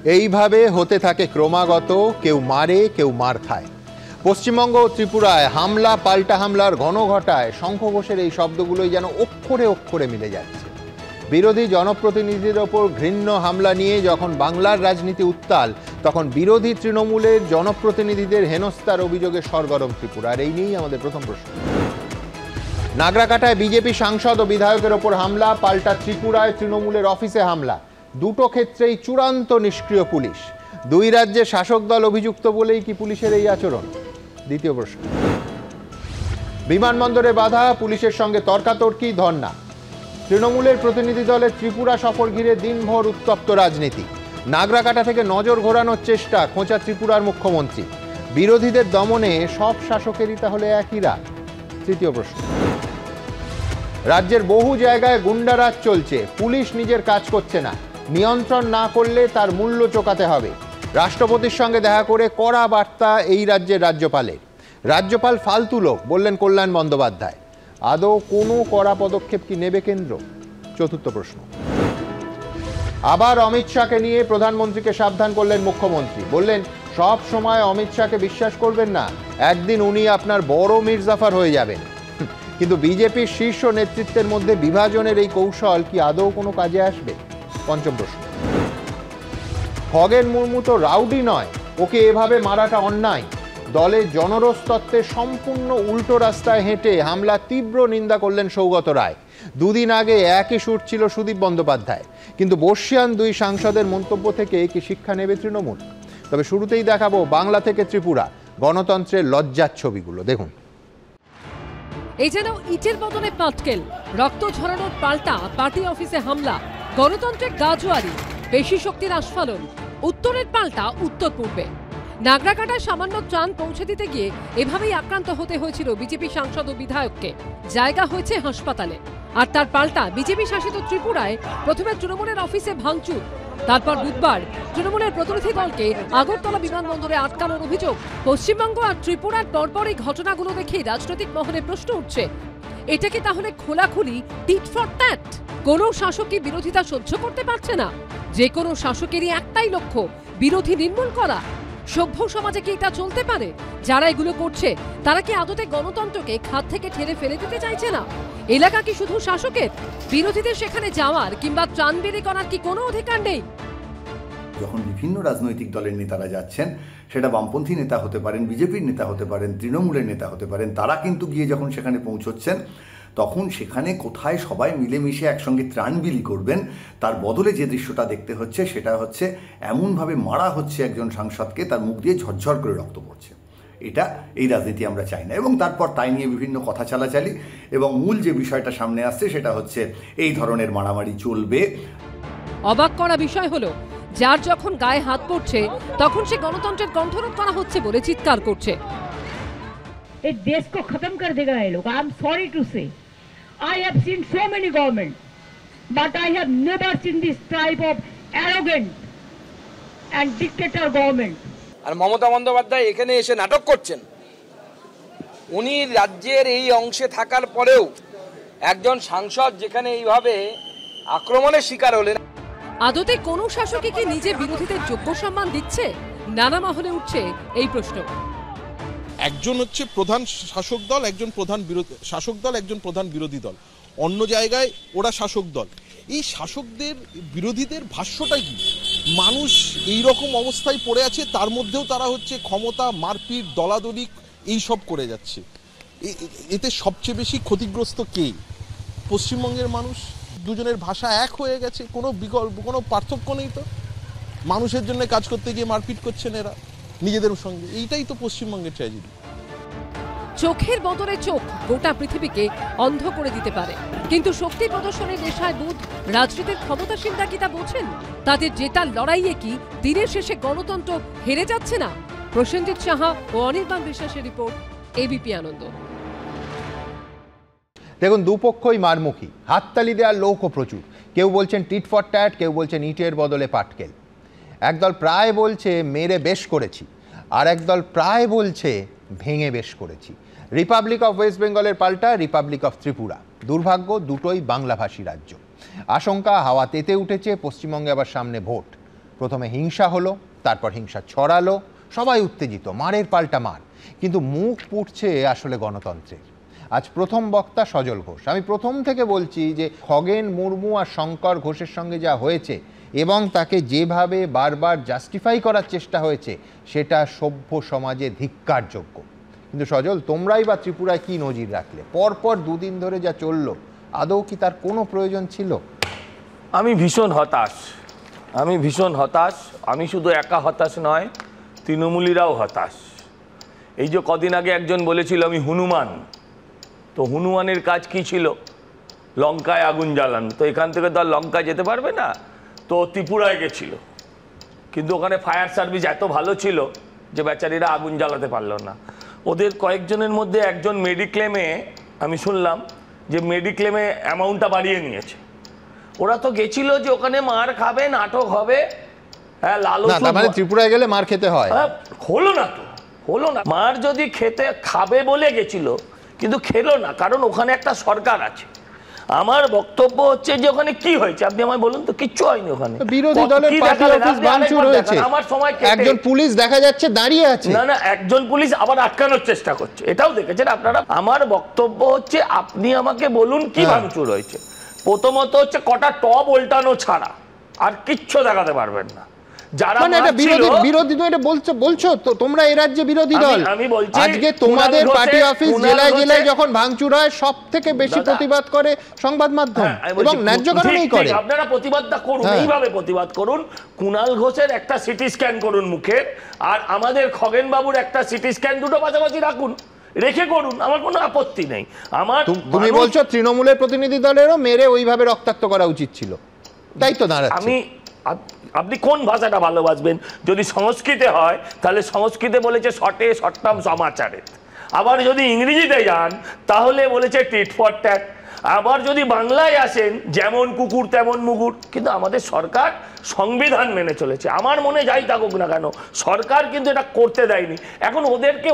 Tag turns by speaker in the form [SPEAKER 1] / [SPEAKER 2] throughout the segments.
[SPEAKER 1] এইভাবে হতে থাকে ক্রমাগত, কেউ মারে কেউ মার খায়। পশ্চিমবঙ্গ ও ত্রিপুরায় হামলা পাল্টা হামলার ঘন ঘটায় শঙ্খ ঘোষের এই শব্দগুলোই যেন অক্ষরে অক্ষরে মিলে যাচ্ছে। বিরোধী জনপ্রতিনিধিদের ওপর ঘৃণ্য হামলা নিয়ে যখন বাংলার রাজনীতি উত্তাল, তখন বিরোধী তৃণমূলের জনপ্রতিনিধিদের হেনস্থার অভিযোগে সরগরম ত্রিপুরা। আর এই নিয়েই আমাদের প্রথম প্রশ্ন। নাগরাকাটায় বিজেপি সাংসদ ও বিধায়কের ওপর হামলা, পাল্টা ত্রিপুরায় তৃণমূলের অফিসে হামলা। দুটো ক্ষেত্রেই চূড়ান্ত নিষ্ক্রিয় পুলিশ। দুই রাজ্যের শাসক দল অভিযুক্ত বলেই কি পুলিশের এই আচরণ? দ্বিতীয় প্রশ্ন। বিমানবন্দরে বাধা, পুলিশের সঙ্গে তর্কাতর্কি, ধর্ণা। তৃণমূলের প্রতিনিধি দলের ত্রিপুরা সফর ঘিরে দিনভর উত্তপ্ত রাজনীতি। নাগরাকাটা থেকে নজর ঘোরানোর চেষ্টা, খোঁচা ত্রিপুরার মুখ্যমন্ত্রী। বিরোধীদের দমনে সব শাসকেরই তাহলে একই রাত? তৃতীয় প্রশ্ন। রাজ্যের বহু জায়গায় গুন্ডারাজ চলছে, পুলিশ নিজের কাজ করছে না, নিয়ন্ত্রণ না করলে তার মূল্য চোকাতে হবে। রাষ্ট্রপতির সঙ্গে দেখা করে কড়া বার্তা এই রাজ্যের রাজ্যপালের। রাজ্যপাল ফালতু লোক বললেন কল্যাণ বন্দ্যোপাধ্যায়। আদৌ কোনো কড়া পদক্ষেপ কি নেবে কেন্দ্র? চতুর্থ প্রশ্ন। আবার অমিত শাহকে নিয়ে প্রধানমন্ত্রীকে সাবধান করলেন মুখ্যমন্ত্রী। বললেন সব সময় অমিত শাহকে বিশ্বাস করবেন না, একদিন উনি আপনার বড় মির্জাফর হয়ে যাবেন। কিন্তু বিজেপির শীর্ষ নেতৃত্বের মধ্যে বিভাজনের এই কৌশল কি আদৌ কোনো কাজে আসবে? পঞ্চম প্রশ্ন। খগেন মুর্মু তো রাউডি নয়, ওকে এভাবে মারাটা অন্যায়। দলের জনরোষ তত্ত্বের সম্পূর্ণ উল্টো রাস্তায় হেঁটে হামলা তীব্র নিন্দা করলেন সৌগত রায়। দুদিন আগে একই সুর ছিল সুদীপ বন্দ্যোপাধ্যায়। কিন্তু বর্ষিয়ান দুই সাংসদের মন্তব্য থেকে কি শিক্ষা নেবে তৃণমূল? তবে শুরুতেই দেখাবো বাংলা থেকে ত্রিপুরা গণতন্ত্রের লজ্জার ছবিগুলো। দেখুন।
[SPEAKER 2] এই যেন ইটের বদলে পাটকেল, রক্ত ঝরানোর পাল্টা পার্টি অফিসে হামলা, গণতন্ত্রের গাজোয়ারি, পেশি শক্তির আস্ফালন। উত্তরের পাল্টা উত্তর পূর্বে। নাগরাকাটায় সামান্য ত্রাণ পৌঁছে দিতে গিয়ে এভাবেই আক্রান্ত হতে হয়েছিল বিজেপি সাংসদ ও বিধায়ককে। জায়গা হয়েছে হাসপাতালে। আর তার পাল্টা বিজেপি শাসিত ত্রিপুরায় প্রথমে তৃণমূলের অফিসে ভাঙচুর, তারপর বুধবার তৃণমূলের প্রতিনিধি দলকে আগরতলা বিমানবন্দরে আটকানোর অভিযোগ। পশ্চিমবঙ্গ আর ত্রিপুরার পরপর এই ঘটনাগুলো দেখে রাজনৈতিক মহলে প্রশ্ন উঠছে, এটা কি তাহলে খোলাখুলি টিট ফর ট্যাট? কোনো শাসকই বিরোধিতা সহ্য করতে পারছে না। যে কোনো শাসকেরই একটাই লক্ষ্য, বিরোধী নির্মূল করা। সভ্য সমাজে কি এটা চলতে পারে? যারা এগুলো করছে তারা কি আদতে গণতন্ত্রকে খাত থেকে ঠেলে ফেলে দিতে চাইছে না? এলাকা কি শুধু শাসকের? বিরোধীদের সেখানে যাওয়ার কিংবা ত্রাণ বিলি করার কি কোনো অধিকার নেই?
[SPEAKER 3] যখন বিভিন্ন রাজনৈতিক দলের নেতারা যাচ্ছেন, সেটা বামপন্থী নেতা হতে পারেন, বিজেপির নেতা হতে পারেন, তৃণমূলের নেতা হতে পারেন, তারা কিন্তু গিয়ে যখন সেখানে পৌঁছচ্ছেন, তখন সেখানে কোথায় সবাই মিলেমিশে একসঙ্গে ত্রাণ বিলি করবেন, তার বদলে যে দৃশ্যটা দেখতে হচ্ছে সেটা হচ্ছে এমনভাবে মারা হচ্ছে একজন সাংসদকে, তার মুখ দিয়ে ঝরঝর করে রক্ত পড়ছে। এটা এই রাজনীতি আমরা চাই না। এবং তারপর তাই নিয়ে বিভিন্ন কথা চালাচালি, এবং মূল যে বিষয়টা সামনে আসছে সেটা হচ্ছে এই ধরনের মারামারি চলবে।
[SPEAKER 2] অবাক করা বিষয় হলো, যার যখন গায়ে হাত পড়ছে তখন সে গণতন্ত্রের কণ্ঠরোধ করা হচ্ছে বলে চিৎকার করছে।
[SPEAKER 4] এই দেশ को खत्म कर देगा ये लोग। आई एम सॉरी टू से I have seen so many government, but I have never seen this type of arrogant and dictator government.
[SPEAKER 5] আর মমতা বন্দ্যোপাধ্যায় এখানে এসে নাটক করছেন। উনি রাজ্যের এই অংশে থাকার পরেও একজন সাংসদ যেখানে এইভাবে আক্রমণের শিকার হলেন।
[SPEAKER 2] আদতে কোনো শাসকই কি নিজে বিরোধীদের যোগ্য সম্মান দিচ্ছে? নানা মহলে উঠছে এই প্রশ্ন।
[SPEAKER 6] একজন হচ্ছে প্রধান শাসক দল, একজন প্রধান শাসক দল, একজন প্রধান বিরোধী দল। অন্য জায়গায় ওরা শাসক দল। এই শাসকদের বিরোধীদের ভাষ্যটা কি? মানুষ এই রকম অবস্থায় পড়ে আছে, তার মধ্যেও তারা হচ্ছে ক্ষমতা, মারপিট, দলাদলি এইসব করে যাচ্ছে। এতে সবচেয়ে বেশি ক্ষতিগ্রস্ত কে? পশ্চিমবঙ্গের মানুষ। দুজনের ভাষা এক হয়ে গেছে, কোনো বিকল্প, কোনো পার্থক্য নেই। তো মানুষের জন্য কাজ করতে গিয়ে মারপিট করছেন এরা নিজেদের সঙ্গে। এইটাই তো পশ্চিমবঙ্গের ট্র্যাজেডি।
[SPEAKER 2] চোখের বদলে চোখ গোটা পৃথিবীকে অন্ধ করে দিতে পারে, কিন্তু শক্তি প্রদর্শনের নেশায় বুধ রাজনীতির ক্ষমতাসীনরা কি তা বোঝেন? তাদের জেতার লড়াইয়ে কি দিনের শেষে গণতন্ত্র হেরে যাচ্ছে না? প্রসেনজিৎ সাহা ও অনির্বাণ বিশ্বাসের রিপোর্ট, এবিপি আনন্দ।
[SPEAKER 1] দেখুন, দুপক্ষই মারমুখী, হাততালি দেওয়ার লোকও প্রচুর। কেউ বলছেন টিট ফর ট্যাট, কেউ বলছেন ইটের বদলে পাটকেল। একদল প্রায় বলছে মেরে বেশ করেছি, আর একদল প্রায় বলছে ভেঙে বেশ করেছি। রিপাবলিক অফ ওয়েস্ট বেঙ্গলের পাল্টা রিপাবলিক অফ ত্রিপুরা। দুর্ভাগ্য, দুটোই বাংলাভাষী রাজ্য। আশঙ্কা হাওয়া তেতে উঠেছে, পশ্চিমবঙ্গে আবার সামনে ভোট। প্রথমে হিংসা হলো, তারপর হিংসা ছড়ালো, সবাই উত্তেজিত, মারের পাল্টা মার, কিন্তু মুখ পুড়ছে আসলে গণতন্ত্রের। আজ প্রথম বক্তা সজল ঘোষ। আমি প্রথম থেকে বলছি যে খগেন মুর্মু আর শঙ্কর ঘোষের সঙ্গে যা হয়েছে এবং তাকে যেভাবে বারবার জাস্টিফাই করার চেষ্টা হয়েছে সেটা সভ্য সমাজে ধিক্কারযোগ্য। কিন্তু সজল, তোমরাই বা ত্রিপুরায় কি নজির রাখলে? পরপর দুদিন ধরে যা চললো, আদৌ কি তার কোনো প্রয়োজন ছিল?
[SPEAKER 7] আমি ভীষণ হতাশ, আমি শুধু একা হতাশ নয়, তৃণমূলীরাও হতাশ। এই যে কদিন আগে একজন বলেছিল আমি হনুমান, তো হনুমানের কাজ কি ছিল? লঙ্কায় আগুন জ্বালানো। তো এখান থেকে তো আর লঙ্কা যেতে পারবে না, তো ত্রিপুরায় গেছিল, কিন্তু ওখানে ফায়ার সার্ভিস এত ভালো ছিল যে বেচারিরা আগুন জ্বালাতে পারলো না। ওদের কয়েকজনের মধ্যে একজন মেডিক্লেমে, আমি শুনলাম যে মেডিক্লেমে অ্যামাউন্টটা বাড়িয়ে নিয়েছে। ওরা তো গেছিল যে ওখানে মার খাবে, নাটক হবে, হ্যাঁ লালচ,
[SPEAKER 1] মানে ত্রিপুরায় গেলে মার খেতে হয়।
[SPEAKER 7] হলো না। মার যদি খাবে বলে গেছিল, কিন্তু খেলো না, কারণ ওখানে একটা সরকার আছে। আমার বক্তব্য হচ্ছে যে ওখানে কি হয়েছে আপনি আমায় বলুন তো। কিচ্ছু হয়নি ওখানে।
[SPEAKER 1] বিরোধী দলের পার্টি অফিস ভাঙচুর হয়েছে, আমার সময় একজন পুলিশ দেখা যাচ্ছে দাঁড়িয়ে আছে।
[SPEAKER 7] না, একজন পুলিশ আবার আটকানোর চেষ্টা করছে, এটাও দেখেছেন আপনারা। আমার বক্তব্য হচ্ছে আপনি আমাকে বলুন কি ভাঙচুর হয়েছে। প্রথমত হচ্ছে কটা টব উল্টানো ছাড়া আর কিচ্ছু দেখাতে পারবেন না। যারা
[SPEAKER 1] বিরোধী এটা বলছো তো তোমরা এই রাজ্যে বিরোধী দল। আজকে তোমাদের পার্টি অফিস জেলায় জেলায় যখন ভাঙচুর হয় সব থেকে বেশি প্রতিবাদ করে সংবাদ মাধ্যম, এবং ন্যায্য কারণেই করে।
[SPEAKER 7] আপনারা প্রতিবাদটা করুন, এইভাবে প্রতিবাদ করুন। কুণাল ঘোষের একটা সিটি স্ক্যান করুন মুখের, আর আমাদের খগেন বাবুর একটা সিটি স্ক্যান, দুটো পাশাপাশি রাখুন, রেখে করুন, আমার কোনো আপত্তি নেই।
[SPEAKER 1] তুমি বলছো তৃণমূলের প্রতিনিধি দলেরও মেরে ওইভাবে রক্তাক্ত করা উচিত ছিল, তাই তো দাঁড়াচ্ছে।
[SPEAKER 7] আপনি কোন ভাষাটা ভালোবাসবেন? যদি সংস্কৃতে হয় তাহলে সংস্কৃতে বলেছে শটে সট্টাম সমাচারে, আবার যদি ইংরেজিতে যান তাহলে বলেছে টিট ফর ট্যাট, আবার যদি বাংলায় আসেন যেমন কুকুর তেমন মুগুর। কিন্তু আমাদের সরকার সংবিধান মেনে চলেছে, আমার মনে যাই থাকুক না কেন, সরকার কিন্তু এটা করতে দেয়নি। এখন ওদেরকে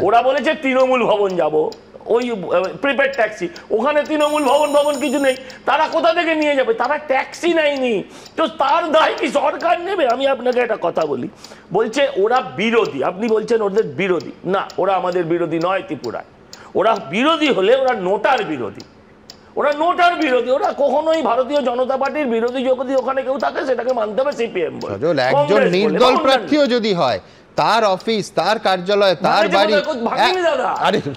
[SPEAKER 7] ওরা বলেছে তৃণমূল ভবন যাব, ওই প্রিপেড ট্যাক্সি, ওখানে তৃণমূল ভবন কিছু নেই, তারা কোথা থেকে নিয়ে যাবে? তারা ট্যাক্সি নেয়নি, তো তার দায় কি সরকার নেবে? আমি আপনাকে একটা কথা বলি, বলছে ওরা বিরোধী, আপনি বলছেন ওদের বিরোধী না, ওরা আমাদের বিরোধী নয় ত্রিপুরায়। ওরা বিরোধী হলে ওরা নোটার বিরোধী, ওরা কখনোই ভারতীয় জনতা পার্টির বিরোধী। যদি ওখানে কেউ থাকে সেটাকে মানতে হবে সিপিএম বলে।
[SPEAKER 1] একজন নির্দল প্রার্থীও যদি হয়, তার অফিস, তার কার্যালয়, তার বাড়ি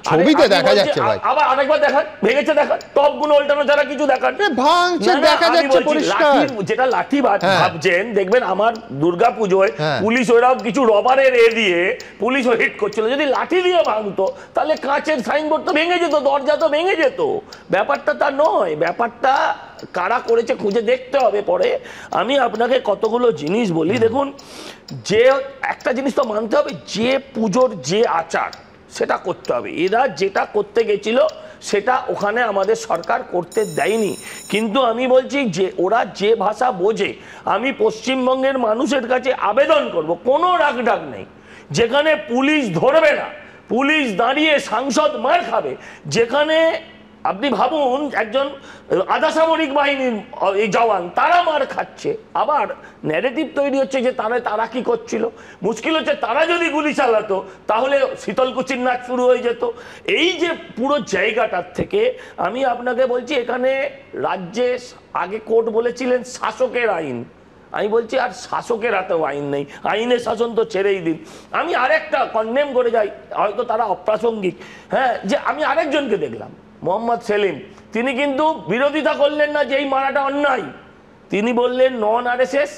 [SPEAKER 1] ছবিতে দেখা যাচ্ছে। ভাই আবার আরেকবার দেখান, ভেঙেছে দেখান, টপগুলো উল্টানো ছাড়া কিছু দেখান, ভাঙছে দেখা যাচ্ছে পরিষ্কার। যেটা লাঠি ভাবছেন, দেখবেন আমার দুর্গা পুজোয় পুলিশ ওরাও কিছু রবারের দিয়ে পুলিশ হিট করছিল, যদি লাঠি দিয়ে ভাঙতো তাহলে কাঁচের সাইনবোর্ড তো ভেঙে যেত, দরজা তো ভেঙে যেত। ব্যাপারটা তা নয়, ব্যাপারটা কারা করেছে খুঁজে দেখতে হবে পরে। আমি আপনাকে কতগুলো জিনিস বলি, দেখুন, যে একটা জিনিস তো মানতে হবে, যে পুজোর যে আচার সেটা করতে হবে। এরা যেটা করতে গেছিল সেটা ওখানে আমাদের সরকার করতে দেয়নি। কিন্তু আমি বলছি যে ওরা যে ভাষা বোঝে, আমি পশ্চিমবঙ্গের মানুষের কাছে আবেদন করব, কোনো রাগঢাক নেই, যেখানে পুলিশ ধরবে না, পুলিশ দাঁড়িয়ে সাংসদ মার খাবে, যেখানে আপনি ভাবুন একজন আধা সামরিক বাহিনীর এই জওয়ান তারা মার খাচ্ছে, আবার ন্যারেটিভ তৈরি হচ্ছে যে তারা কি করছিল। মুশকিল হচ্ছে তারা যদি গুলি চালাতো তাহলে শীতলকুচির নাচ শুরু হয়ে যেত। এই যে পুরো জায়গাটার থেকে আমি আপনাকে বলছি, এখানে রাজ্যে আগে কোর্ট বলেছিলেন শাসকের আইন, আমি বলছি আর শাসকের হাতেও আইন নেই, আইনের শাসন তো ছেড়েই দিন। আমি আরেকটা কন্ডেম করে যাই, হয়তো তারা অপ্রাসঙ্গিক, হ্যাঁ, যে আমি আরেকজনকে দেখলাম, মোহাম্মদ সেলিম, তিনি কিন্তু বিরোধিতা করলেন না যে এই মারাটা অন্যায়, তিনি বললেন নন আরএসএস,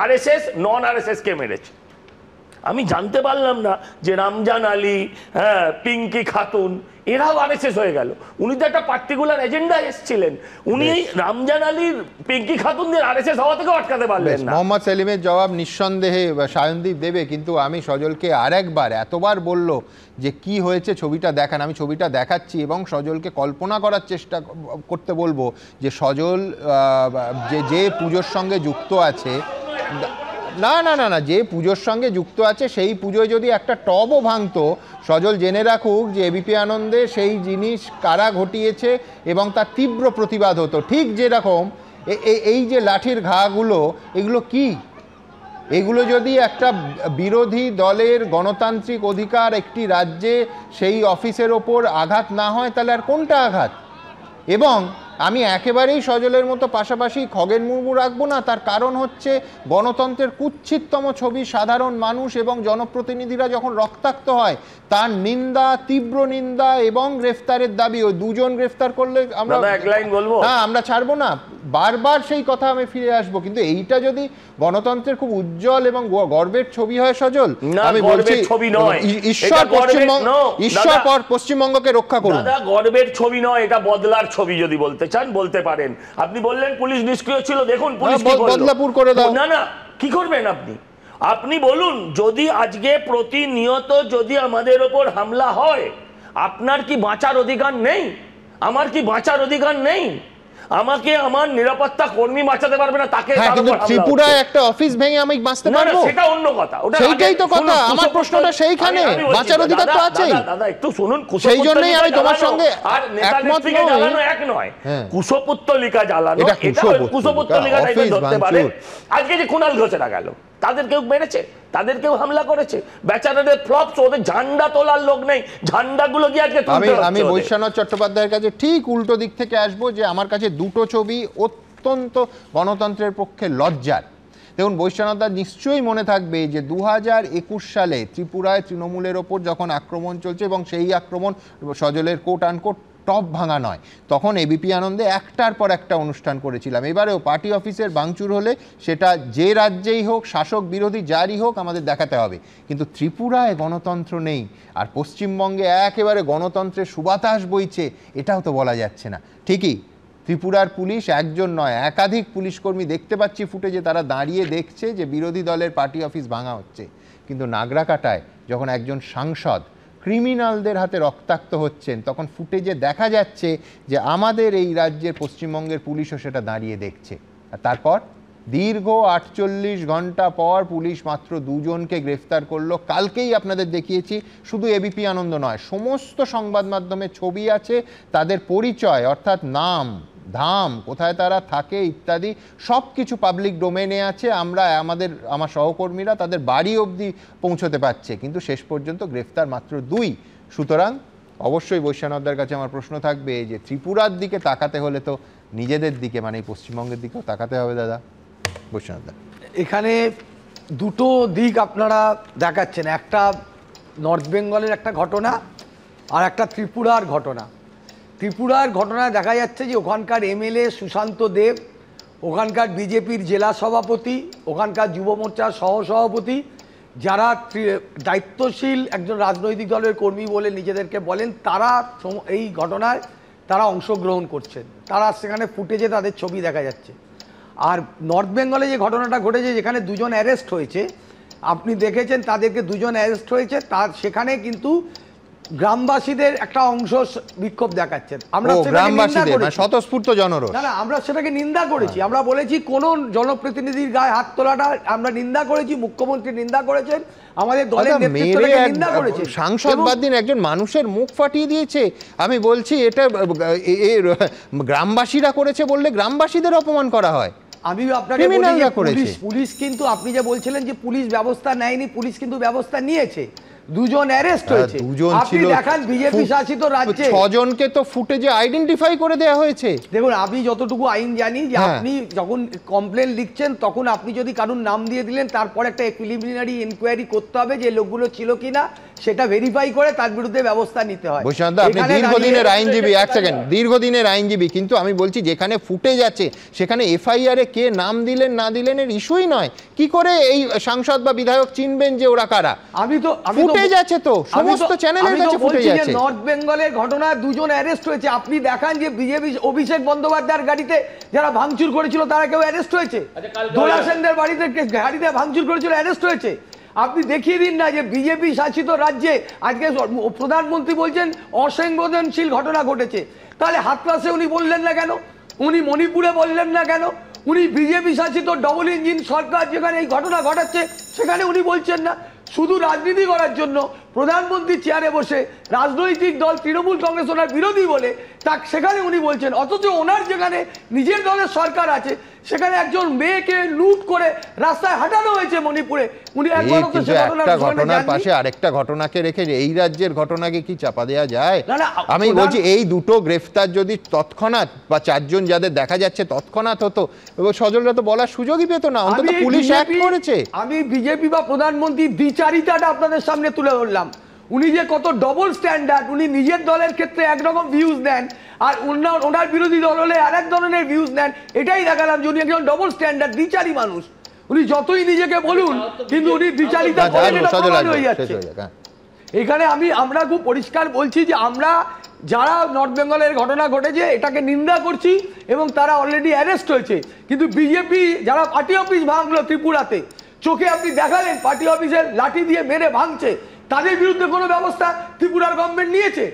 [SPEAKER 1] আরএসএস নন আরএসএস কে মেরেছে। আমি জানতে পারলাম না যে রমজান আলী, হ্যাঁ, পিঙ্কি খাতুন, এরাও আরএসএস হয়ে গেল। উনি তো একটা পার্টিকুলার এজেন্ডা এসেছিলেন, উনি রমজান আলীর, পিঙ্কি খাতুনদের আরএসএস হওয়া থেকেও আটকাতে পারলেন না। মোহাম্মদ সেলিমের জবাব নিঃসন্দেহে সায়নদীপ দেবে, কিন্তু আমি সজলকে আরেকবার, এতবার বলল যে কি হয়েছে ছবিটা দেখান, আমি ছবিটা দেখাচ্ছি এবং সজলকে কল্পনা করার চেষ্টা করতে বলবো যে সজল যে পুজোর সঙ্গে যুক্ত আছে, না না না না যে পুজোর সঙ্গে যুক্ত আছে সেই পুজোয় যদি একটা টবও ভাঙতো, সজল জেনে রাখুক যে এবিপি আনন্দে সেই জিনিস কারা ঘটিয়েছে এবং তার তীব্র প্রতিবাদ হতো। ঠিক যেরকম এই যে লাঠির ঘাগুলো, এগুলো কি? এগুলো যদি একটা বিরোধী দলের গণতান্ত্রিক অধিকার একটি রাজ্যে সেই অফিসের ওপর আঘাত না হয়, তাহলে আর কোনটা আঘাত? এবং আমি একেবারেই সজলের মতো পাশাপাশি খগেন মুর্মু রাখবো না। তার কারণ হচ্ছে গণতন্ত্রের কুৎসিততম ছবি সাধারণ মানুষ এবং জনপ্রতিনিধিরা যখন রক্তাক্ত হয় তার নিন্দা, তীব্র নিন্দা এবং গ্রেফতারের দাবি। ওই দুজন গ্রেফতার করলে আমরা হ্যাঁ আমরা ছাড়বো না, বারবার সেই কথা আমি ফিরে আসবো। কিন্তু এইটা যদি গণতন্ত্রের খুব উজ্জ্বল এবং গর্বের ছবি হয় সজল, আমি বলছি ঈশ্বর পশ্চিমবঙ্গকে রক্ষা করুন।
[SPEAKER 7] গর্বের ছবি নয়, এটা বদলার ছবি। যদি বলতে চান বলতে পারেন। আপনি বললেন পুলিশ নিষ্ক্রিয় ছিল, দেখুন পুলিশ
[SPEAKER 1] বদলাপুর করে দাও।
[SPEAKER 7] না না, কি করবেন আপনি? আপনি বলুন, যদি আজকে প্রতিনিয়ত যদি আমাদের ওপর হামলা হয়, আপনার কি বাঁচার অধিকার নেই? আমার কি বাঁচার অধিকার নেই? আমাকে আমার নিরাপত্তা কর্মী বাঁচাতে পারবে না, তাকে
[SPEAKER 1] ত্রিপুরায় একটা অফিস ভেঙে আমি বাঁচতে পারবো,
[SPEAKER 7] সেটা অন্য কথা।
[SPEAKER 1] সেইটাই তো কথা। আমার প্রশ্নটা সেইখানে, বাঁচার অধিকার তো আছেই।
[SPEAKER 7] দাদা একটু শুনুন,
[SPEAKER 1] সেই জন্যই আমি তোমার সঙ্গে
[SPEAKER 7] আর নেতানেত্রীকে জ্বালানো এক নয়, কুশপুত্তলিকা জ্বালানো, এটা কুশপুত্তলিকা টাইপের ধরতে পারে। আজকে যে কুণাল ঘোষেরা গেল, তাদের কেউ মেরেছে, তাদের কেউ হামলা করেছে, বেচারাদের ফ্লপস, ওদের ঝান্ডা তোলার লোক নেই, ঝান্ডাগুলো কি আজকে
[SPEAKER 1] আমি বৈশ্বনাথ চট্টোপাধ্যায়ের কাছে ঠিক উল্টো দিক থেকে আসবো, যে আমার কাছে দুটো ছবি অত্যন্ত গণতন্ত্রের পক্ষে লজ্জার। দেখুন, বৈশ্বনাথদা নিশ্চয়ই মনে থাকবে যে 2021 সালে ত্রিপুরায় তৃণমূলের ওপর যখন আক্রমণ চলছে, এবং সেই আক্রমণ সজলের কোট আনকোট টপ ভাঙা নয়, তখন এবিপি আনন্দে একটার পর একটা অনুষ্ঠান করেছিলাম। এবারেও পার্টি অফিসের ভাঙচুর হলে সেটা যে রাজ্যেই হোক, শাসক বিরোধী যারই হোক, আমাদের দেখাতে হবে। কিন্তু ত্রিপুরায় গণতন্ত্র নেই, আর পশ্চিমবঙ্গে একেবারে গণতন্ত্রের সুবাতাস বইছে, এটাও তো বলা যাচ্ছে না। ঠিকই, ত্রিপুরার পুলিশ একজন নয়, একাধিক পুলিশকর্মী দেখতে পাচ্ছি ফুটেজে, তারা দাঁড়িয়ে দেখছে যে বিরোধী দলের পার্টি অফিস ভাঙা হচ্ছে। কিন্তু নাগরাকাটায় যখন একজন সাংসদ ক্রিমিনালদের হাতে রক্তাক্ত হচ্ছেন, তখন ফুটেজে দেখা যাচ্ছে যে আমাদের এই রাজ্যের পশ্চিমবঙ্গের পুলিশও সেটা দাঁড়িয়ে দেখছে। আর তারপর দীর্ঘ 48 ঘন্টা পর পুলিশ মাত্র 2 জনকে গ্রেফতার করলো। কালকেই আপনাদের দেখিয়েছি, শুধু এবিপি আনন্দ নয়, সমস্ত সংবাদ মাধ্যমে ছবি আছে, তাদের পরিচয় অর্থাৎ নাম, ধাম, কোথায় তারা থাকে ইত্যাদি সব কিছু পাবলিক ডোমেনে আছে। আমার সহকর্মীরা তাদের বাড়ি অবধি পৌঁছতে পারছে, কিন্তু শেষ পর্যন্ত গ্রেফতার মাত্র 2। সুতরাং অবশ্যই বৈশ্বনাথদার কাছে আমার প্রশ্ন থাকবে যে ত্রিপুরার দিকে তাকাতে হলে তো নিজেদের দিকে, মানে পশ্চিমবঙ্গের দিকেও তাকাতে হবে। দাদা বৈশ্বনাথদা,
[SPEAKER 8] এখানে দুটো দিক আপনারা দেখাচ্ছেন, একটা নর্থ বেঙ্গলের একটা ঘটনা আর একটা ত্রিপুরার ঘটনা। ত্রিপুরার ঘটনায় দেখা যাচ্ছে যে ওখানকার এমএলএ সুশান্ত দেব, ওখানকার বিজেপির জেলা সভাপতি, ওখানকার যুব মোর্চার সহসভাপতি, যারা দায়িত্বশীল একজন রাজনৈতিক দলের কর্মী বলে নিজেদেরকে বলেন, তারা এই ঘটনায় তারা অংশগ্রহণ করছেন। তারা সেখানে ফুটেজে তাদের ছবি দেখা যাচ্ছে। আর নর্থ বেঙ্গলে যে ঘটনাটা ঘটেছে, যেখানে 2 জন অ্যারেস্ট হয়েছে, আপনি দেখেছেন তাদেরকে 2 জন অ্যারেস্ট হয়েছে, তার সেখানে কিন্তু গ্রামবাসীদের একটা অংশ বিক্ষোভ দেখাচ্ছেন। আমরা
[SPEAKER 1] স্বতঃস্ফূর্ত জনরোষ,
[SPEAKER 8] না আমরা সেটাকে নিন্দা করেছি। আমরা বলেছি কোন জনপ্রতিনিধির গায়ে হাত তোলাটা আমরা নিন্দা করেছি, মুখ্যমন্ত্রী নিন্দা করেছেন, আমাদের দলের নেতৃত্ব নিন্দা করেছে।
[SPEAKER 1] সাংসদ বাদ দিন, একজন মানুষের মুখ ফাটিয়ে দিয়েছে। আমি বলছি এটা গ্রামবাসীরা করেছে বললে গ্রামবাসীদের অপমান করা হয়।
[SPEAKER 8] আমি আপনাকে বলি, পুলিশ কিন্তু, আপনি যে বলছিলেন যে পুলিশ ব্যবস্থা নেয়নি, পুলিশ কিন্তু ব্যবস্থা নিয়েছে। 2 জন অ্যারেস্ট হয়েছে। আপনি দেখান বিজেপি শাসিত রাজ্যে
[SPEAKER 1] 6 জনকে তো ফুটেজে আইডেন্টিফাই করে দেওয়া হয়েছে।
[SPEAKER 8] দেখুন, আমি যতটুকু আইন জানি যে আপনি যখন কমপ্লেন লিখছেন, তখন আপনি যদি কারুর নাম দিয়ে দিলেন, তারপর একটা প্রিলিমিনারি ইনকোয়ারি করতে হবে যে লোকগুলো ছিল কিনা, সেটা ভেরিফাই করে তার বিরুদ্ধে ব্যবস্থা নিতে হয়।
[SPEAKER 1] বৈশ্বনাথদা, আপনি দীর্ঘদিনের আইনজীবী, এক সেকেন্ড, দীর্ঘদিনের আইনজীবী, কিন্তু আমি বলছি যেখানে ফুটেজ আছে সেখানে এফআইআর এ কে নাম দিলেন না দিলেন এর ইস্যুই নয়। কি করে এই সাংসদ বা বিধায়ক চিনবেন যে ওরা কারা?
[SPEAKER 8] আমি তো
[SPEAKER 1] ফুটেজ আছে, তো সমস্ত চ্যানেলের কাছে ফুটেজ আছে।
[SPEAKER 8] নর্থ বেঙ্গলের ঘটনা 2 জন অ্যারেস্ট হয়েছে। আপনি দেখান যে বিজেপি অভিষেক বন্দ্যোপাধ্যায়ের গাড়িতে যারা ভাঙচুর করেছিল তারা কেউ অ্যারেস্ট হয়েছে? দোলা সেনদের বাড়িতে গাড়িতে ভাঙচুর করেছিল, অ্যারেস্ট হয়েছে? আপনি দেখিয়ে দিন না যে বিজেপি শাসিত রাজ্যে আজকে প্রধানমন্ত্রী বলছেন অসংবেদনশীল ঘটনা ঘটেছে, তাহলে হাতরাসে উনি বললেন না কেন? উনি মণিপুরে বললেন না কেন? উনি বিজেপি শাসিত ডবল ইঞ্জিন সরকার যেখানে এই ঘটনা ঘটাচ্ছে সেখানে উনি বলছেন না? শুধু রাজনীতি করার জন্য প্রধানমন্ত্রীর চেয়ারে বসে রাজনৈতিক দল তৃণমূল কংগ্রেস ওনার বিরোধী বলে সেখানে উনি বলছেন, অথচ ওনার যেখানে নিজের দলের সরকার আছে সেখানে একজন মেয়েকে লুট করে রাস্তায় হাঁটানো হয়েছে মণিপুরে। উনি
[SPEAKER 1] একটা ঘটনার পাশে আরেকটা ঘটনাকে রেখে এই রাজ্যের ঘটনাকে কি চাপা দেওয়া যায়? আমি বলছি এই দুটো গ্রেফতার যদি তৎক্ষণাৎ বা 4 জন যাদের দেখা যাচ্ছে তৎক্ষণাৎ হতো, এবং সজলরা তো বলার সুযোগই পেত না, অন্তত পুলিশ অ্যাক্ট করেছে।
[SPEAKER 8] আমি বিজেপি বা প্রধানমন্ত্রীর দ্বিচারিতাটা আপনাদের সামনে তুলে ধরলাম। উনি যে কত ডবল স্ট্যান্ডার্ড, উনি নিজের দলের ক্ষেত্রে একরকম ভিউজ দেন আর ওনার বিরোধী দল হলে আরেক ধরনের ভিউজ নেন, এটাই দেখালাম যে উনি একজন ডবল স্ট্যান্ডার্ড দ্বিচারী মানুষ। উনি যতই নিজেকে বলুন কিন্তু উনি দ্বিচারিতা করেন, এটা প্রমাণ হয়ে যাচ্ছে। এখানে আমরা খুব পরিষ্কার বলছি যে আমরা যারা নর্থ বেঙ্গলের ঘটনা ঘটেছে এটাকে নিন্দা করছি এবং তারা অলরেডি অ্যারেস্ট হয়েছে, কিন্তু বিজেপি যারা পার্টি অফিস ভাঙলো ত্রিপুরাতে, চোখে আপনি দেখালেন পার্টি অফিসের লাঠি দিয়ে মেরে ভাঙছে, তাদের বিরুদ্ধে কোনো ব্যবস্থা ত্রিপুরার গভর্নমেন্ট নিয়েছে?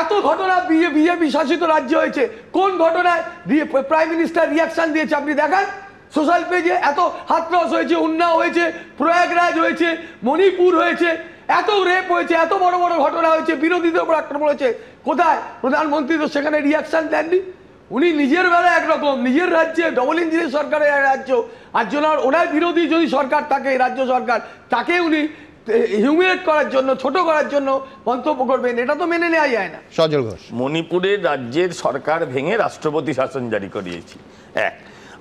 [SPEAKER 8] এত ঘটনা বিজেপি শাসিত রাজ্য হয়েছে, কোন ঘটনায় প্রাইম মিনিস্টার রিয়াকশন দিয়েছে আপনি দেখান সোশ্যাল পেজে? এত হাতরস হয়েছে, উন্নাও হয়েছে, প্রয়াগরাজ হয়েছে, মণিপুর হয়েছে, এত রেপ হয়েছে, এত বড় বড় ঘটনা হয়েছে, বিরোধীদের উপর আক্রমণ হয়েছে, কোথায় প্রধানমন্ত্রী তো সেখানে রিয়াকশন দেননি। উনি নিজের বেলা একরকম, নিজের রাজ্যে ডবল ইঞ্জিনের সরকারের রাজ্য, আর জন্য ওনার বিরোধী যদি সরকার থাকে রাজ্য সরকার, তাকে উনি হিউমিলেট করার জন্য, ছোট করার জন্য মন্তব্য করবেন, এটা তো মেনে নেওয়া যায় না।
[SPEAKER 1] সজল ঘোষ,
[SPEAKER 7] মণিপুরের রাজ্যের সরকার ভেঙে রাষ্ট্রপতি শাসন জারি করিয়েছি।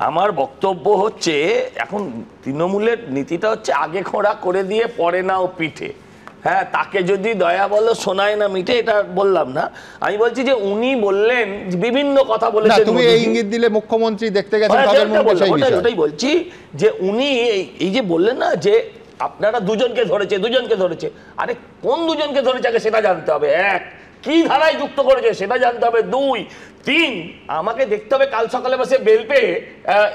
[SPEAKER 7] আমার বক্তব্য হচ্ছে এখন তৃণমূলের নীতিটা হচ্ছে আগে খোঁড়া করে দিয়ে পরে নাও পিঠে। হ্যাঁ, তাকে যদি দয়া বলো শোনায় না মিঠে, এটা বললাম না। আমি বলছি যে উনি বললেন বিভিন্ন কথা বলেছেন,
[SPEAKER 1] তুমি এই ইঙ্গিত দিলে মুখ্যমন্ত্রী দেখতে গেছেন,
[SPEAKER 7] ওটাই বলছি যে উনি এই যে বললেন না যে আপনারা দুজনকে ধরেছে, আরে কোন দুজনকে ধরেছে আগে সেটা জানতে হবে। 1, কি ধারায় যুক্ত করেছে সেটা জানতে হবে। 2, 3, আমাকে দেখতে হবে কাল সকালে বসে বেল পেয়ে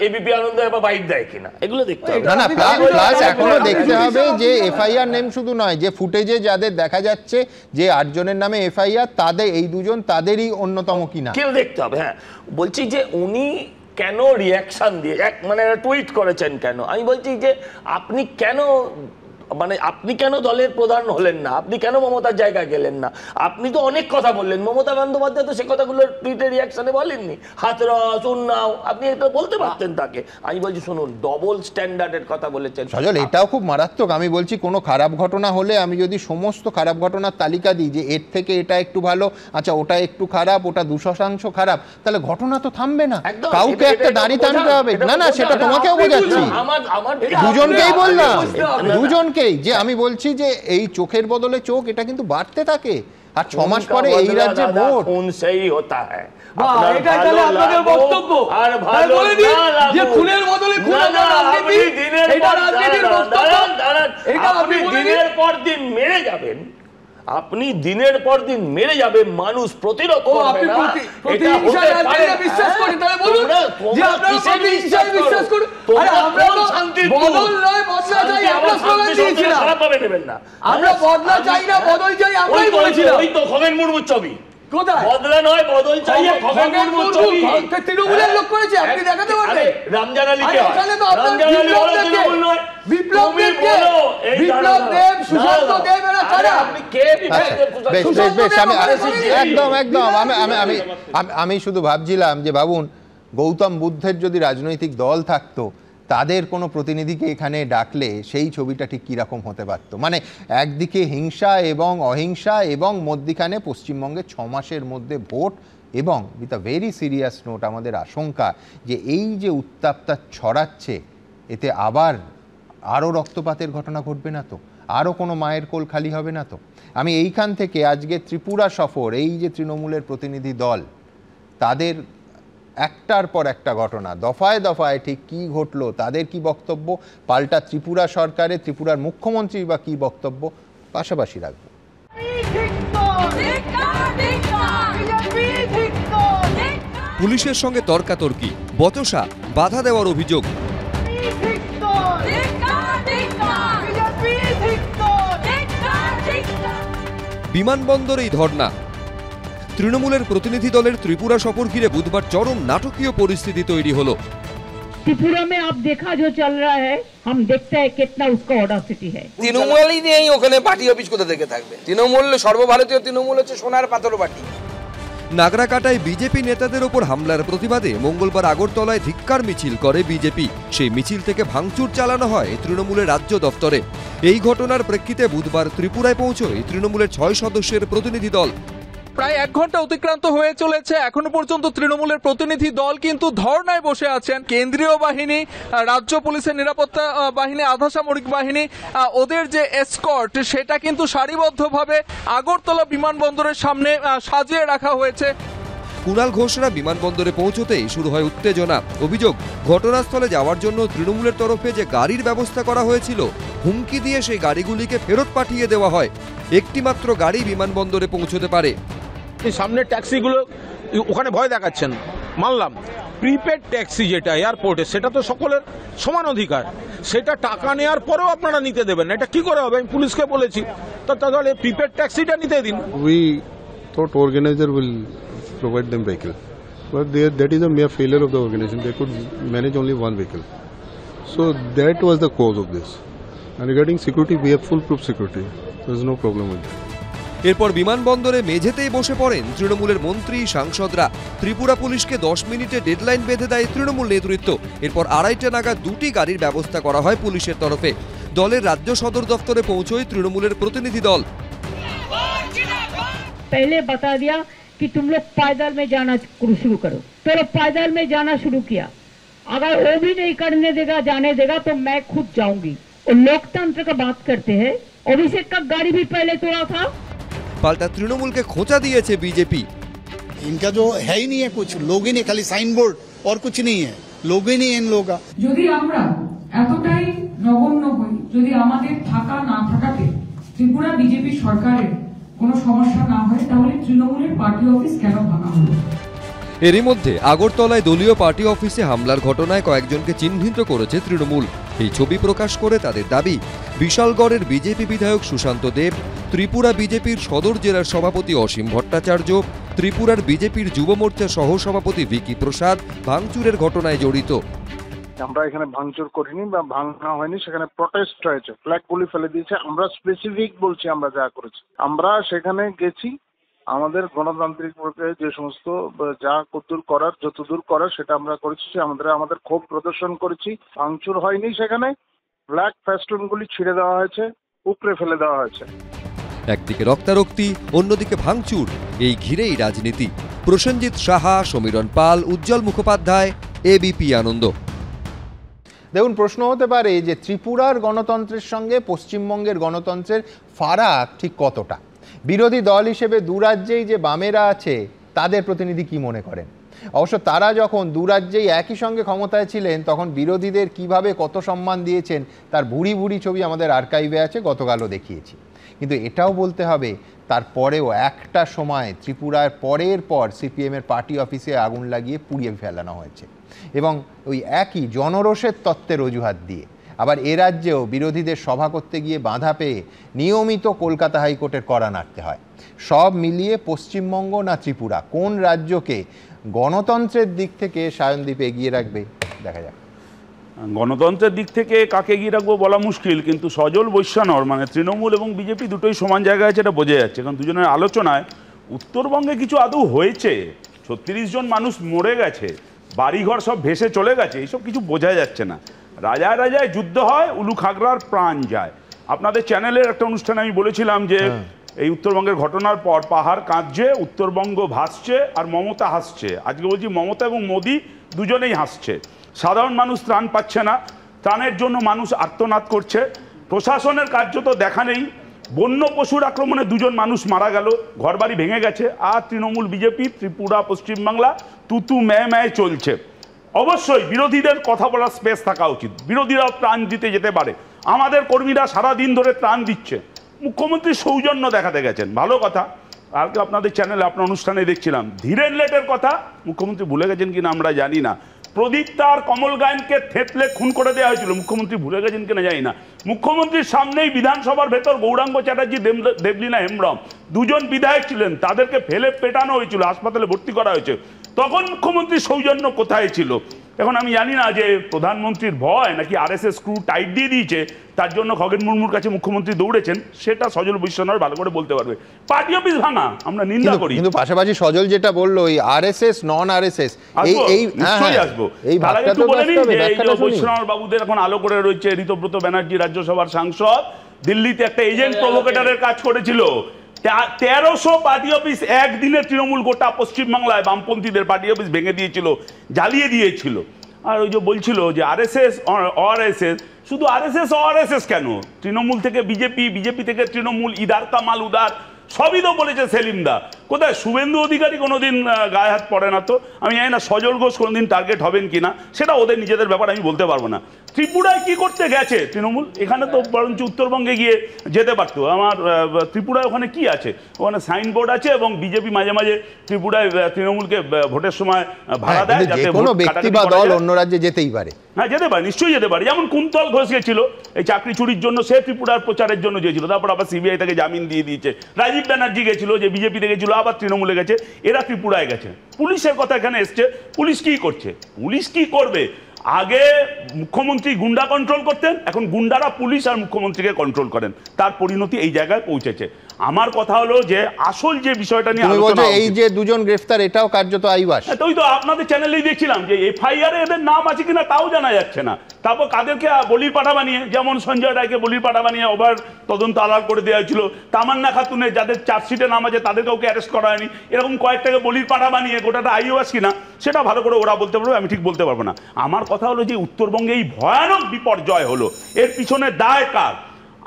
[SPEAKER 7] এবিপি আনন্দ এবার বাইক দেয় কিনা, এগুলো দেখতে হবে।
[SPEAKER 1] না, প্লাস এখনো দেখতে হবে যে এফআইআর নেম শুধু নয়, যে ফুটেজে যাদের দেখা যাচ্ছে যে 8 জনের নামে এফআইআর, তাদের এই দুজন তাদেরই অন্যতম কিনা
[SPEAKER 7] কেউ দেখতে হবে। হ্যাঁ, বলছি যে উনি কেন রিয়াকশন দিয়ে মানে টুইট করেছেন কেন? আমি বলছি যে আপনি কেন দলের প্রধান হলেন না? আপনি কেন মমতার জায়গায় গেলেন না? আপনি তো অনেক কথা বললেন, মমতা বন্দ্যোপাধ্যায় তো সে কথাগুলো টুইটে রিয়াকশনে বলেননি। হাতরস, উন্নাও, আপনি এটা বলতে পারতেন তাকে। আমি বলছি শুনুন, ডবল স্ট্যান্ডার্ডের কথা বলেছেন
[SPEAKER 1] সজল, এটাও খুব মারাত্মক। আমি বলছি কোনো খারাপ ঘটনা হলে আমি যদি সমস্ত খারাপ ঘটনার তালিকা দিই যে এর থেকে এটা একটু ভালো, আচ্ছা ওটা একটু খারাপ, ওটা 200% খারাপ, তাহলে ঘটনা তো থামবে না, কাউকে একটা দাঁড়ি টানতে হবে। না, সেটা তোমাকেও বোঝাচ্ছি, দুজনকেই বললাম, দুজনকে যে আমি বলছি যে এই চোখের বদলে চোখ, এটা কিন্তু বাড়তে থাকে। আর 6 মাস পরে এই রাজ্যের ভোট
[SPEAKER 7] সেই হতা হয়।
[SPEAKER 8] এটা তাহলে আপনাদের বক্তব্য, আর ভালো না যে খুনের বদলে খুন, এটা রাজনীতির বক্তব্য।
[SPEAKER 7] এটা আপনি দিনের পর দিন মেরে যাবেন, আপনি দিনের পর দিন মেরে যাবে, মানুষ প্রতিরোধ করবে না। এটা
[SPEAKER 8] বিশ্বাস করি, তাহলে বলুন যে আপনারা প্রতিহিংসায় বিশ্বাস করুন। আরে আমরা তো বদল নয় বদলা চাই, আমরা স্লোগান দিয়েছিলাম। আমরা বদলা চাই না বদল চাই, আমরাই বলেছিলাম।
[SPEAKER 7] ওই তো খগেন মুর্মুর ছবি,
[SPEAKER 8] কোথায়
[SPEAKER 7] বদলা নয় বদল চাই, খগেন মুর্মুর ছবি
[SPEAKER 8] তৃণমূলের লোক করেছে, আপনি দেখাতে পারবেন?
[SPEAKER 7] রামজান আলী কে?
[SPEAKER 8] এখানে তো আপনার বিপ্লব নয়, বিপ্লব দেব, সুশান্ত দেব, এরা কারা?
[SPEAKER 7] আপনি কে?
[SPEAKER 1] একদম আমি শুধু ভাবছিলাম যে ভাবুন, গৌতম বুদ্ধের যদি রাজনৈতিক দল থাকতো, তাদের কোনো প্রতিনিধিকে এখানে ডাকলে সেই ছবিটা ঠিক কীরকম হতে পারতো। মানে একদিকে হিংসা এবং অহিংসা, এবং মধ্যিখানে পশ্চিমবঙ্গে 6 মাসের মধ্যে ভোট, এবং with a very serious note আমাদের আশঙ্কা যে এই যে উত্তাপটা ছড়াচ্ছে, এতে আরও রক্তপাতের ঘটনা ঘটবে না তো? আরও কোনো মায়ের কোল খালি হবে না তো? আমি এইখান থেকে আজকে ত্রিপুরা সফর, এই যে তৃণমূলের প্রতিনিধি দল, তাদের একটার পর একটা ঘটনা, দফায় দফায় ঠিক কী ঘটলো, তাদের কি বক্তব্য, পাল্টা ত্রিপুরা সরকারের, ত্রিপুরার মুখ্যমন্ত্রী বা কী বক্তব্য, পাশাপাশি রাখবো।
[SPEAKER 9] পুলিশের সঙ্গে তর্কাতর্কি, বচসা, বাধা দেওয়ার অভিযোগ। বিমানবন্দরেই ধর্ণা। তৃণমূলের প্রতিনিধি দলের ত্রিপুরা সফর ঘিরে বুধবার চরম নাটকীয় পরিস্থিতি তৈরি হলো।
[SPEAKER 4] त्रिपुरा में आप देखा जो चल रहा है, हम देखते हैं कितना उसका ऑडासिटी है।
[SPEAKER 5] তৃণমূলই নেই ওখানে, পার্টি অফিস কোথা থেকে থাকবে? তৃণমূল, সর্বভারতীয় তৃণমূল হচ্ছে সোনার পাথর পার্টি।
[SPEAKER 9] নাগরাকাটায় বিজেপি নেতাদের ওপর হামলার প্রতিবাদে মঙ্গলবার আগরতলায় ধিক্কার মিছিল করে বিজেপি। সেই মিছিল থেকে ভাঙচুর চালানো হয় তৃণমূলের রাজ্য দফতরে। এই ঘটনার প্রেক্ষিতে বুধবার ত্রিপুরায় পৌঁছয় তৃণমূলের 6 সদস্যের প্রতিনিধি দল।
[SPEAKER 10] প্রায় 1 ঘন্টা অতিক্রান্ত হয়ে চলেছে, এখনো পর্যন্ত তৃণমূলের প্রতিনিধি দল কিন্তু ধর্নায় বসে আছেন। কেন্দ্রীয় বাহিনী, রাজ্য পুলিশের নিরাপত্তা বাহিনী, আধা সামরিক বাহিনী, ওদের যে এসকর্ট সেটা কিন্তু সারিবদ্ধভাবে আগরতলা বিমানবন্দরের সামনে সাজিয়ে রাখা হয়েছে।
[SPEAKER 9] কুণাল ঘোষরা বিমানবন্দরে পৌঁছতেই শুরু হয় উত্তেজনা। অভিযোগ, ঘটনাস্থলে যাওয়ার জন্য তৃণমূলের তরফে যে গাড়ির ব্যবস্থা করা হয়েছিল, হুমকি দিয়ে সেই গাড়িগুলিকে ফেরত পাঠিয়ে দেওয়া হয়। একটি মাত্র গাড়ি বিমানবন্দরে পৌঁছতে পারে।
[SPEAKER 11] সামনে ট্যাক্সিগুলো ওখানে ভয় দেখাচ্ছেন, মানলাম। প্রিপেড ট্যাক্সি যেটা এয়ারপোর্টে, সেটা তো সকলের সমান অধিকার। সেটা টাকা নেওয়ার পরেও আপনারা নিতে দেবেন না, এটা কি করে হবে? আমি পুলিশকে বলেছি, তাহলে প্রিপেড ট্যাক্সিটা নিতে দিন।
[SPEAKER 12] We thought organizer will provide them vehicle, but that is a mere failure of the organization. They could manage only one vehicle, so that was the cause of this. And regarding security, we have full-proof security. There is no problem with that.
[SPEAKER 9] এরপর বিমানবন্দরে মেঝেতেই বসে পড়েন তৃণমূলের মন্ত্রী, সাংসদরা। ত্রিপুরা পুলিশকে 10 মিনিটে deadline বেঁধে দেয় তৃণমূল নেতৃত্ব। এরপর 2:30 নাগাদ 2টি গাড়ির ব্যবস্থা করা হয় পুলিশের তরফে। দলের রাজ্য সদর দফতরে পৌঁছয় তৃণমূলের প্রতিনিধি দল।
[SPEAKER 4] पहले बता दिया कि तुम लोग पैदल में जाना शुरू करो, तो लोग पैदल में जाना शुरू किया। अगर वो भी नहीं करने देगा, जाने देगा, तो मैं खुद जाऊंगी। और लोकतंत्र का बात करते हैं, अभिषेक का गाड़ी भी पहले तोड़ा था।
[SPEAKER 9] পাল্টা তৃণমূলকে খোঁচা দিয়েছে বিজেপি।
[SPEAKER 13] इनका जो है ही नहीं है कुछ, लोग ही नहीं, खाली साइन बोर्ड और कुछ नहीं है, लोग ही नहीं है इन लोगों का।
[SPEAKER 14] যদি আমরা এতটাই নগণ্য হই, যদি আমাদের থাকা না থাকাতে ত্রিপুরা বিজেপি সরকারের কোনো সমস্যা না হয়, তাহলে তৃণমূলের পার্টি অফিস কেন ভাঙা হলো?
[SPEAKER 9] এরই মধ্যে আগরতলায় দলীয় পার্টি অফিসে হামলার ঘটনায় কয়েকজনকে চিহ্নিত করেছে তৃণমূল। এই ছবি প্রকাশ করে তাদের দাবি, বিশালগড়ের বিজেপি বিধায়ক সুশান্ত দেব, ত্রিপুরা বিজেপির সদর জেলার সভাপতি অসীম ভট্টাচার্য, ত্রিপুরার বিজেপির যুব মোর্চার সহ সভাপতি ভিকি প্রসাদ ভাঙচুরের ঘটনায় জড়িত।
[SPEAKER 15] আমরা এখানে ভাঙচুর করিনি বা ভাঙা হয়নি, সেখানে প্রটেস্ট হয়েছে, ফ্ল্যাগগুলি ফেলে দিয়েছে। আমরা স্পেসিফিক বলছি আমরা যা করেছি। আমরা সেখানে গেছি, আমাদের গণতান্ত্রিক প্রক্রিয়ায় যে সমস্ত যা যতদূর করার সেটা আমরা করেছি। আমাদের ক্ষোভ প্রদর্শন করেছি। ভাঙচুর হয়নি, সেখানে ফ্ল্যাগ ফেস্টুনগুলি ছিঁড়ে দেওয়া হয়েছে, উপড়ে ফেলে দেওয়া হয়েছে।
[SPEAKER 9] একদিকে রক্তারক্তি, অন্যদিকে ভাঙচুর, এই ঘিরেই রাজনীতি। প্রসেনজিৎ সাহা, সমীরণ পাল, উজ্জ্বল মুখোপাধ্যায়, এবিপি আনন্দ।
[SPEAKER 1] দেখুন, প্রশ্ন হতে পারে যে ত্রিপুরার গণতন্ত্রের সঙ্গে পশ্চিমবঙ্গের গণতন্ত্রের ফারাক ঠিক কতটা। বিরোধী দল হিসেবে দুরাজ্যেই যে বামেরা আছে, তাদের প্রতিনিধি কি মনে করেন? অবশ্য তারা যখন দুরাজ্যেই একই সঙ্গে ক্ষমতায় ছিলেন, তখন বিরোধীদের কিভাবে কত সম্মান দিয়েছেন তার ভুরি ভুরি ছবি আমাদের আর্কাইভে আছে, গতকালও দেখিয়েছি। কিন্তু এটাও বলতে হবে, তারপরেও একটা সময় ত্রিপুরার পরের পর সিপিএমের পার্টি অফিসে আগুন লাগিয়ে পুড়িয়ে ফেলানো হয়েছে, এবং ওই একই জনরোষের তত্ত্বের অজুহাত দিয়ে। আবার এ রাজ্যেও বিরোধীদের সভা করতে গিয়ে বাধা পেয়ে নিয়মিত কলকাতা হাইকোর্টের কড়া নাড়তে হয়। সব মিলিয়ে পশ্চিমবঙ্গ না ত্রিপুরা, কোন রাজ্যকে গণতন্ত্রের দিক থেকে সায়নদীপ এগিয়ে রাখবে, দেখা যাক।
[SPEAKER 16] গণতন্ত্রের দিক থেকে কাকে এগিয়ে রাখবো বলা মুশকিল, কিন্তু সজল বৈশ্যানর মানে তৃণমূল এবং বিজেপি দুটোই সমান জায়গায় আছে, এটা বোঝা যাচ্ছে। কারণ দুজনের আলোচনায় উত্তরবঙ্গে কিছু আদৌ হয়েছে, 36 জন মানুষ মরে গেছে, বাড়িঘর সব ভেসে চলে গেছে, এইসব কিছু বোঝা যাচ্ছে না। রাজায় রাজায় যুদ্ধ হয়, উলু খাগড়ার প্রাণ যায়। আপনাদের চ্যানেলের একটা অনুষ্ঠানে আমি বলেছিলাম যে এই উত্তরবঙ্গের ঘটনার পর পাহাড় কাঁদছে, উত্তরবঙ্গ ভাসছে, আর মমতা হাসছে। আজকে বলছি মমতা এবং মোদি দুজনেই হাসছে। সাধারণ মানুষ ত্রাণ পাচ্ছে না, ত্রাণের জন্য মানুষ আর্তনাদ করছে। প্রশাসনের কার্য তো দেখা নেই। বন্য পশুর আক্রমণে 2 জন মানুষ মারা গেল, ঘরবাড়ি ভেঙে গেছে। আর তৃণমূল বিজেপি ত্রিপুরা পশ্চিমবাংলা তুতু ম্যায় চলছে। অবশ্যই বিরোধীদের কথা বলার স্পেস থাকা উচিত। বিরোধীরাও ত্রাণ দিতে যেতে পারে। আমাদের কর্মীরা সারাদিন ধরে ত্রাণ দিচ্ছে, মুখ্যমন্ত্রী সৌজন্য দেখাতে গেছেন, ভালো কথা। কালকে আপনাদের চ্যানেলে আপনার অনুষ্ঠানে দেখছিলাম ধীরেন লেটের কথা মুখ্যমন্ত্রী ভুলে গেছেন কিনা আমরা জানি না। প্রদীপ্তা আর কমল গায়নকে থেতলে খুন করে দেওয়া হয়েছিল, মুখ্যমন্ত্রী ভুলে গেছেন কিনা জানি না। মুখ্যমন্ত্রীর সামনেই বিধানসভার ভেতর গৌরাঙ্গ চ্যাটার্জি, দেবলীনা হেমব্রম 2 জন বিধায়ক ছিলেন, তাদেরকে ফেলে পেটানো হয়েছিল, হাসপাতালে ভর্তি করা হয়েছে। তখন মুখ্যমন্ত্রী সৌজন্য কোথায় ছিল? এখন আমি জানি না যে প্রধানমন্ত্রীর ভয় নাকি আরএসএস স্ক্রু টাইট দিয়ে দিয়েছে, তার জন্য খগেন মুর্মুর কাছে মুখ্যমন্ত্রী দৌড়েছেন, সেটা সজল বৈশ্বনাথ ভালো করে বলতে পারবে। পার্টি অফিস ভাঙা আমরা নিন্দা করি,
[SPEAKER 1] কিন্তু পাশাপাশি সজল যেটা বললো এই আরএসএস নন আরএসএস এই
[SPEAKER 16] নিশ্চয়ই আসবো। তার আগে একটু বলে নিন যে এই যে বৈশ্বনাথ বাবুদের এখন আলো করে রয়েছে ঋতব্রত ব্যানার্জি রাজ্যসভার সাংসদ, দিল্লিতে একটা এজেন্ট প্রভোকেটরের কাজ করেছিল। 1300 পার্টি অফিস একদিনে তৃণমূল গোটা পশ্চিমবাংলায় বামপন্থীদের পার্টি অফিস ভেঙে দিয়েছিল, জ্বালিয়ে দিয়েছিল। আর ওই যে বলছিল যে আরএসএস অআরএসএস, শুধু আরএসএস অআরএসএস কেন, তৃণমূল থেকে বিজেপি, বিজেপি থেকে তৃণমূল, ইদার কামাল উদার, সবই তো বলেছে সেলিমদা। কোথায় শুভেন্দু অধিকারী কোনোদিন গায়ে হাত পড়ে না তো। আমি জানি না সজল ঘোষ কোনোদিন টার্গেট হবেন কিনা, সেটা ওদের নিজেদের ব্যাপার, আমি বলতে পারবো না। ত্রিপুরায় কি করতে গেছে তৃণমূল? এখানে তো বরঞ্চ উত্তরবঙ্গে গিয়ে যেতে পারতো। আমার ত্রিপুরায় ওখানে কি আছে? ওখানে সাইনবোর্ড আছে এবং বিজেপি মাঝে মাঝে ত্রিপুরায় তৃণমূলকে ভোটের সময় ভাড়া দেয়, যাতে কোনো ব্যক্তি বা দল অন্য রাজ্যে যেতেই পারে। হ্যাঁ, যেতে পারে, নিশ্চয়ই যেতে পারে। যেমন কুন্তল ঘোষ গেছিল এই চাকরি চুরির জন্য, সে ত্রিপুরার প্রচারের জন্য গিয়েছিল, তারপর আবার সিবিআই তাকে জামিন দিয়ে দিয়েছে। রাজীব ব্যানার্জি গেছিল, যে বিজেপিতে গেছিল, আবার তৃণমূলে গেছে, এরা ত্রিপুরায় গেছে। পুলিশের কথা এখানে এসছে, পুলিশ কি করছে? পুলিশ কি করবে? আগে মুখ্যমন্ত্রী গুন্ডা কন্ট্রোল করতেন, এখন গুন্ডারা পুলিশ আর মুখ্যমন্ত্রীকে কন্ট্রোল করেন। তার পরিণতি এই জায়গায় পৌঁছেছে। আমার কথা হলো যে আসল যে বিষয়টা নিয়ে আলোচনা, এই যে দুজন গ্রেফতার, এটাও কার্যত আইবাস। ওই তো আপনাদের চ্যানেলেই দেখছিলাম যে এফআইআর এ এদের নাম আছে কিনা তাও জানা যাচ্ছে না। তারপর কাদেরকে বলির পাঠা বানিয়ে, যেমন সঞ্জয় রায়কে বলির পাঠা বানিয়ে ওভার তদন্ত আড়াল করে দেওয়া হয়েছিল। তামান্না খাতুনের যাদের চার্জশিটে নাম আছে তাদের কাউকে অ্যারেস্ট করা হয়নি। এরকম কয়েকটাকে বলির পাঠা বানিয়ে গোটাটা আইওয়াস কিনা সেটা ভালো করে ওরা বলতে পারবে, আমি ঠিক বলতে পারবো না। আমার কথা হলো যে উত্তরবঙ্গে এই ভয়ানক বিপর্যয় হলো, এর পিছনে দায় কার?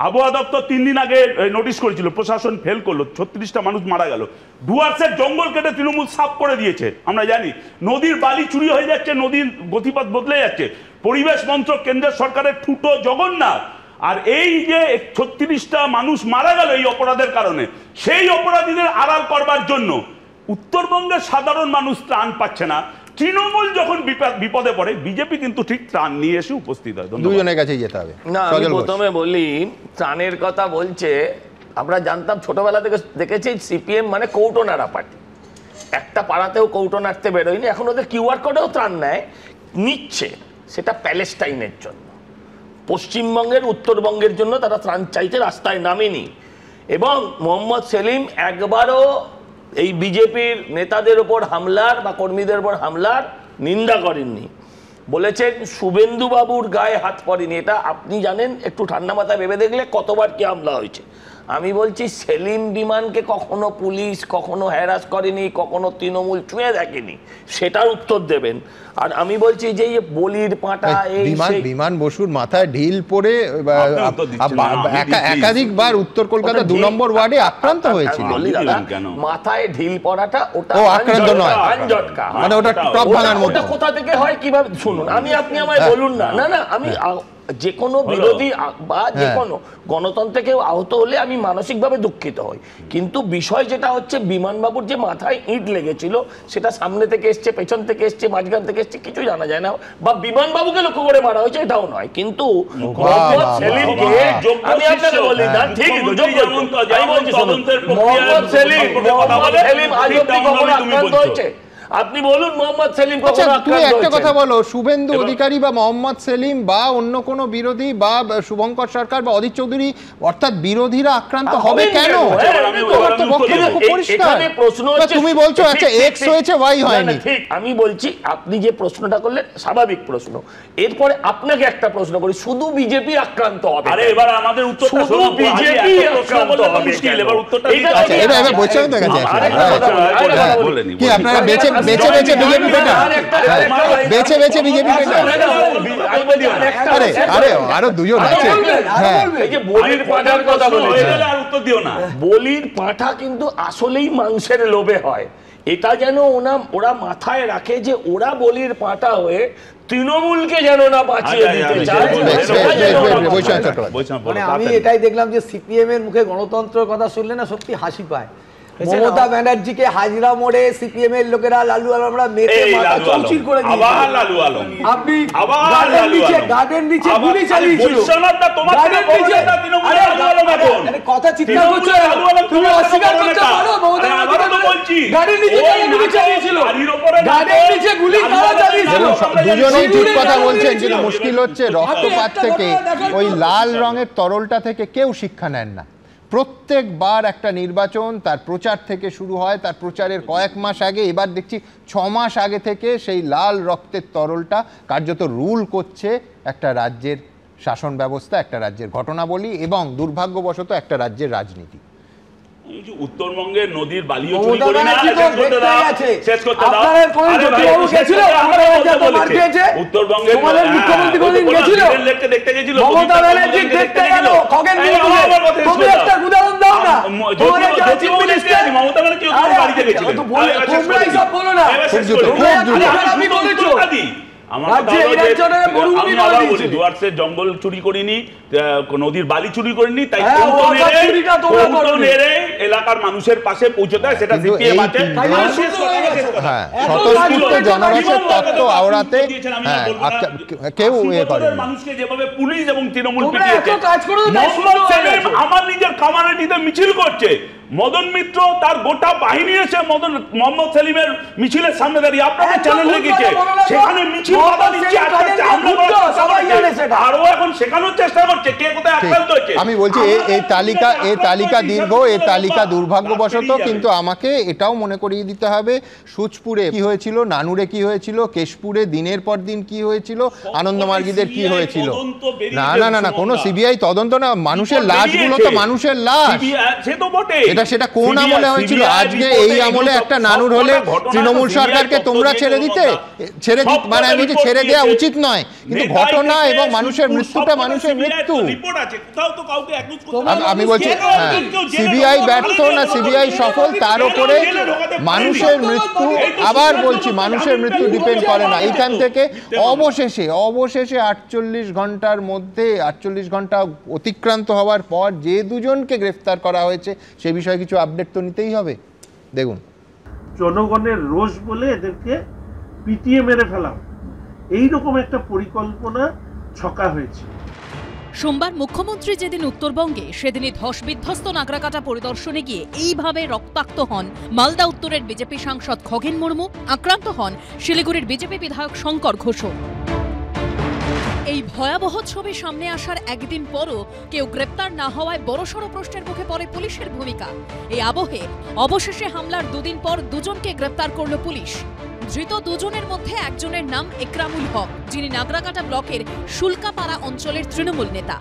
[SPEAKER 16] আবহাওয়া দপ্তর 3 দিন আগে নোটিশ করেছিল, প্রশাসন ফেল করলো, 36টা মানুষ মারা গেল। ডুয়ার্সের জঙ্গল কেটে তৃণমূল সাফ করে দিয়েছে, আমরা জানি। নদীর বালি চুরি হয়ে যাচ্ছে, নদীর গতিপথ বদলে যাচ্ছে। পরিবেশ মন্ত্রক কেন্দ্রের সরকারের ঠুটো জগন্নাথ। আর এই যে 36টা মানুষ মারা গেল এই অপরাধের কারণে, সেই অপরাধীদের আড়াল করবার জন্য উত্তরবঙ্গের সাধারণ মানুষ ত্রাণ পাচ্ছে না। তৃণমূল যখন বিপদে পড়ে, বিজেপি কিন্তু ঠিক ত্রাণ নিয়ে এসে উপস্থিত হয়। দুজনের কাছেই যেতে হবে
[SPEAKER 7] না। আমি প্রথমে বলি, ত্রাণের কথা বলছে, আমরা জানতাম ছোটবেলা থেকে দেখেছি সিপিএম মানে কৌটোনারা পার্টি, একটা পাড়াতেও কৌটো নাড়তে বেরোয়নি। এখন ওদের কিউআর কোডেও ত্রাণ নেয়, নিচ্ছে, সেটা প্যালেস্টাইনের জন্য। পশ্চিমবঙ্গের উত্তরবঙ্গের জন্য তারা ত্রাণ চাইতে রাস্তায় নামেনি। এবং মোহাম্মদ সেলিম একবারও এই বিজেপির নেতাদের ওপর হামলার বা কর্মীদের ওপর হামলার নিন্দা করেননি। বলেছেন শুভেন্দু বাবুর গায়ে হাত পড়েনি। এটা আপনি জানেন, একটু ঠান্ডা মাথায় ভেবে দেখলে কতবার কি হামলা হয়েছে। আমি বলছি সেলিম বিমানকে কখনো পুলিশ কখনো হ্যারাস করেনি, কখনো তৃণমূল ছুঁয়ে দেখেনি, সেটার উত্তর দেবেন। আর আমি বলছি যে বলির পাঁটা, এই
[SPEAKER 1] বিমান বসুর মাথায় ঢিল পড়ে একাধিকবার উত্তর কলকাতা 2 নম্বর ওয়ার্ডে আক্রান্ত হয়েছিল।
[SPEAKER 7] মাথায় ঢিল পড়াটা ওটা
[SPEAKER 1] আক্রান্ত নয়, মানে ওটা টপ ভাঙার মতো।
[SPEAKER 7] ওটা কোথা থেকে হয় কিভাবে? শুনুন, আপনি আমায় বলুন না। না না, আমি যে কোনো বিরোধী বা যে কোনো গণতন্ত্রে কেউ আহত হলে আমি মানসিকভাবে দুঃখিত হই, কিন্তু বিষয় যেটা হচ্ছে বিমানবাবুর যে মাথায় ইট লেগেছিল সেটা সামনে থেকে এসছে, পেছন থেকে এসছে, মাঝখান থেকে এসছে, কিছু জানা যায় না। বা বিমানবাবুকে লক্ষ্য করে মারা হয়েছে এটাও নয়। কিন্তু মোহাম্মদ সেলিমকে আমি আপনাকে বলি না, ঠিক মোহাম্মদ সেলিম আজ অব্দি কখনো আক্রান্ত হয়েছে? আপনি বলুন মোহাম্মদ সেলিম কখনো আক্রান্ত হয়েছে?
[SPEAKER 1] একটা কথা বলো, শুভেন্দু অধিকারী বা মোহাম্মদ সেলিম বা অন্য কোন বিরোধী বা শুভঙ্কর সরকার বা অধীর চৌধুরী, অর্থাৎ বিরোধীরা আক্রান্ত হবে কেন? তুমি বলছো আচ্ছা এক্স হয়েছে ওয়াই হয়নি।
[SPEAKER 7] ঠিক, আমি বলছি আপনি যে প্রশ্নটা করলেন স্বাভাবিক প্রশ্ন। এরপরে আপনাকে একটা প্রশ্ন করি, শুধু বিজেপি আক্রান্ত হবে?
[SPEAKER 16] আরে এবার আমাদের উত্তরটা
[SPEAKER 7] শুধু বিজেপি আক্রান্ত হবে মুশকিল। এবার উত্তরটা
[SPEAKER 1] আচ্ছা, এটা এবার বলছেন তো কাছে কি আপনারা বেঁচে বেছে বেছে বিজেপি পেটা, বেছে বেছে বিজেপি পেটা। আরে আরে আরো দুজন আছে। হ্যাঁ,
[SPEAKER 7] এই যে বলির পাঁঠার কথা বলেছেন, আর উত্তর দিও না। বলির পাঁঠা কিন্তু আসলেই মাংসের লোভে হয়। এটা যেন ওরা মাথায় রাখে যে ওরা বলির পাঁঠা হয়ে তৃণমূলকে যেন না বাঁচিয়ে দিতে চায়।
[SPEAKER 8] মানে আমি এটাই দেখলাম যে সিপিএম এর মুখে গণতন্ত্রের কথা শুনলে না সত্যি হাসি পায়। মমতা ব্যানার্জিকে হাজরা মোড়ে সিপিএম এর লোকেরা লালু আলমরা মেরে মাথা চৌচির করে দিয়েছে।
[SPEAKER 16] আবার লালু আলম,
[SPEAKER 8] আপনি গার্ডেন নিচে গুলি চালিয়েছিল। গার্ডেন নিচে আরে কথা চিৎকার করছো, তুমি অস্বীকার করতে পারো? মমতা ব্যানার্জি গার্ডেন নিচে গুলি চালিয়েছিল। গার্ডেন নিচে
[SPEAKER 1] দুজনেই ঠিক কথা বলছেন, কিন্তু মুশকিল হচ্ছে রক্তপাত থেকে ওই লাল রঙের তরলটা থেকে কেউ শিক্ষা নেন না। প্রত্যেকবার একটা নির্বাচন তার প্রচার থেকে শুরু হয়, তার প্রচারের কয়েক মাস আগে, এবার দেখছি 6 মাস আগে থেকে সেই লাল রক্তের তরলটা কার্যত রুল করছে একটা রাজ্যের শাসন ব্যবস্থা, একটা রাজ্যের ঘটনাবলী এবং দুর্ভাগ্যবশত একটা রাজ্যের রাজনীতি।
[SPEAKER 16] উত্তরবঙ্গের নদীর বালিও চুরি করে না, শেষ করতে দাও। উত্তরবঙ্গের মুখ্যমন্ত্রী কোনদিন গেছিল? দেখতে গেছিল, মমতা ব্যানার্জি দেখতে গেল, খগেন তুমি একটা উদাহরণ দাও না। মমতা ব্যানার্জি বাড়িতে গেছিল, তোমরাই সব বলো না। আমি বলেছো ডুয়ার্সের জঙ্গল চুরি করিনি, নদীর বালি চুরি করিনি, তাই এলাকার মানুষের পাশে পৌঁছতে হয়, সেটা সিপিএম আছে। মানুষকে যেভাবে পুলিশ এবং তৃণমূল পিটিয়েছে, আমার নিজের কামারেটিতে মিছিল করছে মদন মিত্র, তার গোটা বাহিনী এসে মোহাম্মদ সেলিমের মিছিলের সামনে দাঁড়িয়ে আপনাদের চ্যানেল লেগেছে, সেখানে মিছিল বাধা দিচ্ছে, আরো এখন শেখানোর চেষ্টা করছে কে কোথায় আক্রান্ত হচ্ছে।
[SPEAKER 1] আমি বলছি এই তালিকা দীর্ঘ, এই তালিকা দুর্ভাগ্যবশত, কিন্তু আমাকে এটাও মনে করিয়ে দিতে হবে সুচপুরে কি হয়েছিল, নানুরে কি হয়েছিল, কেশপুরে দিনের পর দিন কি হয়েছিল, আনন্দমার্গীদের কি হয়েছিল। না না না না, কোনো সিবিআই তদন্ত না, মানুষের লাশগুলো তো মানুষের লাশ,
[SPEAKER 16] সে তো বটে।
[SPEAKER 1] সেটা কোন আমলে হয়েছিল? আজকে এই আমলে একটা নানুর হলে তৃণমূল সরকারকে তোমরা ছেড়ে মানে আমি বলছি ছেড়ে দেওয়া উচিত নয়, কিন্তু ঘটনা এবং মানুষের মৃত্যুটা মানুষের মৃত্যু। আমি বলছি সিবিআই ব্যর্থ না সিবিআই সফল, তার উপরে মানুষের মৃত্যু, আবার বলছি মানুষের মৃত্যু ডিপেন্ড করে না। এইখান থেকে অবশেষে 48 ঘন্টার মধ্যে 48 ঘন্টা অতিক্রান্ত হওয়ার পর যে দুজনকে গ্রেফতার করা হয়েছে সে বিষয়ে কিছু আপডেট তো নিতেই হবে। দেখুন,
[SPEAKER 17] জনগণের রোষ বলে এদেরকে পিটিয়ে মেরে ফেলা, এইরকম একটা পরিকল্পনা ছকা হয়েছে।
[SPEAKER 18] সোমবার মুখ্যমন্ত্রী যেদিন উত্তরবঙ্গে, সেদিনই ধস বিধ্বস্ত নাগরাকাটা পরিদর্শনে গিয়ে এইভাবে রক্তাক্ত হন মালদা উত্তরের বিজেপি সাংসদ খগেন মুর্মু, আক্রান্ত হন শিলিগুড়ির বিজেপি বিধায়ক শঙ্কর ঘোষও। এই ভয়াবহ ছবি সামনে আসার একদিন পরও কেউ গ্রেপ্তার না হওয়ায় বড়সড় প্রশ্নের মুখে পড়ে পুলিশের ভূমিকা। এই আবহে অবশেষে হামলার দুদিন পর দুজনকে গ্রেপ্তার করল পুলিশ। ধৃত দুজনের মধ্যে একজনের নাম একরামুল হক, যিনি নাগরাকাটা ব্লকের শুল্কাপাড়া অঞ্চলের তৃণমূল নেতা।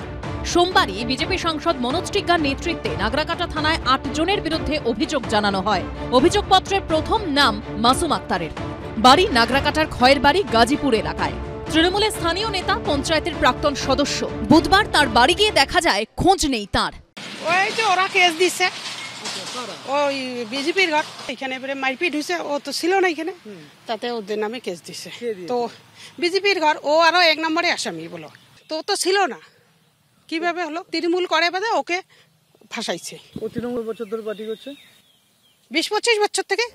[SPEAKER 18] সোমবারই বিজেপি সাংসদ মনোজ টিগ্গার নেতৃত্বে নাগরাকাটা থানায় 8 জনের বিরুদ্ধে অভিযোগ জানানো হয়। অভিযোগপত্রের প্রথম নাম মাসুম আক্তারের, বাড়ি নাগরাকাটার খয়ের বাড়ি গাজীপুর এলাকায়। তৃণমূলের স্থানীয় নেতা, পঞ্চায়েতের প্রাক্তন সদস্য। বুধবার তার বাড়ি গিয়ে দেখা যায় খোঁজ নেই তার।
[SPEAKER 19] ওই যে ওরা কেস দিচ্ছে, ওই বিজেপির ঘর, এখানে এবারে মারপিট হয়েছে, ও তো ছিল না এখানে, তাতে ওদের নামে কেস দিচ্ছে। তো বিজেপির ঘর, ও আরো 1 নম্বরে আসামি বলো, তো ও তো ছিল না, কিভাবে হলো? তৃণমূল করে বাদে ওকে ফাঁসাইছে।
[SPEAKER 20] ও তৃণমূল বছর ধরে পার্টি করছে,
[SPEAKER 19] 20-25 বছর থেকে।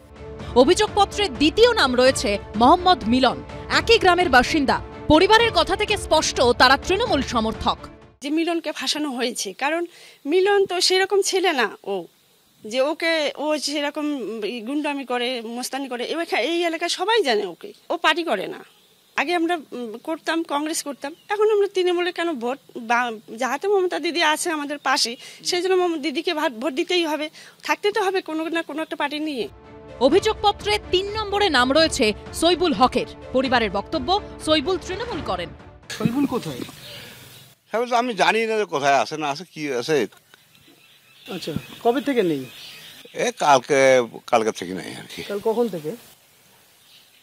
[SPEAKER 18] অভিযোগপত্রের দ্বিতীয় নাম রয়েছে মোহাম্মদ মিলন, একই গ্রামের বাসিন্দা। পরিবারের কথা থেকে স্পষ্ট তারা তৃণমূল সমর্থক।
[SPEAKER 19] যে মিলনকে ফাঁসানো হয়েছে, কারণ মিলন তো সেরকম ছেলে না, যে ওকে ও সেরকম গুন্ডামি করে, মস্তানি করে, এই এলাকায় সবাই জানে ওকে। ও পার্টি করে না। আগে আমরা করতাম, কংগ্রেস করতাম, এখন আমরা তৃণমূলে কেন ভোট, যাহাতে মমতা দিদি আছে আমাদের পাশে, সেই জন্য দিদিকে ভোট দিতেই হবে, থাকতে তো হবে কোনো না কোনো একটা পার্টি নিয়ে।
[SPEAKER 18] অভিযোগপত্রে 3 নম্বরে নাম রয়েছে সৈবুল হকের। পরিবারের বক্তব্য, সৈবুল তৃণমূল করেন।
[SPEAKER 20] সৈবুল কোথায়?
[SPEAKER 21] আমি জানি না কোথায় আছে না আছে, কি আছে।
[SPEAKER 20] আচ্ছা, কবে থেকে নেই?
[SPEAKER 21] কালকে থেকে নেই আর কি।
[SPEAKER 20] কাল কখন থেকে?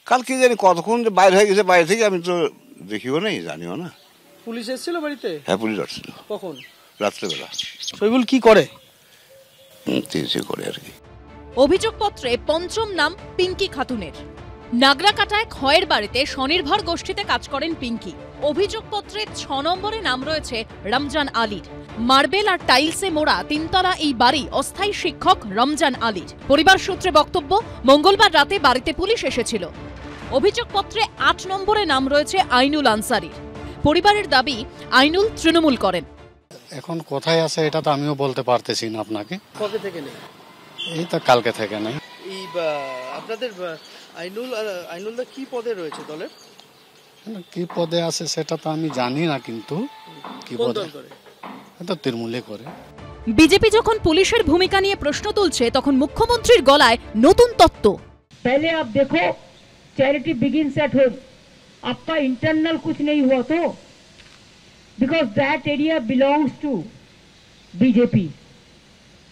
[SPEAKER 21] কাল কি জানি কতক্ষণ যে বাইরে হয়ে গেছে, বাইরে থেকে আমি তো দেখিও নাই, জানিও না।
[SPEAKER 20] পুলিশ এসেছিল বাড়িতে?
[SPEAKER 21] হ্যাঁ, পুলিশ আসছিল।
[SPEAKER 20] কখন?
[SPEAKER 21] রাত্রেবেলা।
[SPEAKER 20] সৈবুল কি করে?
[SPEAKER 21] করে আর কি।
[SPEAKER 18] অভিযোগপত্রে 5ম নাম পিঙ্কি খাতুনের। নাগরাকাটায় খয়ের বাড়িতে স্বনির্ভর গোষ্ঠীতে কাজ করেন পিঙ্কি। অভিযোগপত্রে 6 নম্বরে নাম রয়েছে রমজান আলীর। মার্বেল আর টাইলসে মোড়া 3তলা এই বাড়ি অস্থায়ী শিক্ষক রমজান আলীর। পরিবার সূত্রে বক্তব্য, মঙ্গলবার রাতে বাড়িতে পুলিশ এসেছিল। অভিযোগপত্রে 8 নম্বরে নাম রয়েছে আইনুল আনসারির। পরিবারের দাবি, আইনুল তৃণমূল করেন।
[SPEAKER 22] এখন কোথায় আছে এটা তো আমিও বলতে পারতেছি না আপনাকে।
[SPEAKER 20] কবে থেকে নেই?
[SPEAKER 22] এই তো কালকে থেকে নেই।
[SPEAKER 20] এই আপনাদের আইনুলদা কি পদে রয়েছে দলের?
[SPEAKER 22] কি পদে আছে সেটা তো আমি জানি না, কিন্তু কি পদে তো তৃণমূলে করে।
[SPEAKER 18] বিজেপি যখন পুলিশের ভূমিকা নিয়ে প্রশ্ন তুলছে তখন মুখ্যমন্ত্রীর গলায় নতুন তত্ত্ব।
[SPEAKER 4] पहले आप देखो चैरिटी बिगिंस एट होम, आपका इंटरनल कुछ नहीं हुआ तो, because that area belongs to BJP,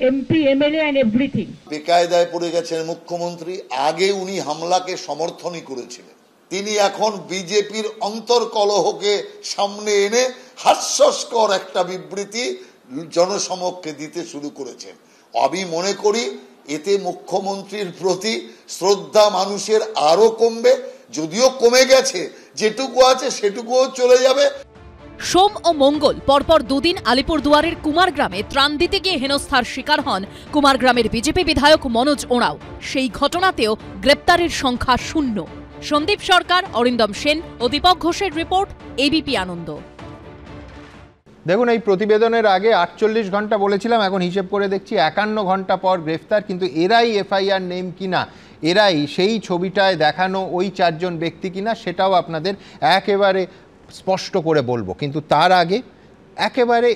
[SPEAKER 4] MP MLA and everything.
[SPEAKER 3] বেকায়দায় পড়ে গেছেন মুখ্যমন্ত্রী। আগে উনি হামলাকে সমর্থনই করেছিলেন, তিনি এখন বিজেপির অন্তর্কলহকে সামনে এনে হাস্যস্কর একটা বিবৃতি জনসমক্ষে দিতে শুরু করেছেন। আমি মনে করি এতে মুখ্যমন্ত্রীর প্রতি শ্রদ্ধা মানুষের আরো কমবে, যদিও কমে গেছে, যেটুকু আছে সেটুকুও চলে যাবে।
[SPEAKER 18] সোম ও মঙ্গল পরপর দুদিন আলিপুরদুয়ারের কুমারগ্রামে ত্রাণ দিতে গিয়ে হেনস্থার শিকার হন কুমারগ্রামের বিজেপি বিধায়ক মনোজ ওঁরাও। সেই ঘটনাতেও গ্রেপ্তারের সংখ্যা 0। সন্দীপ সরকার, অরিন্দম সেন ও দীপক ঘোষের রিপোর্ট, এবিপি আনন্দ।
[SPEAKER 1] দেখুন, এই প্রতিবেদনের আগে 48 ঘন্টা বলেছিলাম, এখন হিসেব করে দেখছি 51 ঘন্টা পর গ্রেফতার। কিন্তু এরাই এফআইআর নেম কিনা, এরাই সেই ছবিটায় দেখানো ওই 4 জন ব্যক্তি কিনা, সেটাও আপনাদের একেবারে স্পষ্ট করে বলবো। কিন্তু তার আগে একেবারে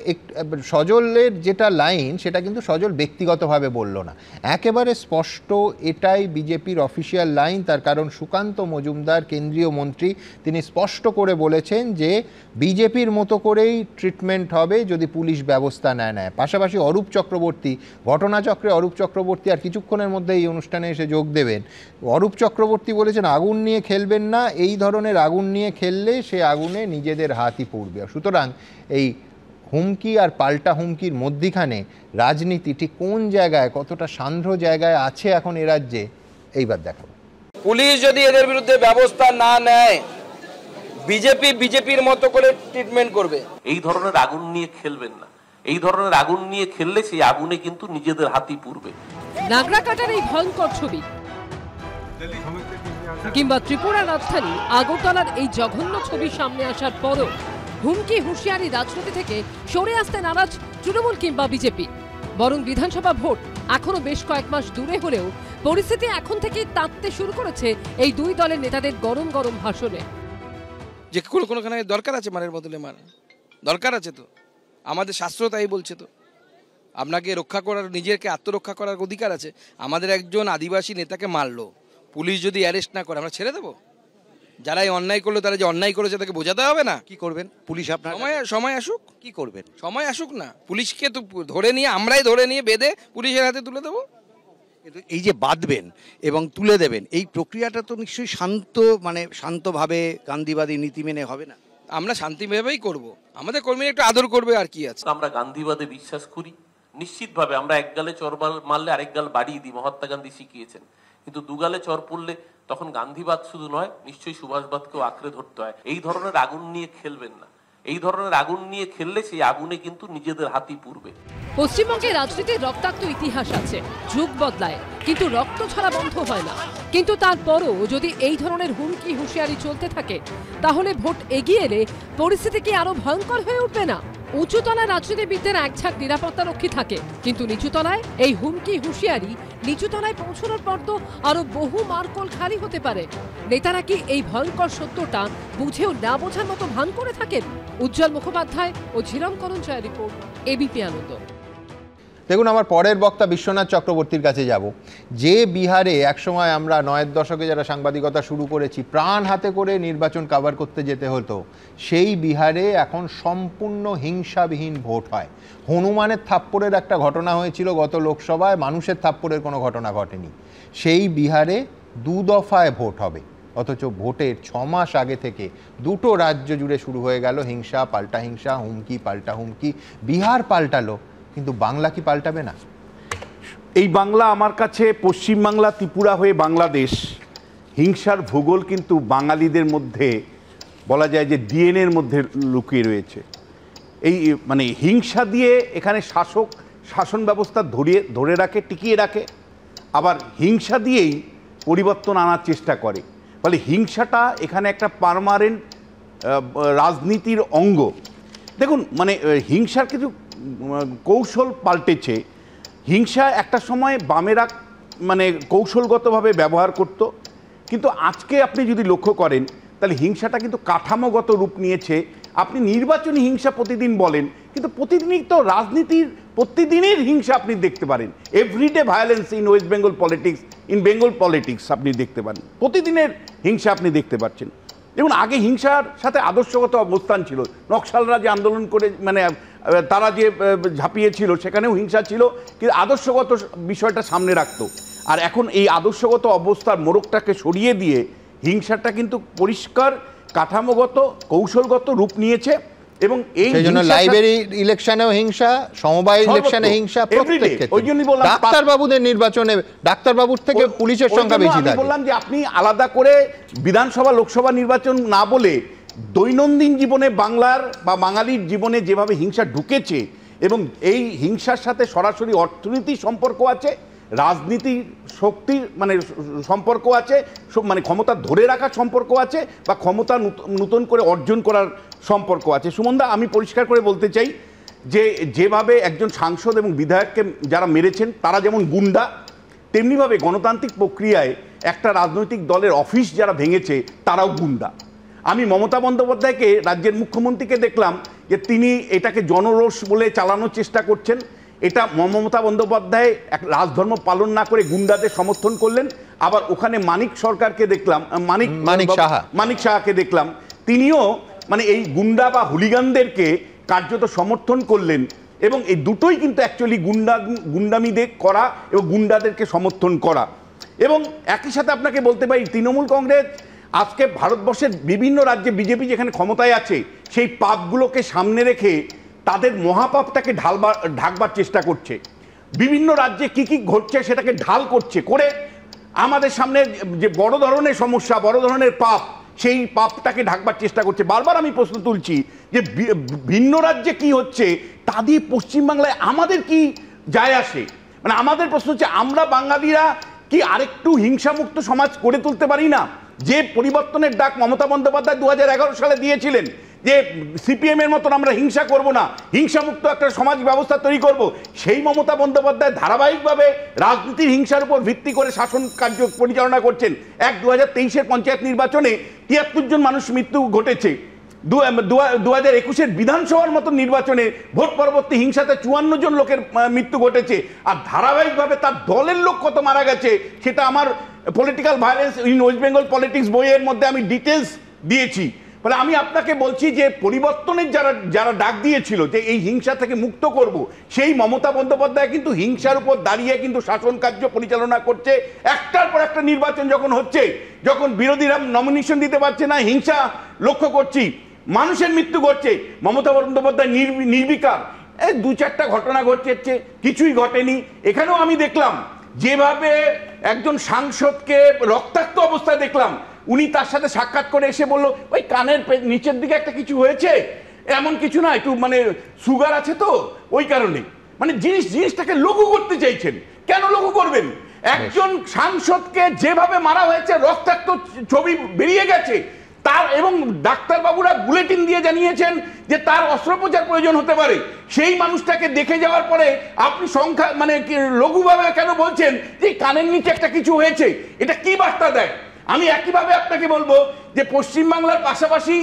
[SPEAKER 1] সজলের যেটা লাইন, সেটা কিন্তু সজল ব্যক্তিগতভাবে বলল না, একেবারে স্পষ্ট এটাই বিজেপির অফিসিয়াল লাইন। তার কারণ সুকান্ত মজুমদার, কেন্দ্রীয় মন্ত্রী, তিনি স্পষ্ট করে বলেছেন যে বিজেপির মতো করেই ট্রিটমেন্ট হবে যদি পুলিশ ব্যবস্থা নেয়। পাশাপাশি অরূপ চক্রবর্তী, ঘটনাচক্রে অরূপ চক্রবর্তী আর কিছুক্ষণের মধ্যে এই অনুষ্ঠানে এসে যোগ দেবেন। অরূপ চক্রবর্তী বলেছেন আগুন নিয়ে খেলবেন না, এই ধরনের আগুন নিয়ে খেললে সে আগুনে নিজেদের হাতই পুড়বে। সুতরাং এই হুমকি আর পাল্টা হুমকির মধ্যিখানে রাজনীতি ঠিক কোন জায়গায়, কতটা সান্ধ্র জায়গায় আছে এখন এ রাজ্যে, এইবার দেখো।
[SPEAKER 5] পুলিশ যদি এদের বিরুদ্ধে ব্যবস্থা না নেয়, বিজেপির মতো করে ট্রিটমেন্ট করবে।
[SPEAKER 6] এই ধরনের আগুন নিয়ে খেলবেন না, এই ধরনের আগুন নিয়ে খেললে সেই আগুনে কিন্তু নিজেদের হাতই পুড়বে।
[SPEAKER 2] নাগরাকাটার এই ভয়ঙ্কর ছবি, কিংবা ত্রিপুরার রাজধানী আগরতলার এই জঘন্য ছবি সামনে আসার পরও হুমকি হুঁশিয়ারি রাজনীতি থেকে সরে আসতে নারাজ তৃণমূল কিংবা বিজেপি। বরং বিধানসভা ভোট এখনো বেশ কয়েক মাস দূরে হলেও পরিস্থিতি এখন থেকেই তাঁততে শুরু করেছে এই দুই দলের নেতাদের গরম গরম ভাষণে।
[SPEAKER 5] যে কোনোখানে দরকার আছে মারের বদলে মার, দরকার আছে তো, আমাদের শাস্ত্র তাই বলছে। তো আপনাকে রক্ষা করার, নিজেকে আত্মরক্ষা করার অধিকার আছে। আমাদের একজন আদিবাসী নেতাকে মারলো, পুলিশ যদি অ্যারেস্ট না করে আমরা ছেড়ে দেবো? যারা এই অন্যায় করলো, তারা যে অন্যায় করেছে তাকে বোঝাতে হবে না?
[SPEAKER 23] কি করবেন পুলিশ? আপনার
[SPEAKER 5] সময় আসুক।
[SPEAKER 23] কি করবেন?
[SPEAKER 5] সময় আসুক না, পুলিশকে তো ধরে নিয়ে, আমরাই ধরে নিয়ে বেঁধে পুলিশের হাতে তুলে দেবো।
[SPEAKER 23] কিন্তু এই যে বাঁধবেন এবং তুলে দেবেন, এই প্রক্রিয়াটা তো নিশ্চয়ই শান্তভাবে গান্ধীবাদী নীতি মেনে হবে না।
[SPEAKER 5] আমরা শান্তিভাবেই করব, আমাদের কর্মীরা একটু আদর করবে, আর কি আছে।
[SPEAKER 6] আমরা গান্ধীবাদে বিশ্বাস করি নিশ্চিতভাবে। আমরা এক গালে চর মারলে আরেক গাল বাড়িয়ে দিই, মহাত্মা গান্ধী শিখিয়েছেন। কিন্তু দুগালে চর পড়লে তখন গান্ধীবাদ শুধু নয়, নিশ্চয়ই সুভাষবাদকেও আঁকড়ে ধরতে হয়। এই ধরনের আগুন নিয়ে খেলবেন না, এই ধরনের আগুন নিয়ে খেললে সেই আগুনে কিন্তু নিজেদের হাতই পুড়বে।
[SPEAKER 2] পশ্চিমবঙ্গের রাজনীতির রক্তাক্ত ইতিহাস আছে, যুগ বদলায় কিন্তু রক্ত ছড়া বন্ধ হয় না। কিন্তু তারপরও যদি এই ধরনের হুমকি হুঁশিয়ারি চলতে থাকে, তাহলে ভোট এগিয়ে এলে পরিস্থিতি কি আরো ভয়ঙ্কর হয়ে উঠবে না? উঁচুতলায় রাজনীতিবিদদের একঝাঁক নিরাপত্তা রক্ষী থাকে, কিন্তু নিচুতলায় এই হুমকি হুঁশিয়ারি নিচুতলায় পৌঁছানোর পর তো আরো বহু মারকোল খালি হতে পারে। নেতারা কি এই ভয়ঙ্কর সত্যটা বুঝেও না বোঝার মতো ভান করে থাকেন? উজ্জ্বল মুখোপাধ্যায় ও ঝিরম করঞ্জয় রিপোর্ট, এবিপি আনন্দ।
[SPEAKER 1] দেখুন, আমার পরের বক্তা বিশ্বনাথ চক্রবর্তীর কাছে যাব। যে বিহারে একসময় আমরা 9-এর দশকে যারা সাংবাদিকতা শুরু করেছি, প্রাণ হাতে করে নির্বাচন কভার করতে যেতে হতো, সেই বিহারে এখন সম্পূর্ণ হিংসাবিহীন ভোট হয়। হনুমানের থাপ্পড়ের একটা ঘটনা হয়েছিল গত লোকসভায়, মানুষের থাপ্পড়ের কোনো ঘটনা ঘটেনি। সেই বিহারে 2 দফায় ভোট হবে, অথচ ভোটের 6 মাস আগে থেকে দুটো রাজ্য জুড়ে শুরু হয়ে গেল হিংসা পাল্টা হিংসা, হুমকি পাল্টা হুমকি। বিহার পাল্টালো, কিন্তু বাংলা কি পাল্টাবে না?
[SPEAKER 16] এই বাংলা আমার কাছে পশ্চিমবাংলা, ত্রিপুরা হয়ে বাংলাদেশ, হিংসার ভূগোল কিন্তু বাঙালিদের মধ্যে বলা যায় যে ডিএনএর মধ্যে লুকিয়ে রয়েছে। এই হিংসা দিয়ে এখানে শাসন ব্যবস্থা ধরে রাখে, টিকিয়ে রাখে, আবার হিংসা দিয়েই পরিবর্তন আনার চেষ্টা করে। ফলে হিংসাটা এখানে একটা পার্মানেন্ট রাজনীতির অঙ্গ। দেখুন, হিংসার কিছু কৌশল পাল্টেছে। হিংসা একটা সময় বামেরা কৌশলগতভাবে ব্যবহার করত, কিন্তু আজকে আপনি যদি লক্ষ্য করেন তাহলে হিংসাটা কিন্তু কাঠামোগত রূপ নিয়েছে। আপনি নির্বাচনী হিংসা প্রতিদিন বলেন, কিন্তু প্রতিদিনই তো রাজনীতির প্রতিদিনের হিংসা আপনি দেখতে পারেন। Everyday violence in West Bengal politics, in Bengal politics আপনি দেখতে পারেন, প্রতিদিনের হিংসা আপনি দেখতে পাচ্ছেন। এবং আগে হিংসার সাথে আদর্শগত অবস্থান ছিল, নকশালরা যে আন্দোলন করে মানে তারা যে ঝাঁপিয়েছিল সেখানেও হিংসা ছিল, কিন্তু আদর্শগত বিষয়টা সামনে রাখতো। আর এখন এই আদর্শগত অবস্থার মোড়কটাকে সরিয়ে দিয়ে হিংসাটা কিন্তু পরিষ্কার কাঠামোগত কৌশলগত রূপ নিয়েছে। এবং এই
[SPEAKER 1] জন্য লাইব্রেরি ইলেকশনেও হিংসা, সমবায় ইলেকশনে হিংসা, প্রত্যেক ক্ষেত্রে ডাক্তারবাবুদের নির্বাচনে ডাক্তারবাবুর থেকে পুলিশের সংখ্যা বেশি থাকে।
[SPEAKER 16] বললাম যে আপনি আলাদা করে বিধানসভা লোকসভা নির্বাচন না বলে দৈনন্দিন জীবনে বাংলার বা বাঙালির জীবনে যেভাবে হিংসা ঢুকেছে, এবং এই হিংসার সাথে সরাসরি অর্থনীতির সম্পর্ক আছে, রাজনীতির শক্তির মানে সম্পর্ক আছে, মানে ক্ষমতা ধরে রাখার সম্পর্ক আছে, বা ক্ষমতা নতুন করে অর্জন করার সম্পর্ক আছে। সুমনদা, আমি পরিষ্কার করে বলতে চাই যে যেভাবে একজন সাংসদ এবং বিধায়ককে যারা মেরেছেন তারা যেমন গুন্ডা, তেমনিভাবে গণতান্ত্রিক প্রক্রিয়ায় একটা রাজনৈতিক দলের অফিস যারা ভেঙেছে তারাও গুন্ডা। আমি মমতা বন্দ্যোপাধ্যায়কে, রাজ্যের মুখ্যমন্ত্রীকে দেখলাম যে তিনি এটাকে জনরোষ বলে চালানোর চেষ্টা করছেন। এটা মমতা বন্দ্যোপাধ্যায় এক রাজধর্ম পালন না করে গুন্ডাদের সমর্থন করলেন। আবার ওখানে মানিক সরকারকে দেখলাম, মানিক সাহাকে দেখলাম, তিনিও মানে এই গুন্ডা বা হুলিগানদেরকে কার্যত সমর্থন করলেন। এবং এই দুটোই কিন্তু অ্যাকচুয়ালি গুন্ডামিদের করা এবং গুন্ডাদেরকে সমর্থন করা। এবং একই সাথে আপনাকে বলতে পারি, তৃণমূল কংগ্রেস আজকে ভারতবর্ষের বিভিন্ন রাজ্যে বিজেপি যেখানে ক্ষমতায় আছে সেই পাপগুলোকে সামনে রেখে তাদের মহাপাপটাকে ঢাকবার চেষ্টা করছে। বিভিন্ন রাজ্যে কি কি ঘটছে সেটাকে ঢাল করছে, করে আমাদের সামনে যে বড় ধরনের সমস্যা, বড় ধরনের পাপ, সেই পাপটাকে ঢাকবার চেষ্টা করছে। বারবার আমি প্রশ্ন তুলছি যে ভিন্ন রাজ্যে কি হচ্ছে তা দিয়ে পশ্চিমবাংলায় আমাদের কি যায় আসে? মানে আমাদের প্রশ্ন হচ্ছে, আমরা বাঙালিরা কি আরেকটু হিংসামুক্ত সমাজ গড়ে তুলতে পারি না? যে পরিবর্তনের ডাক মমতা বন্দ্যোপাধ্যায় 2011 সালে দিয়েছিলেন যে সিপিএম এর মতন আমরা হিংসা করব না, হিংসামুক্ত একটা সমাজ ব্যবস্থা তৈরি করব, সেই মমতা বন্দ্যোপাধ্যায় ধারাবাহিকভাবে রাজনীতির হিংসার উপর ভিত্তি করে শাসন কার্য পরিচালনা করছেন। 2023-এর পঞ্চায়েত নির্বাচনে 73 জন মানুষ মৃত্যু ঘটেছে। 2021-এর বিধানসভার মতো নির্বাচনে ভোট পরবর্তী হিংসাতে 54 জন লোকের মৃত্যু ঘটেছে। আর ধারাবাহিকভাবে তার দলের লোক কত মারা গেছে সেটা আমার political violence in West Bengal politics বইয়ের মধ্যে আমি ডিটেলস দিয়েছি। ফলে আমি আপনাকে বলছি যে পরিবর্তনের যারা ডাক দিয়েছিল যে এই হিংসা থেকে মুক্ত করব, সেই মমতা বন্দ্যোপাধ্যায় কিন্তু হিংসার উপর দাঁড়িয়ে কিন্তু শাসন কার্য পরিচালনা করছে। একটার পর একটা নির্বাচন যখন হচ্ছে, যখন বিরোধীরা নমিনেশন দিতে পারছে না, হিংসা লক্ষ্য করছি, মানুষের মৃত্যু ঘটছে, মমতা বন্দ্যোপাধ্যায় নির্বিকার। এই 2-4টা ঘটনা ঘটছে, কিছুই ঘটেনি। এখানেও আমি দেখলাম যেভাবে একজন সাংসদকে রক্তাক্ত অবস্থায় দেখলাম, উনি তার সাথে সাক্ষাৎ করে এসে বলল ওই কানের নিচের দিকে একটা কিছু হয়েছে, এমন কিছু না, একটু মানে সুগার আছে তো ওই কারণে। মানে জিনিসটাকে লঘু করতে চাইছেন। কেন লঘু করবেন? একজন সাংসদকে যেভাবে মারা হয়েছে, রক্তাক্ত ছবি বেরিয়ে গেছে তার, এবং ডাক্তারবাবুরা বুলেটিন দিয়ে জানিয়েছেন যে তার অস্ত্রোপচার প্রয়োজন হতে পারে। সেই মানুষটাকে দেখে যাওয়ার পরে আপনি সংখ্যা মানে লঘুভাবে কেন বলছেন যে কানের নিচে একটা কিছু হয়েছে? এটা কি বার্তা দেয়? আমি একইভাবে আপনাকে বলবো যে পশ্চিমবাংলার পাশাপাশি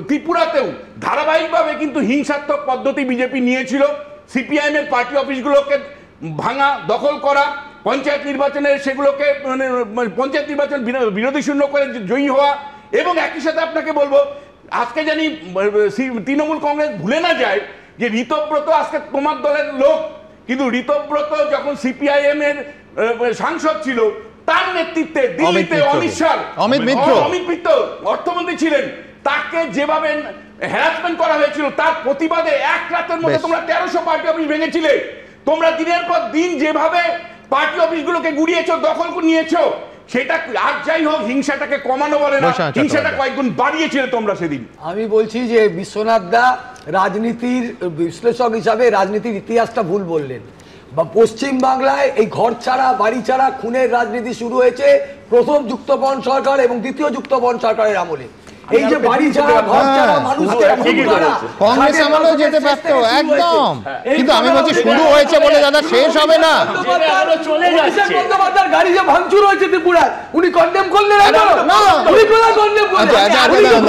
[SPEAKER 16] ত্রিপুরাতেও ধারাবাহিকভাবে কিন্তু হিংসাত্মক পদ্ধতি বিজেপি নিয়েছিল। সিপিআইএম এর পার্টি অফিসগুলোকে ভাঙা, দখল করা, পঞ্চায়েত নির্বাচনে সেগুলোকে মানে পঞ্চায়েত নির্বাচন বিরোধী শূন্য করে জয়ী হওয়া। এবং একই সাথে আপনাকে বলবো, আজকে জানি তৃণমূল কংগ্রেস ভুলে না যায় যে ঋতব্রত আজকে তোমার দলের লোক, কিন্তু ঋতব্রত যখন সিপিআইএম এর সাংসদ ছিল তার নেতৃত্বে দিল্লিতে অমিত মিত্র অর্থমন্ত্রী ছিলেন, তাকে যেভাবে হ্যারাসমেন্ট করা হয়েছিল তার প্রতিবাদে এক রাতের মধ্যে তোমরা 1300 পার্টি অফিস ভেঙেছিলে। তোমরা দিনের পর দিন যেভাবে পার্টি অফিসগুলোকে গুড়িয়েছো, দখল নিয়েছো, সেটা আর যাই হোক হিংসাটাকে কমানো বলে না, হিংসাটা কয়েকগুণ বাড়িয়েছিল তোমরা সেদিন।
[SPEAKER 8] আমি বলছি যে বিশ্বনাথ দা রাজনীতির বিশ্লেষক হিসাবে রাজনীতির ইতিহাসটা ভুল বললেন। বা পশ্চিম বাংলায় এই ঘর ছাড়া বাড়ি ছাড়া খুনের রাজনীতি শুরু হয়েছে প্রথম যুক্তফ্রন্ট সরকার এবং দ্বিতীয় যুক্তফ্রন্ট সরকারের আমলে। এই যে বাড়ি ছাড়া ঘর ছাড়া মানুষকে
[SPEAKER 1] কংগ্রেস আমলেও যেতে পারতো একদম, কিন্তু আমি বলছি শুরু হয়েছে বলে দাদা শেষ হবে না।
[SPEAKER 8] বন্দ্যোপাধ্যায়ের গাড়ি যে ভাঙচুর হয়েছে ত্রিপুরায় উনি কন্ডেম করলেন না, উনি কোন কন্ডেম করলেন,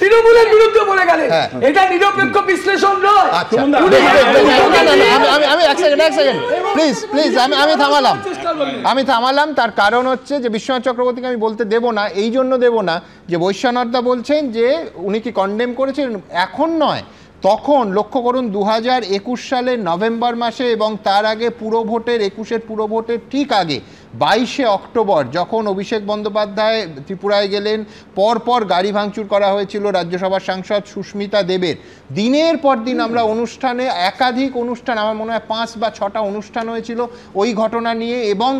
[SPEAKER 8] তৃণমূলের বিরুদ্ধে বলে গেলেন, এটা নিরপেক্ষ বিশ্লেষণ নয়।
[SPEAKER 1] আমি এক সেকেন্ড প্লিজ আমি থামালাম। তার কারণ হচ্ছে যে বিশ্বনাথ চক্রবর্তীকে আমি বলতে দেব না, এই জন্য দেব না যে বৈশ্বনাথদা বলছেন যে উনি কি কন্ডেম করেছেন, এখন নয়, তখন লক্ষ্য করুন 2021 সালের নভেম্বর মাসে এবং তার আগে পুরো ভোটের 21-এর পুরো ভোটের ঠিক আগে 22শে অক্টোবর যখন অভিষেক বন্দ্যোপাধ্যায় ত্রিপুরায় গেলেন, পরপর গাড়ি ভাঙচুর করা হয়েছিল রাজ্যসভার সাংসদ সুস্মিতা দেবের। দিনের পর দিন আমরা অনুষ্ঠানে, একাধিক অনুষ্ঠান, আমার মনে হয় 5 বা 6টা অনুষ্ঠান হয়েছিল ওই ঘটনা নিয়ে, এবং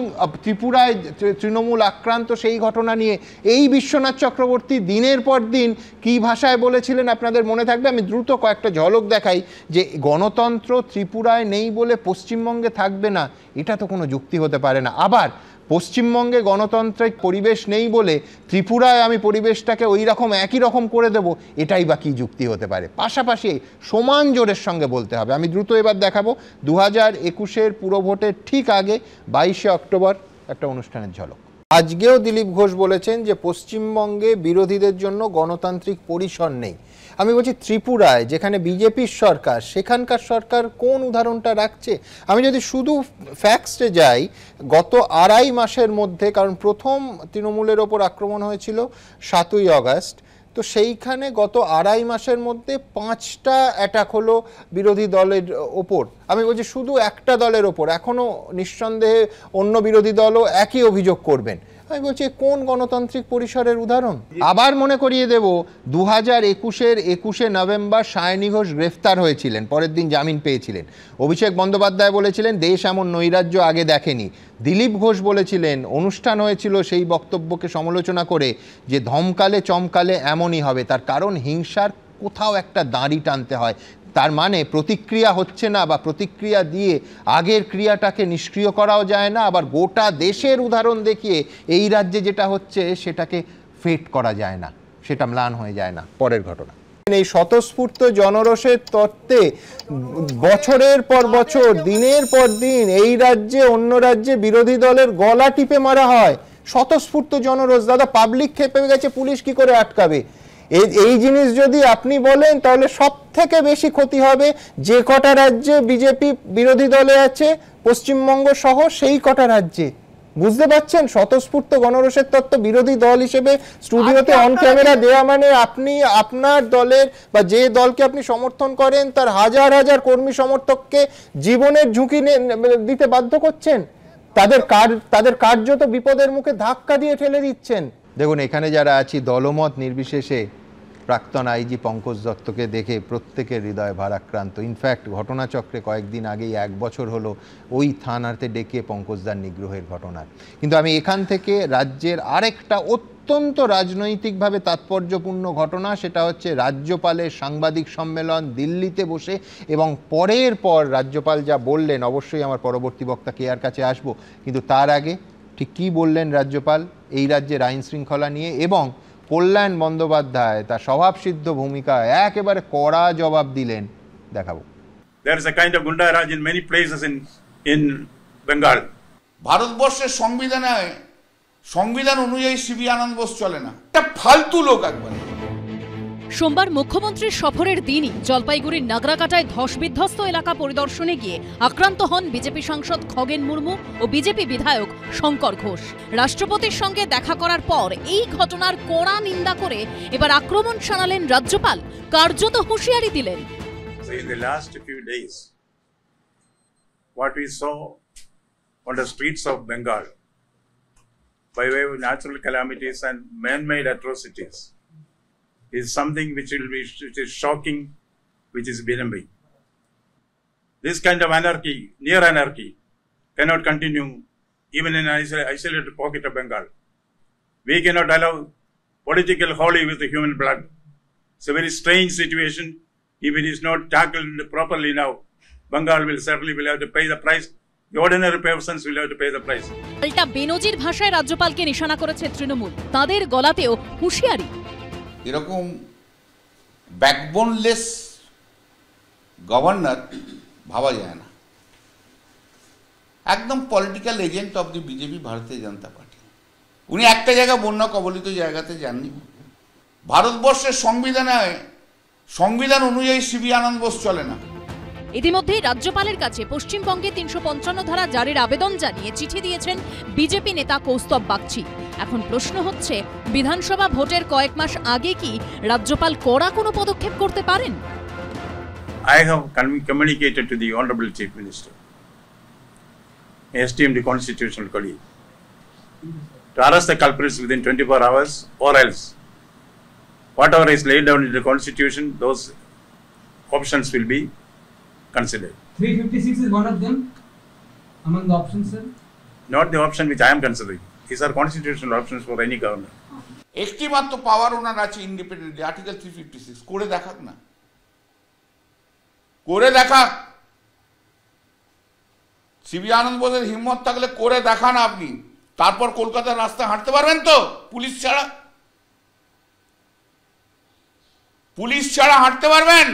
[SPEAKER 1] ত্রিপুরায় তৃণমূল আক্রান্ত সেই ঘটনা নিয়ে। এই বিশ্বনাথ চক্রবর্তী দিনের পর দিন কী ভাষায় বলেছিলেন আপনাদের মনে থাকবে, আমি দ্রুত কয়েকটা ঝলক দেখাই। যে গণতন্ত্র ত্রিপুরায় নেই বলে পশ্চিমবঙ্গে থাকবে না, এটা তো কোনো যুক্তি হতে পারে না। আবার পশ্চিমবঙ্গে গণতান্ত্রিক পরিবেশ নেই বলে ত্রিপুরায় আমি পরিবেশটাকে ওই রকম একই রকম করে দেব, এটাই বা কী যুক্তি হতে পারে? পাশাপাশি সমান জোরের সঙ্গে বলতে হবে। আমি দ্রুত এবার দেখাবো 2021-এর পুরো ভোটের ঠিক আগে 22শে অক্টোবর একটা অনুষ্ঠানের ঝলক। আজকেও দিলীপ ঘোষ বলেছেন যে পশ্চিমবঙ্গে বিরোধীদের জন্য গণতান্ত্রিক পরিসর নেই। আমি বলছি ত্রিপুরায় যেখানে বিজেপির সরকার, সেখানকার সরকার কোন উদাহরণটা রাখছে? আমি যদি শুধু ফ্যাক্টসে যাই, গত 2.5 মাসের মধ্যে, কারণ প্রথম তৃণমূলের ওপর আক্রমণ হয়েছিল 7ই আগস্ট, তো সেইখানে গত 2.5 মাসের মধ্যে 5টা অ্যাটাক হলো বিরোধী দলের ওপর। আমি বলছি শুধু একটা দলের ওপর, এখনও নিঃসন্দেহে অন্য বিরোধী দলও একই অভিযোগ করবেন। আমি বলছি কোন গণতান্ত্রিক পরিসরের উদাহরণ? আবার মনে করিয়ে দেব 2021-এর 21শে নভেম্বর সায়নী ঘোষ গ্রেফতার হয়েছিলেন, পরের দিন জামিন পেয়েছিলেন। অভিষেক বন্দ্যোপাধ্যায় বলেছিলেন দেশ এমন নৈরাজ্য আগে দেখেনি। দিলীপ ঘোষ বলেছিলেন, অনুষ্ঠান হয়েছিল সেই বক্তব্যকে সমালোচনা করে, যে ধমকালে চমকালে এমনই হবে। তার কারণ হিংসার কোথাও একটা দাঁড়ি টানতে হয়। তার মানে প্রতিক্রিয়া হচ্ছে না বা প্রতিক্রিয়া দিয়ে আগের ক্রিয়াটাকে নিষ্ক্রিয় করাও যায় না, আবার গোটা দেশের উদাহরণ দেখিয়ে এই রাজ্যে যেটা হচ্ছে সেটাকে ফেট করা যায় না, সেটা ম্লান হয়ে যায় না। পরের ঘটনা, এই স্বতঃস্ফূর্ত জনরোষের তত্ত্বে বছরের পর বছর, দিনের পর দিন এই রাজ্যে অন্য রাজ্যে বিরোধী দলের গলা টিপে মারা হয়। স্বতঃস্ফূর্ত জনরোষ, দাদা পাবলিক খেপে গেছে, পুলিশ কি করে আটকাবে? এই জিনিস যদি আপনি বলেন তাহলে সব থেকে বেশি ক্ষতি হবে যে কটা রাজ্যে বিজেপি বিরোধী দলে আছে, পশ্চিমবঙ্গ সহ সেই কটা রাজ্যে। বুঝতে পারছেন? স্বতঃস্ফূর্ত গণরোষের তত্ত্ব বিরোধী দল হিসেবে স্টুডিওতে অন ক্যামেরা দেওয়া মানে আপনি আপনার দলের বা যে দলকে আপনি সমর্থন করেন তার হাজার হাজার কর্মী সমর্থককে জীবনের ঝুঁকি দিতে বাধ্য করছেন, তাদের কার্যত বিপদের মুখে ধাক্কা দিয়ে ঠেলে দিচ্ছেন। দেখুন, এখানে যারা আছি দলমত নির্বিশেষে প্রাক্তন আইজি পঙ্কজ দত্তকে দেখে প্রত্যেকের হৃদয় ভারাক্রান্ত। ইনফ্যাক্ট ঘটনাচক্রে কয়েকদিন আগেই 1 বছর হলো ওই থানাতে ডেকে পঙ্কজদার নিগ্রহের ঘটনার। কিন্তু আমি এখান থেকে রাজ্যের আরেকটা অত্যন্ত রাজনৈতিকভাবে তাৎপর্যপূর্ণ ঘটনা, সেটা হচ্ছে রাজ্যপালের সাংবাদিক সম্মেলন দিল্লিতে বসে, এবং পরের পর রাজ্যপাল যা বললেন, অবশ্যই আমার পরবর্তী বক্তা কেয়ার কাছে আসব, কিন্তু তার আগে ঠিক কী বললেন রাজ্যপাল এই রাজ্যের আইন শৃঙ্খলা নিয়ে, এবং কল্যাণ বন্দ্যোপাধ্যায় তার স্বভাবসিদ্ধ ভূমিকায় একেবারে কড়া জবাব দিলেন, দেখাবো।
[SPEAKER 10] There is a kind of Gunda Raj in many places in Bengal.
[SPEAKER 11] ভারতবর্ষের সংবিধান অনুযায়ী সিবি আনন্দ বোস চলে না, এটা ফালতু লোক একবার।
[SPEAKER 18] সোমবার মুখ্যমন্ত্রীর সফরের দিনই জলপাইগুড়ির নাগরাকাটায় ধসবিধ্বস্ত এলাকা পরিদর্শনে গিয়ে আক্রান্ত হন বিজেপি সাংসদ খগেন মুর্মু ও বিজেপি বিধায়ক শঙ্কর ঘোষ। রাষ্ট্রপতির সঙ্গে দেখা করার পর এই ঘটনার কড়া নিন্দা করে এবার আক্রমণ শানালেন রাজ্যপাল, কার্যত হুঁশিয়ারি দিলেন।
[SPEAKER 10] In the last few days, what we saw on the streets of Bengal by way of natural calamities and man-made atrocities is something which is shocking, which is benumbing. This kind of anarchy, near anarchy, cannot continue even in an isolated pocket of Bengal. We cannot allow political holy with the human blood. It's a very strange situation. If it is not tackled properly now, Bengal will certainly have to pay the price. The ordinary persons will have to pay the price.
[SPEAKER 18] পাল্টা বেনজির ভাষায় রাজ্যপালকে নিশানা করেছে তৃণমূল, তাদের গলাতেও হুঁশিয়ারি।
[SPEAKER 11] এরকম ব্যাকবোনলেস governor ভাবা যায় না। একদম political agent of the BJP, ভারতীয় জনতা পার্টি। উনি একটা জায়গা বন্যা কবলিত জায়গাতে যাননি। ভারতবর্ষের সংবিধান অনুযায়ী সিবি আনন্দ বোস চলে না।
[SPEAKER 18] ইতিমধ্যে রাজ্যপালের কাছে পশ্চিমবঙ্গে ৩৫৫ ধারা জারির আবেদন জানিয়ে চিঠি দিয়েছেন বিজেপি নেতা কৌস্তব বাগচি। এখন প্রশ্ন হচ্ছে, বিধানসভা ভোটের কয়েক মাস আগে কি রাজ্যপাল কড়া কোনো পদক্ষেপ করতে পারেন?
[SPEAKER 10] I have communicated to the Honorable Chief Minister, esteemed constitutional colleague, to arrest the culprits within 24 hours, or else whatever is laid down in the Constitution, those options will be considered.
[SPEAKER 12] 356 is one of them among the options, sir?
[SPEAKER 10] Not the option which I am considering. These are constitutional options for any government.
[SPEAKER 11] একটি মাত্র পাওয়ার ওনার আছে independently, article 356 করে দেখাক না, করে দেখাক। CB আনন্দ বোসের হিম্মত থাকলে করে দেখান আপনি, তারপর কলকাতার রাস্তায় হাঁটতে পারবেন তো? পুলিশ ছাড়া হাঁটতে পারবেন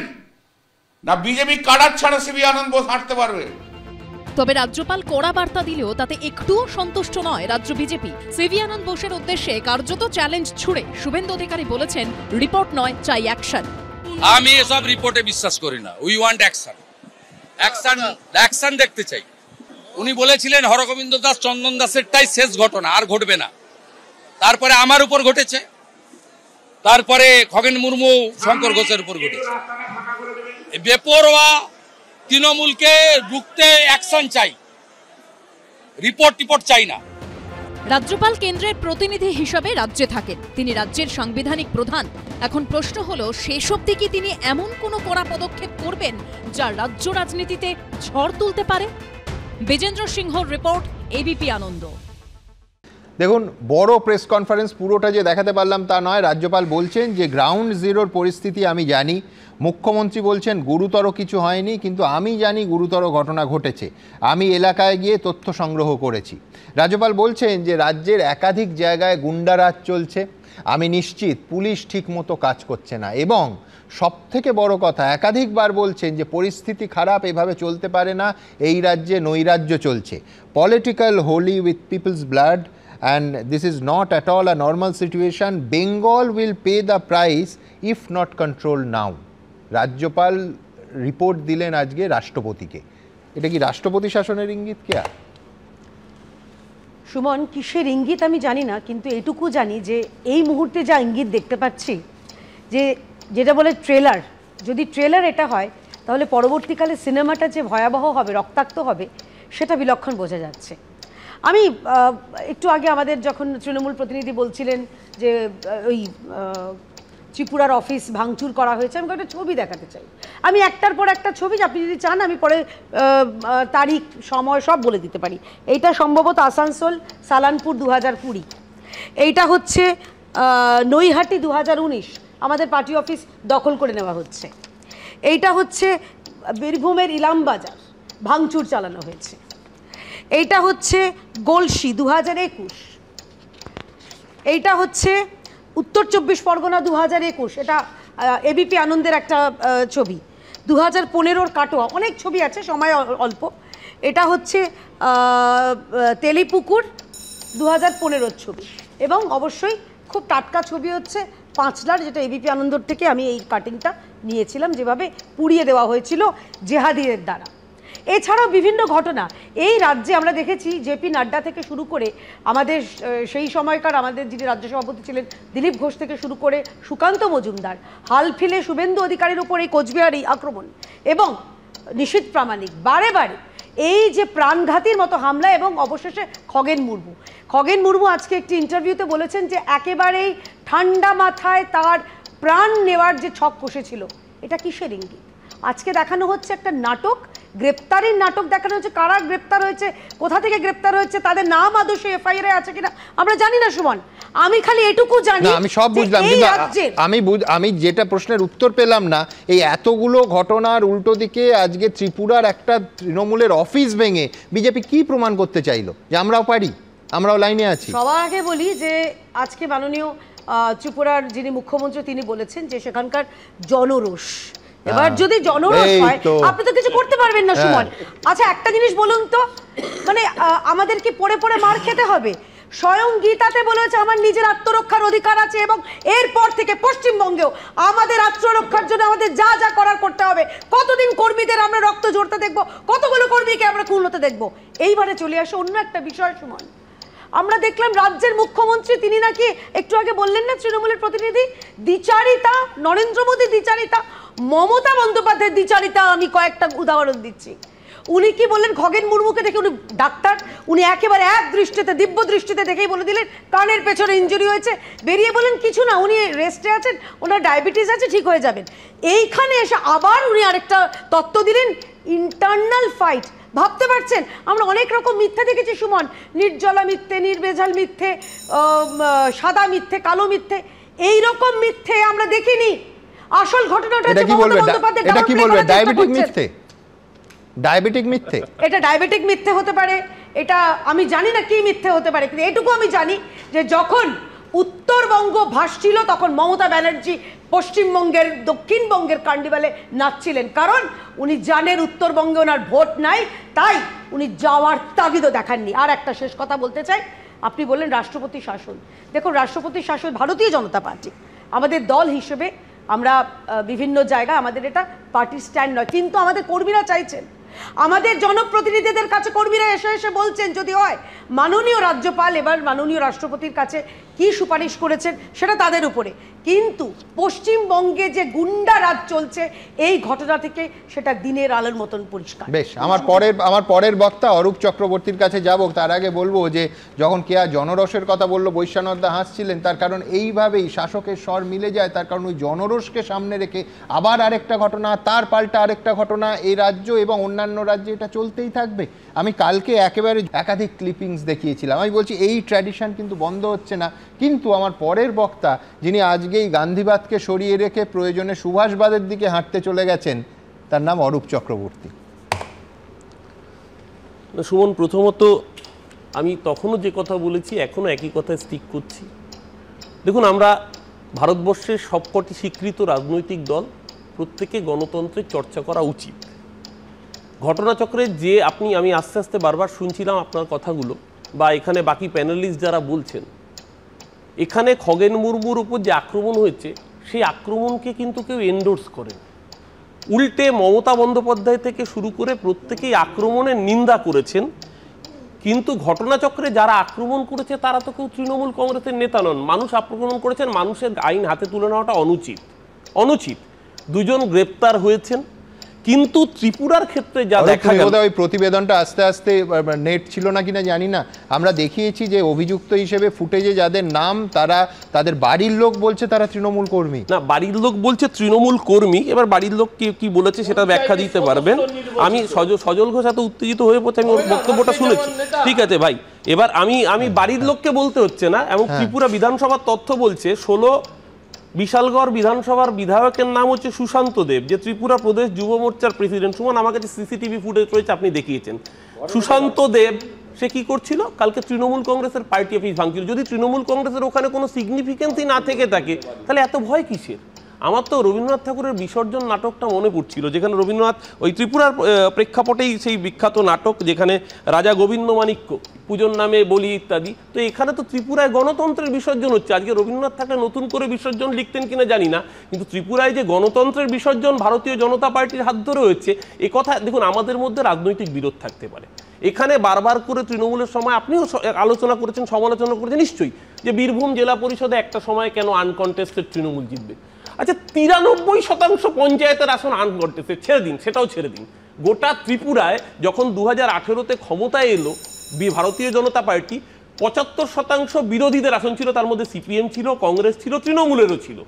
[SPEAKER 11] না? বিজেপি কাডার ছাড়া সিবি আনন্দ বোস হাঁটতে পারবে?
[SPEAKER 18] তবে রাজ্যপাল কড়া বার্তা দিলেও তাতে একটুও সন্তুষ্ট নয় রাজ্য বিজেপি। সিভি আনন্দ বোসের উদ্দেশ্যে কার্যত চ্যালেঞ্জ ছুড়ে শুভেন্দু অধিকারী বলেছেন, রিপোর্ট নয়, চাই অ্যাকশন।
[SPEAKER 13] আমি এসব রিপোর্টে বিশ্বাস করি না। উই ওয়ান্ট অ্যাকশন, অ্যাকশন দেখতে চাই। উনি বলেছিলেন হরগোবিন্দ দাস চন্দন দাসেরটাই শেষ ঘটনা, আর ঘটবে না। তারপরে আমার উপর ঘটেছে, তারপরে খগেন মুর্মু শঙ্কর ঘোষের উপর ঘটেছে। বেপরোয়া তৃণমূলকে রুখতে অ্যাকশন চাই, রিপোর্ট চাই না।
[SPEAKER 18] রাজ্যপাল কেন্দ্রের প্রতিনিধি হিসাবে রাজ্যে থাকেন, তিনি রাজ্যের সাংবিধানিক প্রধান। এখন প্রশ্ন হলো, শেষ অবধি কি তিনি এমন কোনো কড়া পদক্ষেপ করবেন যা রাজ্য রাজনীতিতে ঝড় তুলতে পারে? বিজেন্দ্র সিংহর রিপোর্ট, এবিপি আনন্দ।
[SPEAKER 1] দেখুন, বড় প্রেস কনফারেন্স পুরোটা যে দেখাতে পারলাম তা নয়। রাজ্যপাল বলছেন যে গ্রাউন্ড জিরোর পরিস্থিতি আমি জানি, মুখ্যমন্ত্রী বলছেন গুরুতর কিছু হয়নি, কিন্তু আমি জানি গুরুতর ঘটনা ঘটেছে, আমি এলাকায় গিয়ে তথ্য সংগ্রহ করেছি। রাজ্যপাল বলছেন যে রাজ্যের একাধিক জায়গায় গুন্ডারাজ চলছে, আমি নিশ্চিত পুলিশ ঠিকমতো কাজ করছে না, এবং সবথেকে বড় কথা একাধিকবার বলছেন যে পরিস্থিতি খারাপ, এভাবে চলতে পারে না, এই রাজ্যে নৈরাজ্য চলছে, political Holi with people's blood, and this is not at all a normal situation. Bengal will pay the price if not controlled now. রাজ্যপাল রিপোর্ট দিলেন আজকে রাষ্ট্রপতিকে। এটা কি রাষ্ট্রপতি শাসনের ইঙ্গিত কে?
[SPEAKER 14] সুমন, কিসের ইঙ্গিত আমি জানি না, কিন্তু এটুকু জানি যে এই মুহূর্তে যা ইঙ্গিত দেখতে পাচ্ছি, যে যেটা বলে ট্রেলার, যদি ট্রেলার এটা হয় তাহলে পরবর্তীকালে সিনেমাটা যে ভয়াবহ হবে, রক্তাক্ত হবে, সেটা বিলক্ষণ বোঝা যাচ্ছে। আমি একটু আগে আমাদের যখন তৃণমূল প্রতিনিধি বলছিলেন যে ওই ত্রিপুরার অফিস ভাঙচুর করা হয়েছে, আমি একটা ছবি দেখাতে চাই। আমি একটার পর একটা ছবি, আপনি যদি চান আমি পরে তারিখ সময় সব বলে দিতে পারি। এইটা সম্ভবত আসানসোল সালানপুর 2020, এইটা হচ্ছে নৈহাটি 2019, আমাদের পার্টি অফিস দখল করে নেওয়া হচ্ছে। এইটা হচ্ছে বীরভূমের ইলামবাজার, ভাঙচুর চালানো হয়েছে। এইটা হচ্ছে গলসি 2021, এইটা হচ্ছে উত্তর 24 পরগনা 2021, এটা এবিপি আনন্দের একটা ছবি। 2015 কাটোয়া, অনেক ছবি আছে, সময় অল্প। এটা হচ্ছে তেলিপুকুর 2015 ছবি, এবং অবশ্যই খুব টাটকা ছবি হচ্ছে পাঁচলার, যেটা এবিপি আনন্দর থেকে আমি এই কাটিংটা নিয়েছিলাম, যেভাবে পুড়িয়ে দেওয়া হয়েছিল জেহাদিদের দ্বারা। এছাড়াও বিভিন্ন ঘটনা এই রাজ্যে আমরা দেখেছি, জেপি নাড্ডা থেকে শুরু করে আমাদের সেই সময়কার আমাদের যিনি রাজ্য সভাপতি ছিলেন দিলীপ ঘোষ থেকে শুরু করে সুকান্ত মজুমদার, হাল ফিলে শুভেন্দু অধিকারীর উপর এই কোচবিহার এই আক্রমণ, এবং নিশীথ প্রামাণিক বারে বারে এই যে প্রাণঘাতীর মতো হামলা, এবং অবশেষে খগেন মুর্মু আজকে একটি ইন্টারভিউতে বলেছেন যে একেবারেই ঠান্ডা মাথায় তার প্রাণ নেওয়ার যে ছক কষেছিল, এটা কিসের ইঙ্গিত? আজকে দেখানো হচ্ছে একটা নাটক, গ্রেপ্তারের নাটক দেখানো হচ্ছে। কারা গ্রেপ্তার হয়েছে, কোথা থেকে গ্রেপ্তার হয়েছে, তাদের নাম আদর্শ এফআইআর আছে কিনা আমরা জানি না সুমন। আমি খালি এটুকু জানি,
[SPEAKER 1] আমি সব বুঝলাম, কিন্তু আমি যেটা প্রশ্নের উত্তর পেলাম না, এই এতগুলো ঘটনার উল্টো দিকে আজকে ত্রিপুরার একটা তৃণমূলের অফিস ভেঙে বিজেপি কি প্রমাণ করতে চাইলো যে আমরাও পারি, আমরাও লাইনে আছি?
[SPEAKER 14] সবার আগে বলি যে আজকে মাননীয় ত্রিপুরার যিনি মুখ্যমন্ত্রী তিনি বলেছেন যে সেখানকার জনরোষ, এবার যদি জনরোষ হয় আপনি তো কিছু করতে পারবেন না সুমন। আচ্ছা একটা জিনিস বলুন তো, মানে আমাদের কি পড়ে পড়ে মার খেতে হবে? স্বয়ং গীতাতে বলেছে আমার নিজের আত্মরক্ষার অধিকার আছে, এবং এরপর থেকে পশ্চিমবঙ্গেও আমাদের আত্মরক্ষার জন্য আমাদের যা যা করার করতে হবে। কতদিন কর্মীদের আমরা রক্ত ঝরতে দেখবো, কতগুলো কর্মীকে আমরা খুন হতে দেখবো। এইবারে চলে আসে অন্য একটা বিষয় সুমন, আমরা দেখলাম রাজ্যের মুখ্যমন্ত্রী তিনি নাকি একটু আগে বললেন না তৃণমূলের প্রতিনিধি, দ্বিচারিতা, নরেন্দ্র মোদী দ্বিচারিতা, মমতা বন্দ্যোপাধ্যায়ের দ্বিচারিতা। আমি কয়েকটা উদাহরণ দিচ্ছি। উনি কি বললেন, খগেন মুর্মুকে দেখে, উনি ডাক্তার, উনি একেবারে এক দৃষ্টিতে দিব্য দৃষ্টিতে দেখেই বলে দিলেন কানের পেছনে ইনজুরি হয়েছে, বেরিয়ে বলেন কিছু না, উনি রেস্টে আছেন, ওনার ডায়াবেটিস আছে, ঠিক হয়ে যাবেন। এইখানে এসে আবার উনি আরেকটা তত্ত্ব দিলেন, ইন্টারনাল ফাইট। ভাবতে পারছেন, আমরা অনেক রকম মিথ্যে দেখেছি সুমন, নির্জলা মিথ্যে, নির্ভেজাল মিথ্যে, সাদা মিথ্যে, কালো মিথ্যে, এইরকম মিথ্যে আমরা দেখিনি। আসল ঘটনাটা
[SPEAKER 1] এটা কি বলবে ডায়াবেটিক মিথ্যে? ডায়াবেটিক মিথ্যে,
[SPEAKER 14] এটা ডায়াবেটিক মিথ্যে হতে পারে, এটা আমি জানি না কি মিথ্যে হতে পারে, কিন্তু এটুকু আমি জানি যে যখন উত্তরবঙ্গ ভাসছিল তখন মমতা ব্যানার্জি পশ্চিমবঙ্গের দক্ষিণবঙ্গের কার্নিভালে নাচছিলেন, কারণ উনি জানেন উত্তরবঙ্গে ওনার ভোট নাই, তাই উনি যাওয়ার তাগিদও দেখাননি। আর একটা শেষ কথা বলতে চাই, আপনি বললেন রাষ্ট্রপতি শাসন। দেখুন রাষ্ট্রপতি শাসন ভারতীয় জনতা পার্টি আমাদের দল হিসেবে আমরা বিভিন্ন জায়গায় আমাদের এটা পার্টির স্ট্যান্ড নয়, কিন্তু আমাদের কর্মীরা চাইছেন, আমাদের জনপ্রতিনিধিদের কাছে কর্মীরা এসে এসে বলছেন যদি হয় মাননীয় রাজ্যপাল এবার মাননীয় রাষ্ট্রপতির কাছে কি সুপারিশ করেছেন সেটা তাদের উপরে, কিন্তু পশ্চিমবঙ্গে যে গুন্ডা রাজ চলছে এই ঘটনা থেকে সেটা দিনের আলোর মতন পরিষ্কার।
[SPEAKER 1] বেশ, আমার পরের বক্তা অরূপ চক্রবর্তীর কাছে যাব, তার আগে বলবো যে যখন কেয়া জনরসের কথা বললো বৈশ্যানন্দা হাসছিলেন, তার কারণ এইভাবেই শাসকের স্বর মিলে যায়, তার কারণ ওই জনরসকে সামনে রেখে আবার আরেকটা ঘটনা, তার পাল্টা আরেকটা ঘটনা, এই রাজ্য এবং অন্যান্য রাজ্যে এটা চলতেই থাকবে। আমি কালকে একেবারে একাধিক ক্লিপিংস দেখিয়েছিলাম, আমি বলছি এই ট্র্যাডিশন কিন্তু বন্ধ হচ্ছে না। কিন্তু আমার পরের বক্তা যিনি আজকেই গান্ধীবাদকে সরিয়ে রেখে প্রয়োজনে সুভাষবাদের দিকে হাঁটতে চলে গেছেন, তার নাম অরূপ চক্রবর্তী।
[SPEAKER 6] সুমন, প্রথমত আমি তখনও যে কথা বলেছি এখনও একই কথায় স্টিক করছি। দেখুন, আমরা ভারতবর্ষের সবকটি স্বীকৃত রাজনৈতিক দল প্রত্যেকে গণতন্ত্রের চর্চা করা উচিত। ঘটনাচক্রে যে আমি আস্তে আস্তে বারবার শুনছিলাম আপনার কথাগুলো, বা এখানে বাকি প্যানেলিস্ট যারা বলছেন, এখানে খগেন মুর্মুর উপর যে আক্রমণ হয়েছে সেই আক্রমণকে কিন্তু কেউ এন্ডোর্স করেন, উল্টে মমতা বন্দ্যোপাধ্যায় থেকে শুরু করে প্রত্যেকেই আক্রমণের নিন্দা করেছেন। কিন্তু ঘটনাচক্রে যারা আক্রমণ করেছে তারা তো কেউ তৃণমূল কংগ্রেসের নেতা নন। মানুষ আক্রমণ করেছেন, মানুষের আইন হাতে তুলে নেওয়াটা অনুচিত। দুজন গ্রেপ্তার হয়েছেন, কিন্তু ত্রিপুরার ক্ষেত্রে যা দেখা গেল,
[SPEAKER 1] ওই প্রতিবেদনটা আস্তে আস্তে নেট ছিল না কিনা জানি না, আমরা দেখিয়েছি যে অভিযুক্ত হিসেবে ফুটেজে যাদের নাম তারা তাদের বাড়ির লোক বলছে তারা তৃণমূল কর্মী
[SPEAKER 6] না, বাড়ির লোক বলছে তৃণমূল কর্মী। এবার বাড়ির লোক কি বলেছে সেটা ব্যাখ্যা দিতে পারবেন। আমি সজল ঘোষ এত উত্তেজিত হয়ে পড়ছে, আমি ওর বক্তব্যটা শুনেছি, ঠিক আছে ভাই। এবার আমি বাড়ির লোককে বলতে হচ্ছে না, এবং ত্রিপুরা বিধানসভার তথ্য বলছে 16 বিশালগড় বিধানসভার বিধায়কের নাম হচ্ছে সুশান্ত দেব, যে ত্রিপুরা প্রদেশ যুব মোর্চার প্রেসিডেন্ট। সুমন, আমার কাছে সিসিটিভি ফুটেজ রয়েছে, আপনি দেখিয়েছেন। সুশান্ত দেব সে কি করছিল, কালকে তৃণমূল কংগ্রেসের পার্টি অফিস ভাঙছিল। যদি তৃণমূল কংগ্রেসের ওখানে কোনো সিগনিফিকেন্সই না থেকে থাকে তাহলে এত ভয় কিসের? আমার তো রবীন্দ্রনাথ ঠাকুরের বিসর্জন নাটকটা মনে পড়ছিল, যেখানে রবীন্দ্রনাথ ওই ত্রিপুরার প্রেক্ষাপটেই সেই বিখ্যাত নাটক, যেখানে রাজা গোবিন্দ মাণিক্য পুজোর নামে বলি ইত্যাদি। তো এখানে তো ত্রিপুরায় গণতন্ত্রের বিসর্জন হচ্ছে। আজকে রবীন্দ্রনাথ থাকলে নতুন করে বিসর্জন লিখতেন কিনা জানি না, কিন্তু ত্রিপুরায় যে গণতন্ত্রের বিসর্জন ভারতীয় জনতা পার্টির হাত ধরে হচ্ছে, এ কথা দেখুন, আমাদের মধ্যে রাজনৈতিক বিরোধ থাকতে পারে। এখানে বারবার করে তৃণমূলের সময় আপনিও আলোচনা করেছেন, সমালোচনা করেছেন নিশ্চয়ই, যে বীরভূম জেলা পরিষদে একটা সময় কেন আনকন্টেস্টেড তৃণমূল জিতবে। আচ্ছা, 93% পঞ্চায়েতের আসন আনকন্টেস্টেড, সেটাও ছেড়ে দিন। গোটা ত্রিপুরায় যখন 2018-তে ক্ষমতায় এলো ভারতীয় জনতা পার্টি, 75% বিরোধীদের আসন ছিল, তার মধ্যে সিপিএম ছিল, কংগ্রেস ছিল, তৃণমূলেরও ছিল।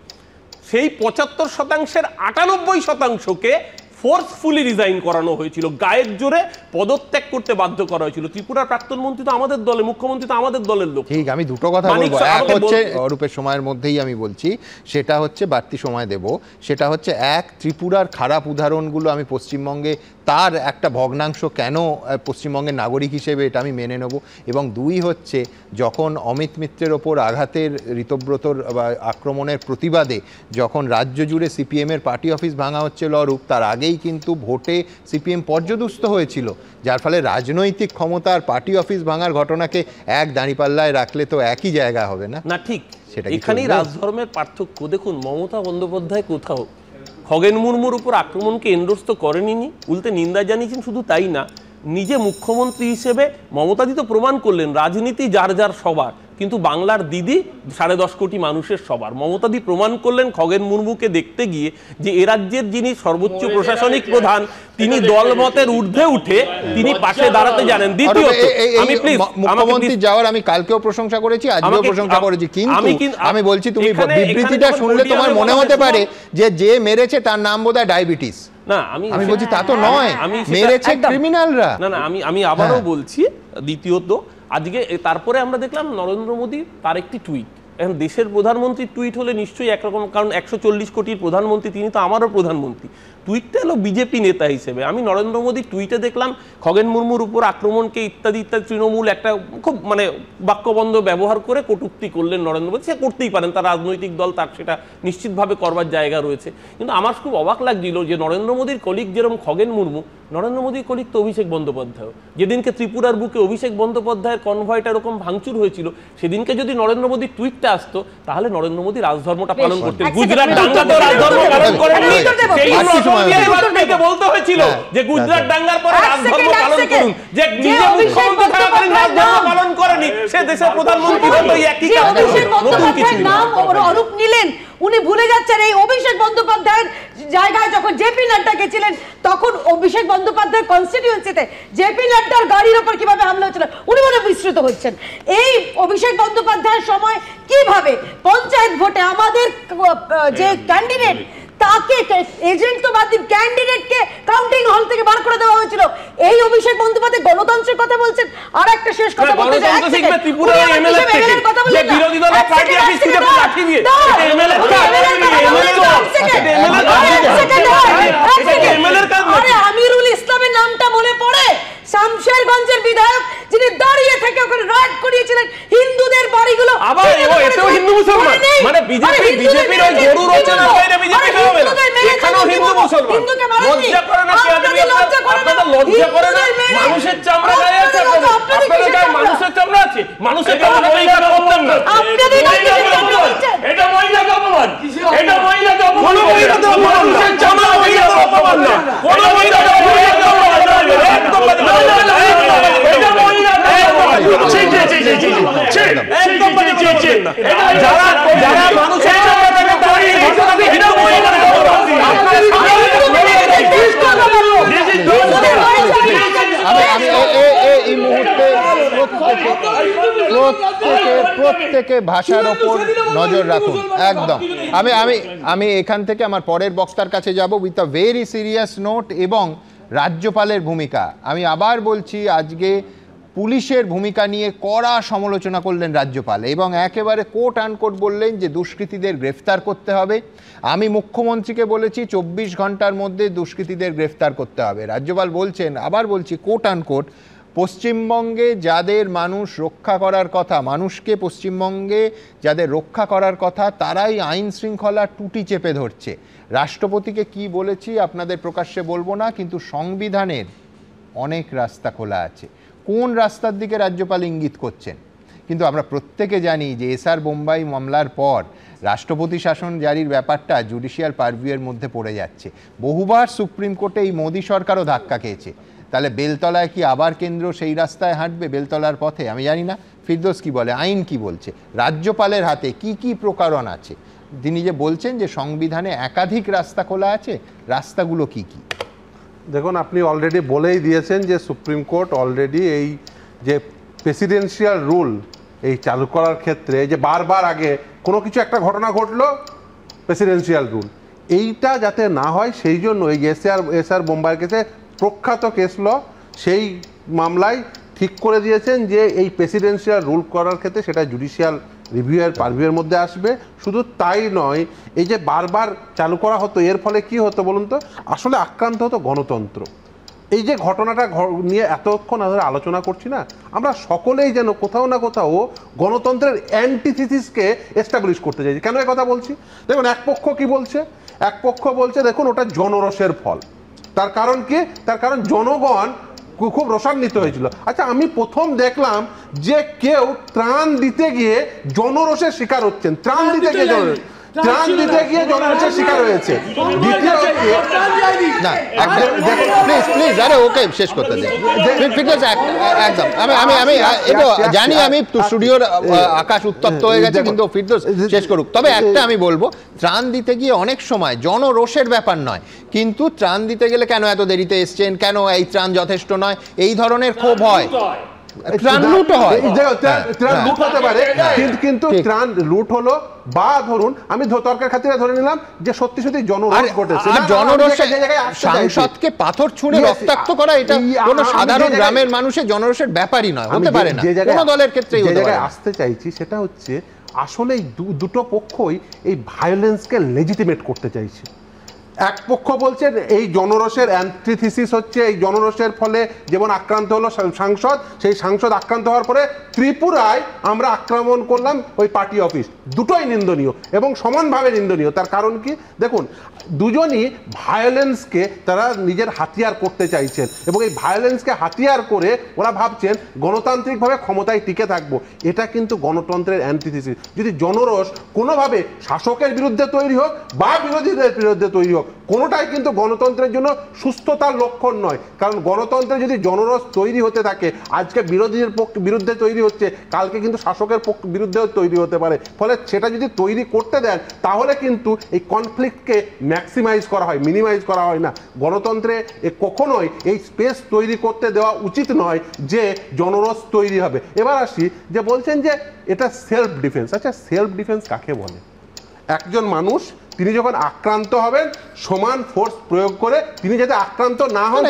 [SPEAKER 6] সেই 75%-এর 98%কে ফোর্সফুলি রিজাইন করানো হয়েছিল, গায়ের জোরে পদত্যাগ করতে বাধ্য করা হয়েছিল। ত্রিপুরার প্রাক্তন মন্ত্রী তো আমাদের দলের, মুখ্যমন্ত্রী তো আমাদের দলের লোক।
[SPEAKER 1] ঠিক, আমি দুটো কথা বলবো। এক হচ্ছে অরূপের সময়ের মধ্যেই আমি বলছি, সেটা হচ্ছে বাড়তি সময় দেব, সেটা হচ্ছে এক, ত্রিপুরার খারাপ উদাহরণগুলো আমি পশ্চিমবঙ্গে তার একটা ভগ্নাংশ কেন পশ্চিমবঙ্গের নাগরিক হিসেবে এটা আমি মেনে নেব। এবং 2 হচ্ছে যখন অমিত মিত্রের ওপর আঘাতের ঋতব্রতর আক্রমণের প্রতিবাদে যখন রাজ্য জুড়ে সিপিএমের পার্টি অফিস ভাঙা হচ্ছে অরূপ, তার আগেই কিন্তু ভোটে সিপিএম পর্যদুস্ত হয়েছিল, যার ফলে রাজনৈতিক ক্ষমতা আর পার্টি অফিস ভাঙার ঘটনাকে এক দাঁড়িপাল্লায় রাখলে তো একই জায়গা হবে না।
[SPEAKER 6] না ঠিক, এখানেই রাজধর্মের পার্থক্য। দেখুন, মমতা বন্দ্যোপাধ্যায় কোথাও খগেন মুর্মুর উপর আক্রমণকে এন্ডোর্স তো করেনি, উল্টে নিন্দা জানিয়েছেন। শুধু তাই না, নিজে মুখ্যমন্ত্রী হিসেবে মমতাদি তো প্রমাণ করলেন রাজনীতি যার যার সবার, কিন্তু বাংলার দিদি 10.5 কোটি মানুষের সবার। মমতাদি প্রমাণ করলেন খগেন মুর্মুকে দেখতে গিয়ে যে এ রাজ্যের যিনি সর্বোচ্চ প্রশাসনিক প্রধান, তিনি দলমতের ঊর্ধ্বে উঠে তিনি পাশে দাঁড়াতে জানেন। দ্বিতীয়ত, আমি প্লিজ
[SPEAKER 1] মুখ্যমন্ত্রী যাওয়ার আমি কালকেও প্রশংসা করেছি, আজকেও প্রশংসা করেছি, কিন্তু আমি বলছি তুমি বিবৃতিটা শুনলে তোমার মনে হতে পারে যে মেরেছে তার নাম বোধহয় ডায়াবেটিস।
[SPEAKER 6] না,
[SPEAKER 1] আমি বলছি তা তো নয়, মেরেছে ক্রিমিনালরা।
[SPEAKER 6] না, আমি আবারও বলছি, দ্বিতীয়ত আজকে তারপরে আমরা দেখলাম নরেন্দ্র মোদী তার একটি টুইট। এখন দেশের প্রধানমন্ত্রীর টুইট হলে নিশ্চয়ই একরকম, কারণ 140 কোটির প্রধানমন্ত্রী, তিনি তো আমারও প্রধানমন্ত্রী। টুইটটা হলো বিজেপি নেতা হিসেবে। আমি নরেন্দ্র মোদীর টুইটে দেখলাম খগেন মুর্মুর উপর আক্রমণকে ইত্যাদি ইত্যাদি তৃণমূল একটা খুব বাক্যবন্ধ ব্যবহার করে কটূক্তি করলেন নরেন্দ্র মোদী। সে করতেই পারেন, তার রাজনৈতিক দল, তার সেটা নিশ্চিতভাবে করবার জায়গা রয়েছে। কিন্তু আমার খুব অবাক লাগছিল যে নরেন্দ্র মোদীর কলিগ যেরকম খগেন মুর্মু, নরেন্দ্র মোদীর কলিগ তো অভিষেক বন্দ্যোপাধ্যায়। যেদিনকে ত্রিপুরার বুকে অভিষেক বন্দ্যোপাধ্যায়ের কনভয়টা এরকম ভাঙচুর হয়েছিল, সেদিনকে যদি নরেন্দ্র মোদীর টুইটটা আসতো, তাহলে নরেন্দ্র মোদী রাজধর্মটা পালন করতেন। গুজরাট দাঙ্গাতেও রাজধর্ম পালন করেননি, সেই বলতে হয়েছিল যে গুজরাট দাঙ্গার পরে রাজধর্ম পালন করুন। যে নিজে মুখ্যমন্ত্রী থাকাকালীন রাজধর্ম পালন করেনি, সে দেশের প্রধানমন্ত্রী হতো একই কাজ, নতুন কিছু
[SPEAKER 14] নাম অরূপ নিলেন। উনি ভুলে যাচ্ছেন এই অভিষেক বন্দ্যোপাধ্যায়ের জায়গায় যখন জেপি নাড্ডা গেছিলেন, তখন অভিষেক বন্দ্যোপাধ্যায়ের কনস্টিটিউয়েন্সিতে জেপি নাড্ডার গাড়ির ওপর কিভাবে হামলা হচ্ছিল উনি মনে বিস্মৃত হচ্ছেন। এই অভিষেক বন্দ্যোপাধ্যায়ের সময় কিভাবে পঞ্চায়েত ভোটে আমাদের যে ক্যান্ডিডেট, তাকে এজেন্ট তো বাদ দিন, ক্যান্ডিডেটকে কাউন্টিং হল থেকে বার করে দেওয়া হয়েছিল। এই অভিষেক বন্দ্যোপাধ্যায় গণতন্ত্রের কথা বলছেন। আর একটা শেষ কথা বলতে চাই, ত্রিপুরা এমএলএ থেকে যে বিরোধী দলের পার্টি অফিস থেকে লাঠি দিয়ে এমএলএ আরে আমিরুল ইসলামের নামটা মনে পড়ে, শামশেরগঞ্জের বিধায়ক, যিনি দাঁড়িয়ে থেকে ওখানে রাইড করিয়েছিলেন হিন্দুদের বাড়িগুলো।
[SPEAKER 6] আবার এটাও হিন্দু মুসলমান, মানে বিজেপির ওই গরু রচনা করে বিজেপি হবে না, এখানেও হিন্দু মুসলমান। লজ্জা করে না? আপনাদের লজ্জা করে না? মানুষের চামড়া গায়ে আছে, আপনাদের গায়ে মানুষের চামড়া আছে, মানুষের চামড়া মহিলা করতেন না। এটা মহিলাকে অপমান, এটা মহিলাকে অপমান, মানুষের চামড়া মহিলাকে অপমান না, কোন মহিলাকে অপমান না, একদম যারা মানুষের
[SPEAKER 1] এই মুহূর্তে প্রত্যেকে ভাষার ওপর নজর রাখুন। একদম আমি এখান থেকে আমার পরের বক্তার কাছে যাব with a very serious note, এবং রাজ্যপালের ভূমিকা। আমি আবার বলছি, আজকে পুলিশের ভূমিকা নিয়ে কড়া সমালোচনা করলেন রাজ্যপাল, এবং একেবারে কোট আনকোট বললেন যে দুষ্কৃতীদের গ্রেফতার করতে হবে। আমি মুখ্যমন্ত্রীকে বলেছি 24 ঘন্টার মধ্যে দুষ্কৃতীদের গ্রেফতার করতে হবে। রাজ্যপাল বলছেন, আবার বলছি কোট আনকোট, পশ্চিমবঙ্গে যাদের মানুষ রক্ষা করার কথা, মানুষকে পশ্চিমবঙ্গে যাদের রক্ষা করার কথা, তারাই আইন শৃঙ্খলা টুটি চেপে ধরছে। রাষ্ট্রপতিকে কি বলেছি আপনাদের প্রকাশ্যে বলবো না, কিন্তু সংবিধানের অনেক রাস্তা খোলা আছে। কোন রাস্তার দিকে রাজ্যপাল ইঙ্গিত করছেন? কিন্তু আমরা প্রত্যেকে জানি যে এসআর বোম্বাই মামলার পর রাষ্ট্রপতি শাসন জারির ব্যাপারটা জুডিশিয়াল পারভিউয়ের মধ্যে পড়ে যাচ্ছে। বহুবার সুপ্রিম কোর্টে এই মোদী সরকারও ধাক্কা খেয়েছে। তাহলে বেলতলায় কি আবার কেন্দ্র সেই রাস্তায় হাঁটবে, বেলতলার পথে? আমি জানি না ফিরদৌস কি বলে, আইন কি বলছে, রাজ্যপালের হাতে কি কি প্রকরণ আছে। তিনি যে বলছেন যে সংবিধানে একাধিক রাস্তা খোলা আছে, রাস্তাগুলো কি কি?
[SPEAKER 7] দেখুন, আপনি অলরেডি বলেই দিয়েছেন যে সুপ্রিম কোর্ট অলরেডি এই যে প্রেসিডেন্সিয়াল রুল এই চালু করার ক্ষেত্রে যে বারবার আগে কোনো কিছু একটা ঘটনা ঘটলো, প্রেসিডেন্সিয়াল রুল, এইটা যাতে না হয় সেই জন্য এই এসআর বোম্বাইয়ের কেসে প্রখ্যাত কেস ল, সেই মামলায় ঠিক করে দিয়েছেন যে এই প্রেসিডেন্সিয়াল রুল করার ক্ষেত্রে সেটা জুডিশিয়াল রিভিউয়ের পারভিউয়ের মধ্যে আসবে। শুধু তাই নয়, এই যে বারবার চালু করা হতো, এর ফলে কি হতো বলুন তো, আসলে আক্রান্ত হতো গণতন্ত্র। এই যে ঘটনাটা নিয়ে এতক্ষণ ধরে আলোচনা করছি না, আমরা সকলেই যেন কোথাও না কোথাও গণতন্ত্রের অ্যান্টিথিসিসকে এস্টাবলিশ করতে চাইছি। কেন এই কথা বলছি? দেখুন, এক পক্ষ কি বলছে, এক পক্ষ বলছে দেখুন ওটা জনরসের ফল। তার কারণ কি? তার কারণ জনগণ খুব রসান্বিত হয়েছিল। আচ্ছা, আমি প্রথম দেখলাম যে কেউ ত্রাণ দিতে গিয়ে জনরসের শিকার হচ্ছেন, ত্রাণ দিতে গিয়ে জনরসের শিকার হয়েছে। দ্বিতীয়
[SPEAKER 1] না, প্লিজ আরে ওকে শেষ করতে দিন। একদম আমি জানি আমি স্টুডিওর আকাশ উত্তপ্ত হয়ে গেছে, কিন্তু ফিরদৌস শেষ করুক। তবে একটা আমি বলবো, ত্রাণ দিতে গিয়ে অনেক সময় জনরোষের ব্যাপার নয়, কিন্তু ত্রাণ দিতে গেলে কেন এত দেরিতে এসছেন, কেন এই ত্রাণ যথেষ্ট নয়, এই ধরনের ক্ষোভ হয়। ত্রাণ লুট হয়,
[SPEAKER 7] ত্রাণ লুট হতে পারে, কিন্তু ত্রাণ লুট হলো বা ধরুন আমি তর্কের খাতিরে ধরে নিলাম যে সত্যি সত্যি জনরোষ ঘটেছে।
[SPEAKER 1] আর জনরোষে সাংসদকে পাথর ছুঁড়ে রক্তাক্ত করা এটা কোনো সাধারণ গ্রামের মানুষের জনরোষের ব্যাপারই নয়, হতে পারে না, কোনো দলের ক্ষেত্রেই হতে পারে না।
[SPEAKER 7] আসতে চাইছি সেটা হচ্ছে আসলে দুটো পক্ষই এই ভায়োলেন্সকে লেজিটিমেট করতে চাইছে। এক পক্ষ বলছেন এই জনরসের অ্যান্টিথিসিস হচ্ছে এই জনরসের ফলে যেমন আক্রান্ত হলো সাংসদ, সেই সাংসদ আক্রান্ত হওয়ার পরে ত্রিপুরায় আমরা আক্রমণ করলাম ওই পার্টি অফিস। দুটোই নিন্দনীয় এবং সমানভাবে নিন্দনীয়। তার কারণ কি? দেখুন, দুজনই ভায়োলেন্সকে তারা নিজের হাতিয়ার করতে চাইছেন এবং এই ভায়োলেন্সকে হাতিয়ার করে ওরা ভাবছেন গণতান্ত্রিকভাবে ক্ষমতায় টিকে থাকবো। এটা কিন্তু গণতন্ত্রের অ্যান্টিথিসিস। যদি জনরস কোনোভাবে শাসকের বিরুদ্ধে তৈরি হোক বা বিরোধীদের বিরুদ্ধে তৈরি হোক, কোনোটাই কিন্তু গণতন্ত্রের জন্য সুস্থতার লক্ষণ নয়। কারণ গণতন্ত্রে যদি জনরস তৈরি হতে থাকে, আজকে বিরোধীদের বিরুদ্ধে তৈরি হচ্ছে, কালকে কিন্তু শাসকের বিরুদ্ধেও তৈরি হতে পারে। ফলে সেটা যদি তৈরি করতে দেন তাহলে কিন্তু এই কনফ্লিক্টকে ম্যাক্সিমাইজ করা হয়, মিনিমাইজ করা হয় না। গণতন্ত্রে কখনোই এই স্পেস তৈরি করতে দেওয়া উচিত নয় যে জনরস তৈরি হবে। এবার আসি যে বলছেন যে এটা সেলফ ডিফেন্স। আচ্ছা, সেলফ ডিফেন্স কাকে বলে? একজন মানুষ তিনি যখন আক্রান্ত হবেন সমান ফোর্স প্রয়োগ করে তিনি যাতে আক্রান্ত না হন,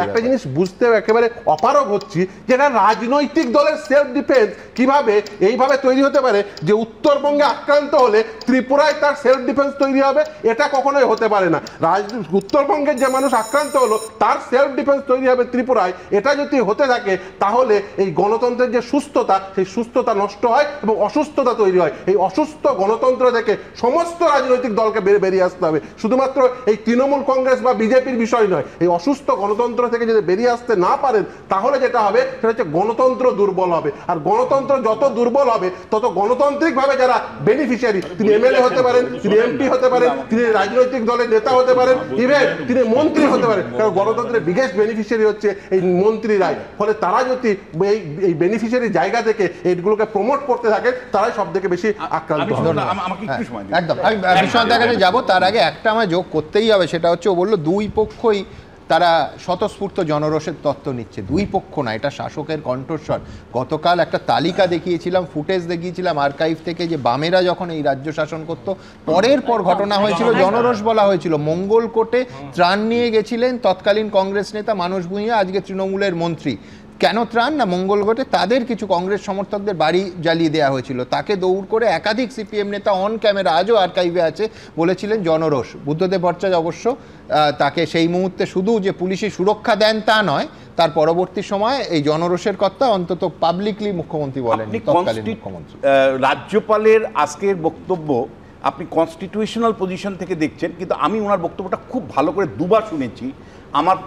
[SPEAKER 7] একটা জিনিস বুঝতে একেবারে অপারগ হচ্ছি যে এটা রাজনৈতিক দলের সেলফ ডিফেন্স কিভাবে এইভাবে তৈরি হতে পারে যে উত্তরবঙ্গে আক্রান্ত হলে ত্রিপুরায় তার সেলফ ডিফেন্স তৈরি হবে। এটা কখনোই হতে পারে না। উত্তরবঙ্গের যে মানুষ আক্রান্ত হলো তার সেলফ ডিফেন্স তৈরি হবে ত্রিপুরায়। এটা যদি হতে থাকে তাহলে এই গণতন্ত্রের যে সুস্থতা, সেই সুস্থতা নষ্ট হয় এবং অসুস্থতা তৈরি হয়। এই অসুস্থ গণতন্ত্র থেকে সমস্ত রাজনৈতিক দলকে বেরিয়ে আসতে হবে। শুধুমাত্র এই তৃণমূল কংগ্রেস বা বিজেপির বিষয় নয়, এই অসুস্থ গণতন্ত্র থেকে যদি বেরিয়ে আসতে না পারেন তাহলে যেটা হবে সেটা হচ্ছে গণতন্ত্র দুর্বল হবে। আর গণতন্ত্র যত দুর্বল হবে তত গণতান্ত্রিকভাবে যারা বেনিফিশিয়ারি, তিনি এমএলএ হতে পারেন, তিনি এমপি হতে পারেন, তিনি রাজনৈতিক দলের নেতা হতে পারেন, ইভেন তিনি মন্ত্রী হতে পারেন। কারণ গণতন্ত্রের বিগেস্ট বেনিফিশিয়ারি হচ্ছে এই মন্ত্রীরাই। ফলে তারা যদি এই বেনিফিশিয়ারি জায়গা থেকে এইগুলোকে প্রমোট করতে থাকে তারাই সব থেকে বেশি আক্রান্ত হবে।
[SPEAKER 1] একদম, আমি বিষয়টার কাছে যাবো, তার আগে একটা আমার যোগ করতেই হবে, সেটা হচ্ছে ও বললো দুই পক্ষই তারা স্বতঃস্ফূর্ত জনরসের তত্ত্ব নিচ্ছে। দুই পক্ষ না, এটা শাসকের কণ্ঠস্বর। গতকাল একটা তালিকা দেখিয়েছিলাম, ফুটেজ দেখিয়েছিলাম আর্কাইভ থেকে, যে বামেরা যখন এই রাজ্য শাসন করত পরের পর ঘটনা হয়েছিল, জনরস বলা হয়েছিল। মঙ্গলকোটে ত্রাণ নিয়ে গেছিলেন তৎকালীন কংগ্রেস নেতা মানস ভূঁইয়া, আজকে তৃণমূলের মন্ত্রী। কেন ত্রাণ না, মঙ্গলকোটে তাদের কিছু কংগ্রেস সমর্থকদের বাড়ি জ্বালিয়ে দেওয়া হয়েছিল। তাকে দৌড় করে একাধিক সিপিএম নেতা অন ক্যামেরা, আজও আর্কাইভে আছে, বলেছিলেন জনরোষ। বুদ্ধদেব ভট্টাচার্য অবশ্য তাকে সেই মুহূর্তে শুধু যে পুলিশি সুরক্ষা দেন তা নয়, তার পরবর্তী সময় এই জনরোষের কথা অন্তত পাবলিকলি মুখ্যমন্ত্রী বলেন, তৎকালীন মুখ্যমন্ত্রী।
[SPEAKER 9] রাজ্যপালের আজকের বক্তব্য আপনি কনস্টিটিউশনাল পজিশন থেকে দেখছেন, কিন্তু আমি ওনার বক্তব্যটা খুব ভালো করে দুবার শুনেছি। আমার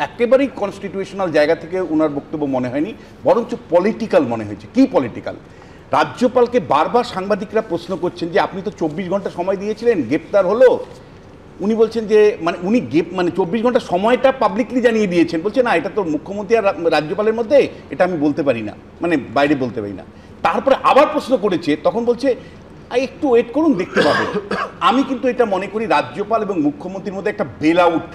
[SPEAKER 9] একেবারেই কনস্টিটিউশনাল জায়গা থেকে ওনার বক্তব্য মনে হয়নি, বরঞ্চ পলিটিক্যাল মনে হয়েছে। কি পলিটিক্যাল? রাজ্যপালকে বারবার সাংবাদিকরা প্রশ্ন করছেন যে আপনি তো 24 ঘন্টা সময় দিয়েছিলেন, গ্রেপ্তার হলো। উনি বলছেন যে উনি 24 ঘন্টা সময়টা পাবলিকলি জানিয়ে দিয়েছেন। বলছে না, এটা তো মুখ্যমন্ত্রী আর রাজ্যপালের মধ্যে, এটা আমি বলতে পারি না, বাইরে বলতে পারি না। তারপরে আবার প্রশ্ন করেছে, তখন বলছে একটু ওয়েট করুন, দেখতে পাবেন। আমি কিন্তু এটা মনে করি রাজ্যপাল এবং মুখ্যমন্ত্রীর মধ্যে একটা বেল আউট,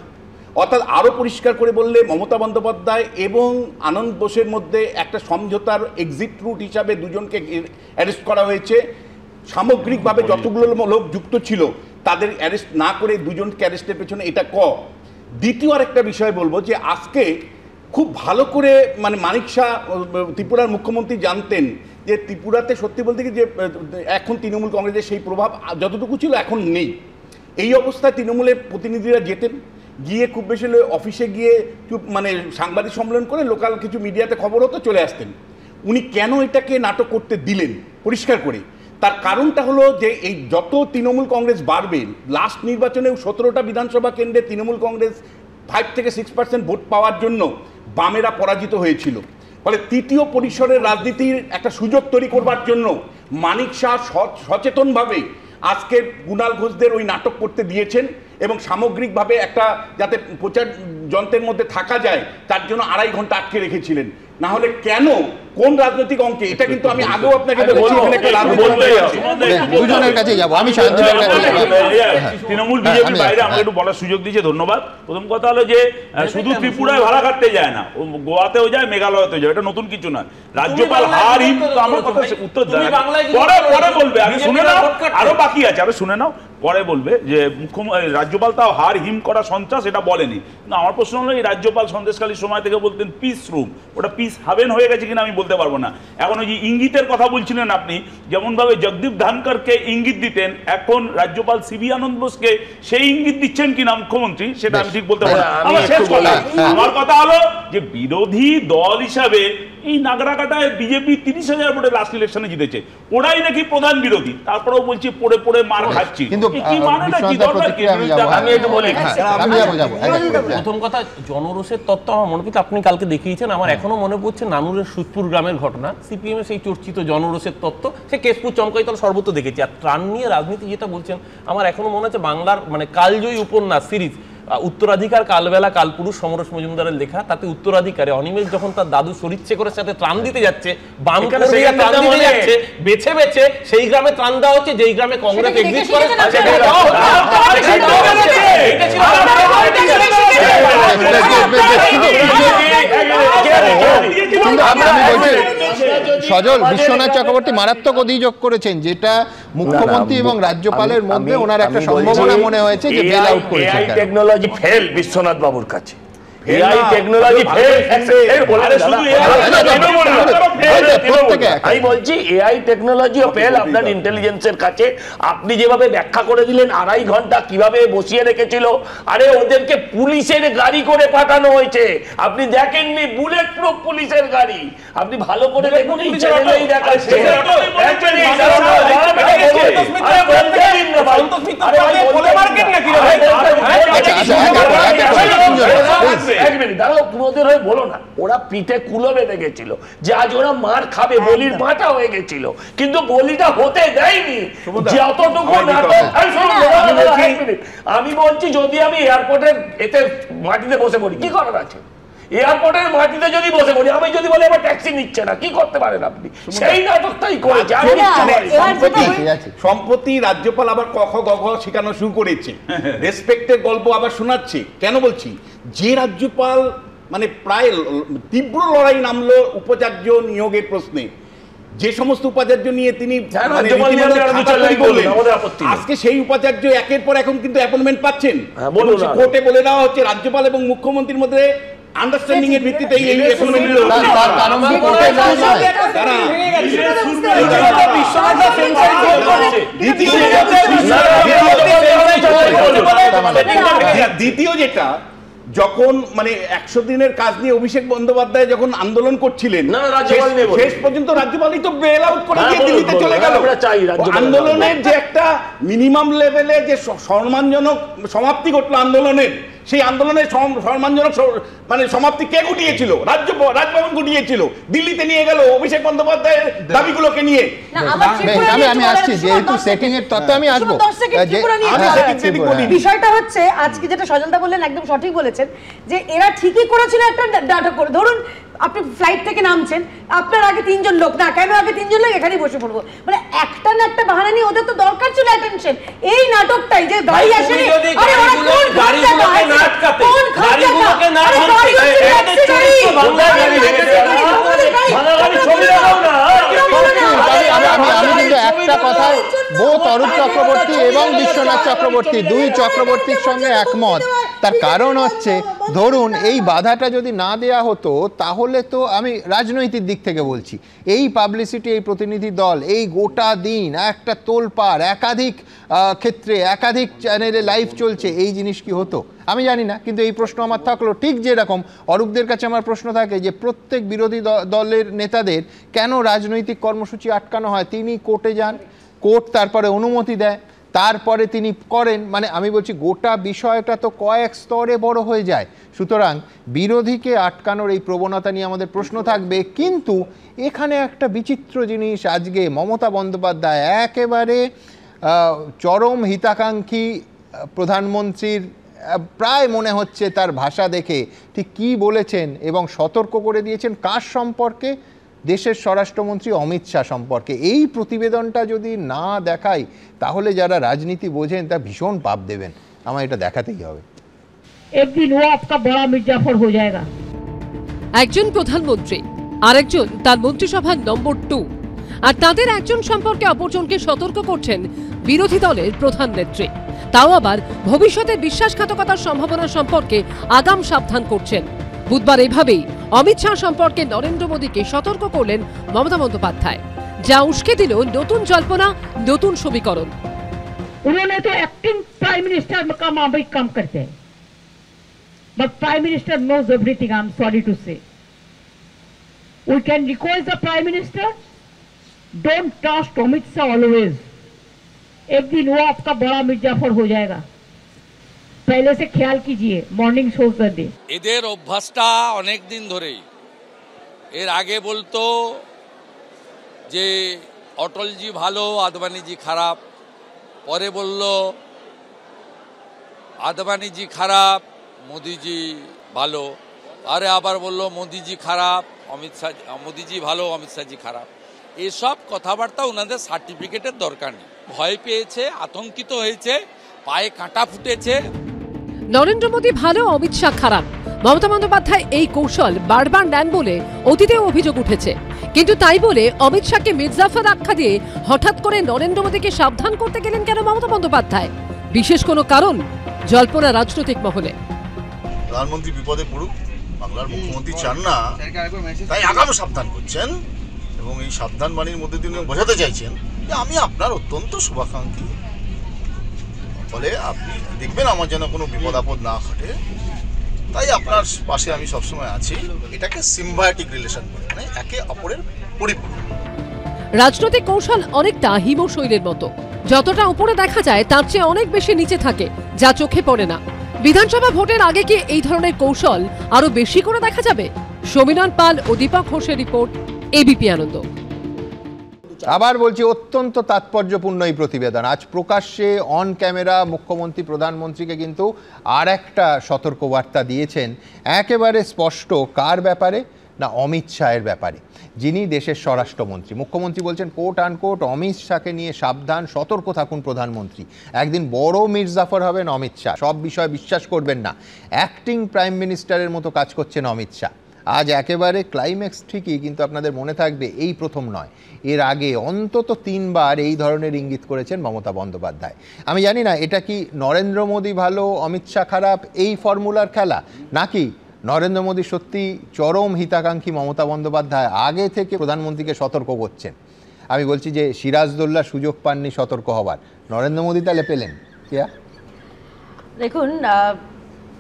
[SPEAKER 9] অর্থাৎ আরও পরিষ্কার করে বললে মমতা বন্দ্যোপাধ্যায় এবং আনন্দ বোসের মধ্যে একটা সমঝোতার এক্সিট রুট হিসাবে দুজনকে অ্যারেস্ট করা হয়েছে। সামগ্রিকভাবে যতগুলো লোক যুক্ত ছিল তাদের অ্যারেস্ট না করে দুজনকে অ্যারেস্টের পেছনে এটা দ্বিতীয় আরেকটা বিষয় বলবো যে আজকে খুব ভালো করে মানিক শাহ ত্রিপুরার মুখ্যমন্ত্রী জানতেন যে ত্রিপুরাতে সত্যি বলতে কি যে এখন তৃণমূল কংগ্রেসের সেই প্রভাব যতটুকু ছিল এখন নেই। এই অবস্থায় তৃণমূলের প্রতিনিধিরা যেতেন গিয়ে খুব বেশি হলে অফিসে গিয়ে মানে সাংবাদিক সম্মেলন করে লোকাল কিছু মিডিয়াতে খবর হতো, চলে আসতেন। উনি কেন এটাকে নাটক করতে দিলেন পরিষ্কার করে? তার কারণটা হলো যে এই যত তৃণমূল কংগ্রেস বাড়বে, লাস্ট নির্বাচনে 17টা বিধানসভা কেন্দ্রে তৃণমূল কংগ্রেস 5 থেকে 6% ভোট পাওয়ার জন্য বামেরা পরাজিত হয়েছিল। ফলে তৃতীয় পরিসরের রাজনীতির একটা সুযোগ তৈরি করবার জন্য মানিক শাহ সচেতনভাবে আজকে কুণাল ঘোষদের ওই নাটক করতে দিয়েছেন এবং সামগ্রিকভাবে একটা যাতে প্রচার যন্ত্রের মধ্যে থাকা যায় তার জন্য 2.5 ঘন্টা আটকে রেখেছিলেন। না হলে কেন, কোন রাজনৈতিক অঙ্কে, এটা কিন্তু আমি আগেও আপনাকে বলেছি এখানে একটা
[SPEAKER 1] দুজনের কাছে যাব। আমি শান্তনুর কাছে যাব।
[SPEAKER 16] তৃণমূল বিজেপি বাইরে আমাকে একটু বলার সুযোগ দিয়েছে, ধন্যবাদ। প্রথম কথা হলো যে শুধু ত্রিপুরায় ভাড়া কাটতে যায় না, গোয়াতেও যায়, মেঘালয়তেও যায়, এটা নতুন কিছু নয়। রাজ্যপাল হার হিম, তো আমার কথা উত্তর দেয় পরে বলবে, আমি শুনে নাও, আরো বাকি আছে, আরো শুনে নাও, পরে বলবে যে রাজ্যপাল তাও হার হিম করা সন্ত্রাস এটা বলেনি। কিন্তু আমার প্রশ্ন হলো এই রাজ্যপাল সন্দেশখালীর সময় থেকে বলতেন পিস রুম, ওটা পিস হাভেন হয়ে গেছে কিনা আমি বলতে পারবো না। এখন ওই যে ইঙ্গিতের কথা বলছিলেন আপনি, যেমন ভাবে জগদীপ ধনকরকে ইঙ্গিত দিতেন, এখন রাজ্যপাল সিবি আনন্দ বোসকে সেই ইঙ্গিত দিচ্ছেন কিনা মুখ্যমন্ত্রী, সেটা আমি ঠিক বলতে পারবো না। আমার কথা হলো যে বিরোধী দল হিসাবে এই নাগরাকাটায় বিজেপি 30,000 ভোটে লাস্ট ইলেকশনে জিতেছে, ওরাই নাকি প্রধান বিরোধী, তারপরেও বলছি পড়ে পড়ে মার খাচ্ছি।
[SPEAKER 1] কিন্তু
[SPEAKER 16] কি মানেটা কি দরকার কি?
[SPEAKER 15] আমি একটু বলি, প্রথম কথা জনরোষের তত্ত্ব আমার মনে পড়ছে, আপনি কালকে দেখিয়েছেন, আমার এখনো মনে পড়ছে নানুরের সুতপুর গ্রামের ঘটনা, সিপিএম এর সেই চর্চিত জনরোষের তত্ত্ব, সে কেশপুর চমকাইতল সর্বত্র দেখেছি। আর ত্রাণ নিয়ে রাজনীতি যেটা বলছেন, আমার এখনো মনে হচ্ছে বাংলার মানে কালজয়ী উপন্যাস সিরিজ উত্তরাধিকার কালবেলা কালপুরুষ সমরেশ মজুমদারের লেখা, তাতে উত্তরাধিকারে অনিমেষ যখন তার দাদু শরীরছে করে সাথে ত্রাণ দিতে যাচ্ছে, বাম ত্রাণ দিতে যাচ্ছে, বেছে বেছে সেই গ্রামে ত্রাণ দেওয়া হচ্ছে যেই গ্রামে কংগ্রেস এক্সিস্ট করে।
[SPEAKER 1] সজল, বিশ্বনাথ চক্রবর্তী মারাত্মক অভিযোগ করেছেন, যেটা মুখ্যমন্ত্রী এবং রাজ্যপালের মধ্যে ওনার একটা সম্ভাবনা মনে হয়েছে যে বেল আউট করেছেন।
[SPEAKER 17] এআই টেকনোলজি ফেল বিশ্বনাথ বাবুর কাছে, এআই টেকনোলজি ফেল। আমি বলছি এআই টেকনোলজিও ফেল আপনার ইন্টেলিজেন্সের কাছে। আপনি যেভাবে ব্যাখ্যা করে দিলেন 2.5 ঘন্টা কিভাবে বসিয়ে রেখেছিল, আরে ওদেরকে পুলিশের গাড়ি করে পাঠানো হয়েছে, আপনি দেখেননি? বুলেট প্রুফ পুলিশের গাড়ি, আপনি ভালো করে দেখুন, এই চ্যানেলেই দেখাচ্ছে। এক মিনিট দাঁড়াও, পুরোদের হয়ে বলো না, ওরা পিঠে কুলো বেঁধে গেছিল যে আজ ওরা মার খাবে, বলির মাথা হয়ে গেছিল, কিন্তু বলিটা হতে দেয়নি। যতটুকু আমি বলছি, যদি আমি এয়ারপোর্টের এতে মাটিতে বসে পড়ি, কি করার আছে? এয়ারপোর্টের মাটিতে যদি বসে পড়ি, আমি যদি বলি আমার ট্যাক্সি নিচ্ছে না, কি করতে পারেন আপনি? সেই নাটকটাই করেছে।
[SPEAKER 9] সম্প্রতি রাজ্যপাল আবার কখ গঘ শেখানো শুরু করেছে, রেসপেক্টের গল্প আবার শোনাচ্ছে। কেন বলছি? যে রাজ্যপাল মানে প্রায় তীব্র লড়াই নামলো উপাচার্য নিয়োগের প্রশ্নে, যে সমস্ত উপাচার্য নিয়ে তিনি আজকে সেই উপাচার্য একের পর এখন কিন্তু অ্যাপয়েন্টমেন্ট পাচ্ছেন। কোর্টে বলে দেওয়া হচ্ছে রাজ্যপাল এবং মুখ্যমন্ত্রীর মধ্যে আন্ডারস্ট্যান্ডিং এর ভিত্তিতে এই দ্বিতীয় যেটা, যখন মানে 100 দিনের কাজ নিয়ে অভিষেক বন্দ্যোপাধ্যায় যখন আন্দোলন করছিলেন, শেষ পর্যন্ত রাজ্যপালই তো বেল আউট করে দিয়ে দিল্লিতে চলে গেল। আন্দোলনের যে একটা মিনিমাম লেভেলে যে সম্মানজনক সমাপ্তি ঘটলো আন্দোলনের, সেই আন্দোলনের সম্মানজনক মানে সমাপ্তি কে ঘটিয়েছিল? রাজভবন ঘটিয়েছিল। দিল্লিতে নিয়ে গেল অভিষেক বন্দ্যোপাধ্যায়ের দাবিগুলোকে নিয়ে।
[SPEAKER 1] আমি আসছি, যেহেতু সেটিং এর তত্ত্ব আমি আসবো।
[SPEAKER 14] বিষয়টা হচ্ছে আজকে যেটা সজলদা বললেন একদম সঠিক বলেছেন, যে এরা ঠিকই করেছিল একটা নাটক করে। ধরুন আপনি ফ্লাইট থেকে নামছেন, আপনার আগে 3 জন লোক, না কেন আগে 3 জন লোক, এখানেই বসে পড়বো, মানে একটা না একটা বাহানা নিয়ে ওদের তো দরকার ছিল অ্যাটেনশন। এই নাটকটাই যে গাড়ি আসেনি, আরে ওরা কোন গাড়িগুলোকে না আটকাতে, গাড়িগুলোকে না আটকাতে, এটা চরিত্র বাংলা গাড়ি ভেঙেছে, ভালো গাড়ি ছবি লাগাও না।
[SPEAKER 1] আমি কিন্তু একটা কথা বোথ অরূপ চক্রবর্তী এবং বিশ্বনাথ চক্রবর্তী, দুই চক্রবর্তীর সঙ্গে একমত তার কারণ হচ্ছে ধরুন এই বাধাটা যদি না দেয়া হতো তাহলে তো আমি রাজনৈতিক দিক থেকে বলছি, এই পাবলিসিটি, এই প্রতিনিধি দল, এই গোটা দিন একটা তোলপাড়, একাধিক ক্ষেত্রে একাধিক চ্যানেলে লাইভ চলছে, এই জিনিস কি হতো আমি জানি না। কিন্তু এই প্রশ্ন আমার থাকলো, ঠিক যেরকম অরূপদের কাছে আমার প্রশ্ন থাকে যে প্রত্যেক বিরোধী দলের নেতাদের কেন রাজনৈতিক কর্মসূচি আটকানো হয়, তিনি কোর্টে যান, কোর্ট তারপরে অনুমতি দেয়, তারপরে তিনি করেন, মানে আমি বলছি গোটা বিষয়টা তো কয়েক স্তরে বড় হয়ে যায়। সুতরাং বিরোধীকে আটকানোর এই প্রবণতা নিয়ে আমাদের প্রশ্ন থাকবে। কিন্তু এখানে একটা বিচিত্র জিনিস, আজকে মমতা বন্দ্যোপাধ্যায় একেবারে চরম হিতাকাঙ্ক্ষী প্রধানমন্ত্রীর প্রায় মনে হচ্ছে তার ভাষা দেখে ঠিক কী বলেছেন এবং সতর্ক করে দিয়েছেন কার সম্পর্কে, দেশের স্বরাষ্ট্রমন্ত্রী অমিত শাহ সম্পর্কে। এই প্রতিবেদনটা যদি না দেখাই তাহলে যারা রাজনীতি বোঝেন তা ভীষণ পাপ দেবেন, আমার এটা দেখাতেই হবে।
[SPEAKER 4] একদিন ও আপকা বড় মির্জাফর হয়ে যায়গা।
[SPEAKER 2] একজন প্রধানমন্ত্রী, আরেকজন তার মন্ত্রিসভার নম্বর 2, আর তাদের একজন সম্পর্কে অপরজনকে সতর্ক করছেন বিরোধী দলের প্রধান নেত্রী, তাও আবার ভবিষ্যতে বিশ্বাসঘাতকতার সম্ভাবনা সম্পর্কে আগাম সাবধান করছেন। বুধবার এভাবেই অমিত শাহ সম্পর্কে নরেন্দ্র মোদীকে সতর্ক করলেন মমতা বন্দ্যোপাধ্যায়, যা উস্কে দিল নতুন জল্পনা, নতুন সমীকরণ।
[SPEAKER 4] उन्होंने तो एक्टिंग प्राइम मिनिस्टर का मामले काम करते हैं, but prime minister knows everything, I am sorry to say. We can request the prime minister, don't trust Amit Shah always. एक दिन वो आपका बड़ा मिर्जाफर हो जाएगा, पहले से ख्याल कीजिए। मॉर्निंग शोज दे
[SPEAKER 13] এদের অভ্যাসটা অনেক দিন ধরেই। এর আগে বলতো যে অটলজি ভালো, আদবানিজি খারাপ, পরে বলল আদবানিজি খারাপ, মোদিজি ভালো, আরে আবার বলল মোদিজি খারাপ, মোদিজি ভালো, অমিত শাহজি খারাপ। এসব কথাবার্তা ওনাদের সার্টিফিকেটের দরকার নেই। ভয় পেয়েছে, আতঙ্কিত হয়েছে, পায়ে কাঁটা ফুটেছে।
[SPEAKER 2] নরেন্দ্র মোদী ভালো, অমিত শাহ খারাপ, মমতা বন্দ্যোপাধ্যায় এই কৌশল বারবার নেন বলে অতীতেও অভিযোগ উঠেছে। কিন্তু তাই বলে অমিত শাহকে মির্জাফর আখ্যা দিয়ে হঠাৎ করে নরেন্দ্র মোদীকে সাবধান করতে গেলেন কেন মমতা বন্দ্যোপাধ্যায়? বিশেষ কোনো কারণ? জল্পনা রাজনৈতিক মহলে।
[SPEAKER 19] প্রধানমন্ত্রী বিপদে পড়ুক, বাংলার মুখ্যমন্ত্রী চান না, তাই আগাম সাবধান করছেন এবং এই সাবধান বাণীর মধ্যে তিনি বোঝাতে চাইছেন যে আমি আপনার অত্যন্ত শুভাকাঙ্ক্ষী, ফলে আপনি দেখবেন আমার যেন কোনো বিপদ আপদ না ঘটে, তাই আপনার পাশে আমি সবসময় আছি। এটাকে সিম্বায়োটিক রিলেশন বলে, মানে একে অপরের পরিপূরক।
[SPEAKER 2] রাজনৈতিক কৌশল অনেকটা হিমশৈলের মতো, যতটা উপরে দেখা যায় তার চেয়ে অনেক বেশি নিচে থাকে, যা চোখে পড়ে না। বিধানসভা ভোটের আগে কি এই ধরনের কৌশল আরো বেশি করে দেখা যাবে? সমীরণ পাল ও দীপক ঘোষের রিপোর্ট, এবিপি আনন্দ।
[SPEAKER 1] আবার বলছি, অত্যন্ত তাৎপর্যপূর্ণ এই প্রতিবেদন। আজ প্রকাশ্যে অন ক্যামেরা মুখ্যমন্ত্রী প্রধানমন্ত্রীকে কিন্তু আর একটা সতর্কবার্তা দিয়েছেন, একেবারে স্পষ্ট। কার ব্যাপারে? না, অমিত শাহের ব্যাপারে, যিনি দেশের স্বরাষ্ট্রমন্ত্রী। মুখ্যমন্ত্রী বলছেন কোট আনকোট অমিত শাহকে নিয়ে সাবধান, সতর্ক থাকুন প্রধানমন্ত্রী। একদিন বড় মির্জাফর হবেন অমিত শাহ, সব বিষয় বিশ্বাস করবেন না। অ্যাক্টিং প্রাইম মিনিস্টারের মতো কাজ করছেন অমিত শাহ। আজ একেবারে ক্লাইম্যাক্স ঠিকই, কিন্তু আপনাদের মনে থাকবে এই প্রথম নয়, এর আগে অন্তত 3 বার এই ধরনের ইঙ্গিত করেছেন মমতা বন্দ্যোপাধ্যায়। আমি জানি না এটা কি নরেন্দ্র মোদী ভালো, অমিত শাহ খারাপ, এই ফর্মুলার খেলা, নাকি নরেন্দ্র মোদী সত্যি চরম হিতাকাঙ্ক্ষী মমতা বন্দ্যোপাধ্যায় আগে থেকে প্রধানমন্ত্রীকে সতর্ক করছেন। আমি বলছি যে সিরাজদৌল্লা সুযোগ পাননি সতর্ক হবার, নরেন্দ্র মোদী তাহলে পেলেন।
[SPEAKER 14] দেখুন,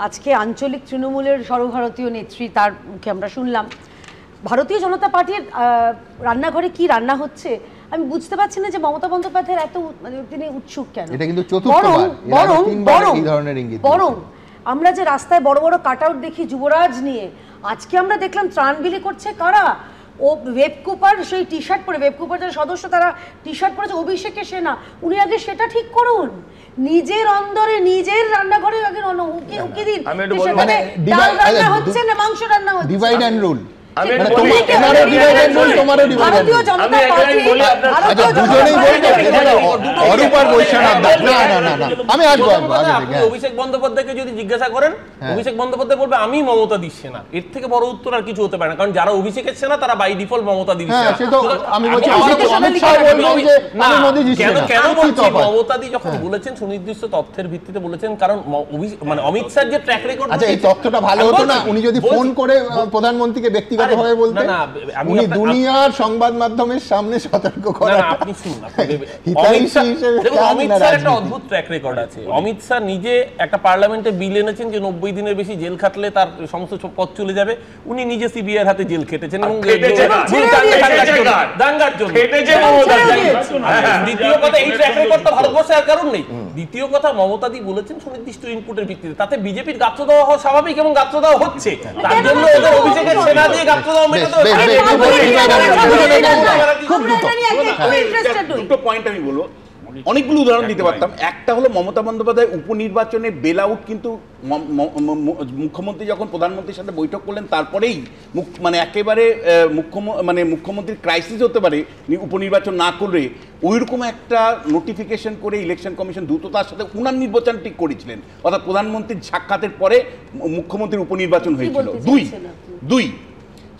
[SPEAKER 14] আজকে আঞ্চলিক তৃণমূলের সর্বভারতীয় নেত্রী, তার মুখে আমরা শুনলাম ভারতীয় জনতা পার্টির রান্নাঘরে কি রান্না হচ্ছে। আমি বুঝতে পারছি না যে মমতা বন্দ্যোপাধ্যায়ের এত তিনি উৎসুক কেন।
[SPEAKER 1] এটা কিন্তু চতুর্থবার,
[SPEAKER 14] বরং আমরা যে রাস্তায় বড় বড় কাট আউট দেখি যুবরাজ নিয়ে, আজকে আমরা দেখলাম ত্রাণ বিলি করছে কারা? ও ওয়েবকুপার সেই টি শার্ট পরে, ওয়েবকুপার যারা সদস্য তারা টি শার্ট পরেছে, অভিষেকে সেনা। উনি আগে সেটা ঠিক করুন, নিজের অন্দরে নিজের রান্নাঘরে আগে উকি দিন। ডাল রান্না হচ্ছে না মাংস রান্না হচ্ছে,
[SPEAKER 1] ডিভাইড অ্যান্ড রুল।
[SPEAKER 15] অভিষেক বন্দ্যোপাধ্যায়কে যদি জিজ্ঞাসা করেন, অভিষেক বন্দ্যোপাধ্যায় বলবে আমি মমতা দিচ্ছি না। এর থেকে বড় উত্তর আর কিছু হতে পারে না, কারণ যারা অভিষেকের সেনা তারা বাই ডিফল্ট মমতা দিচ্ছে না। কেন বলছি, মমতা দি যখন বলেছেন সুনির্দিষ্ট তথ্যের ভিত্তিতে বলেছেন, কারণ মানে অমিত শাহ যে ট্র্যাক রেকর্ড।
[SPEAKER 1] আচ্ছা, এই তথ্যটা ভালো হতো না উনি যদি ফোন করে প্রধানমন্ত্রীকে ব্যক্তিগতভাবে বলতেন। উনি দুনিয়ার সংবাদ মাধ্যমের সামনে সতর্ক করেন।
[SPEAKER 15] না, আপনি শুনুন, অমিত শাহ একটা অদ্ভুত ট্র্যাক রেকর্ড আছে। অমিত শাহ নিজে একটা পার্লামেন্টে বিল এনেছেন যে 90 দিনের বেশি জেল খাটলে তার সমস্ত পদ চলে যাবে। উনি নিজে সিবিআইয়ের হাতে জেল খেটেছেন এবং দাঙ্গার জন্য। দ্বিতীয় কথা, এই ট্র্যাক রেকর্ড তো ভারতবর্ষে আর কারণ নেই। দ্বিতীয় কথা, মমতা দি বলেছেন সুনির্দিষ্ট ইনপুটের ভিত্তিতে, তাতে বিজেপির গাত্র দেওয়া হওয়া স্বাভাবিক এবং গাত্র দেওয়া হচ্ছে। তার জন্য ওদের অভিষেকের সেনা দিয়ে গাত্র দেওয়া মেটাতে
[SPEAKER 9] দুটো পয়েন্ট আমি বলবো, অনেকগুলো উদাহরণ দিতে পারতাম। একটা হলো মমতা বন্দ্যোপাধ্যায় উপনির্বাচনে বেল আউট, কিন্তু মুখ্যমন্ত্রী যখন প্রধানমন্ত্রীর সাথে বৈঠক করলেন তারপরেই মানে একেবারে মুখ্যমন্ত্রীর ক্রাইসিস হতে পারে উপনির্বাচন না করলে, ওইরকম একটা নোটিফিকেশন করে ইলেকশন কমিশন দ্রুততার সাথে উনার নির্বাচন ঠিক করেছিলেন, অর্থাৎ প্রধানমন্ত্রীর সাক্ষাতের পরে মুখ্যমন্ত্রীর উপনির্বাচন হয়েছিল। দুই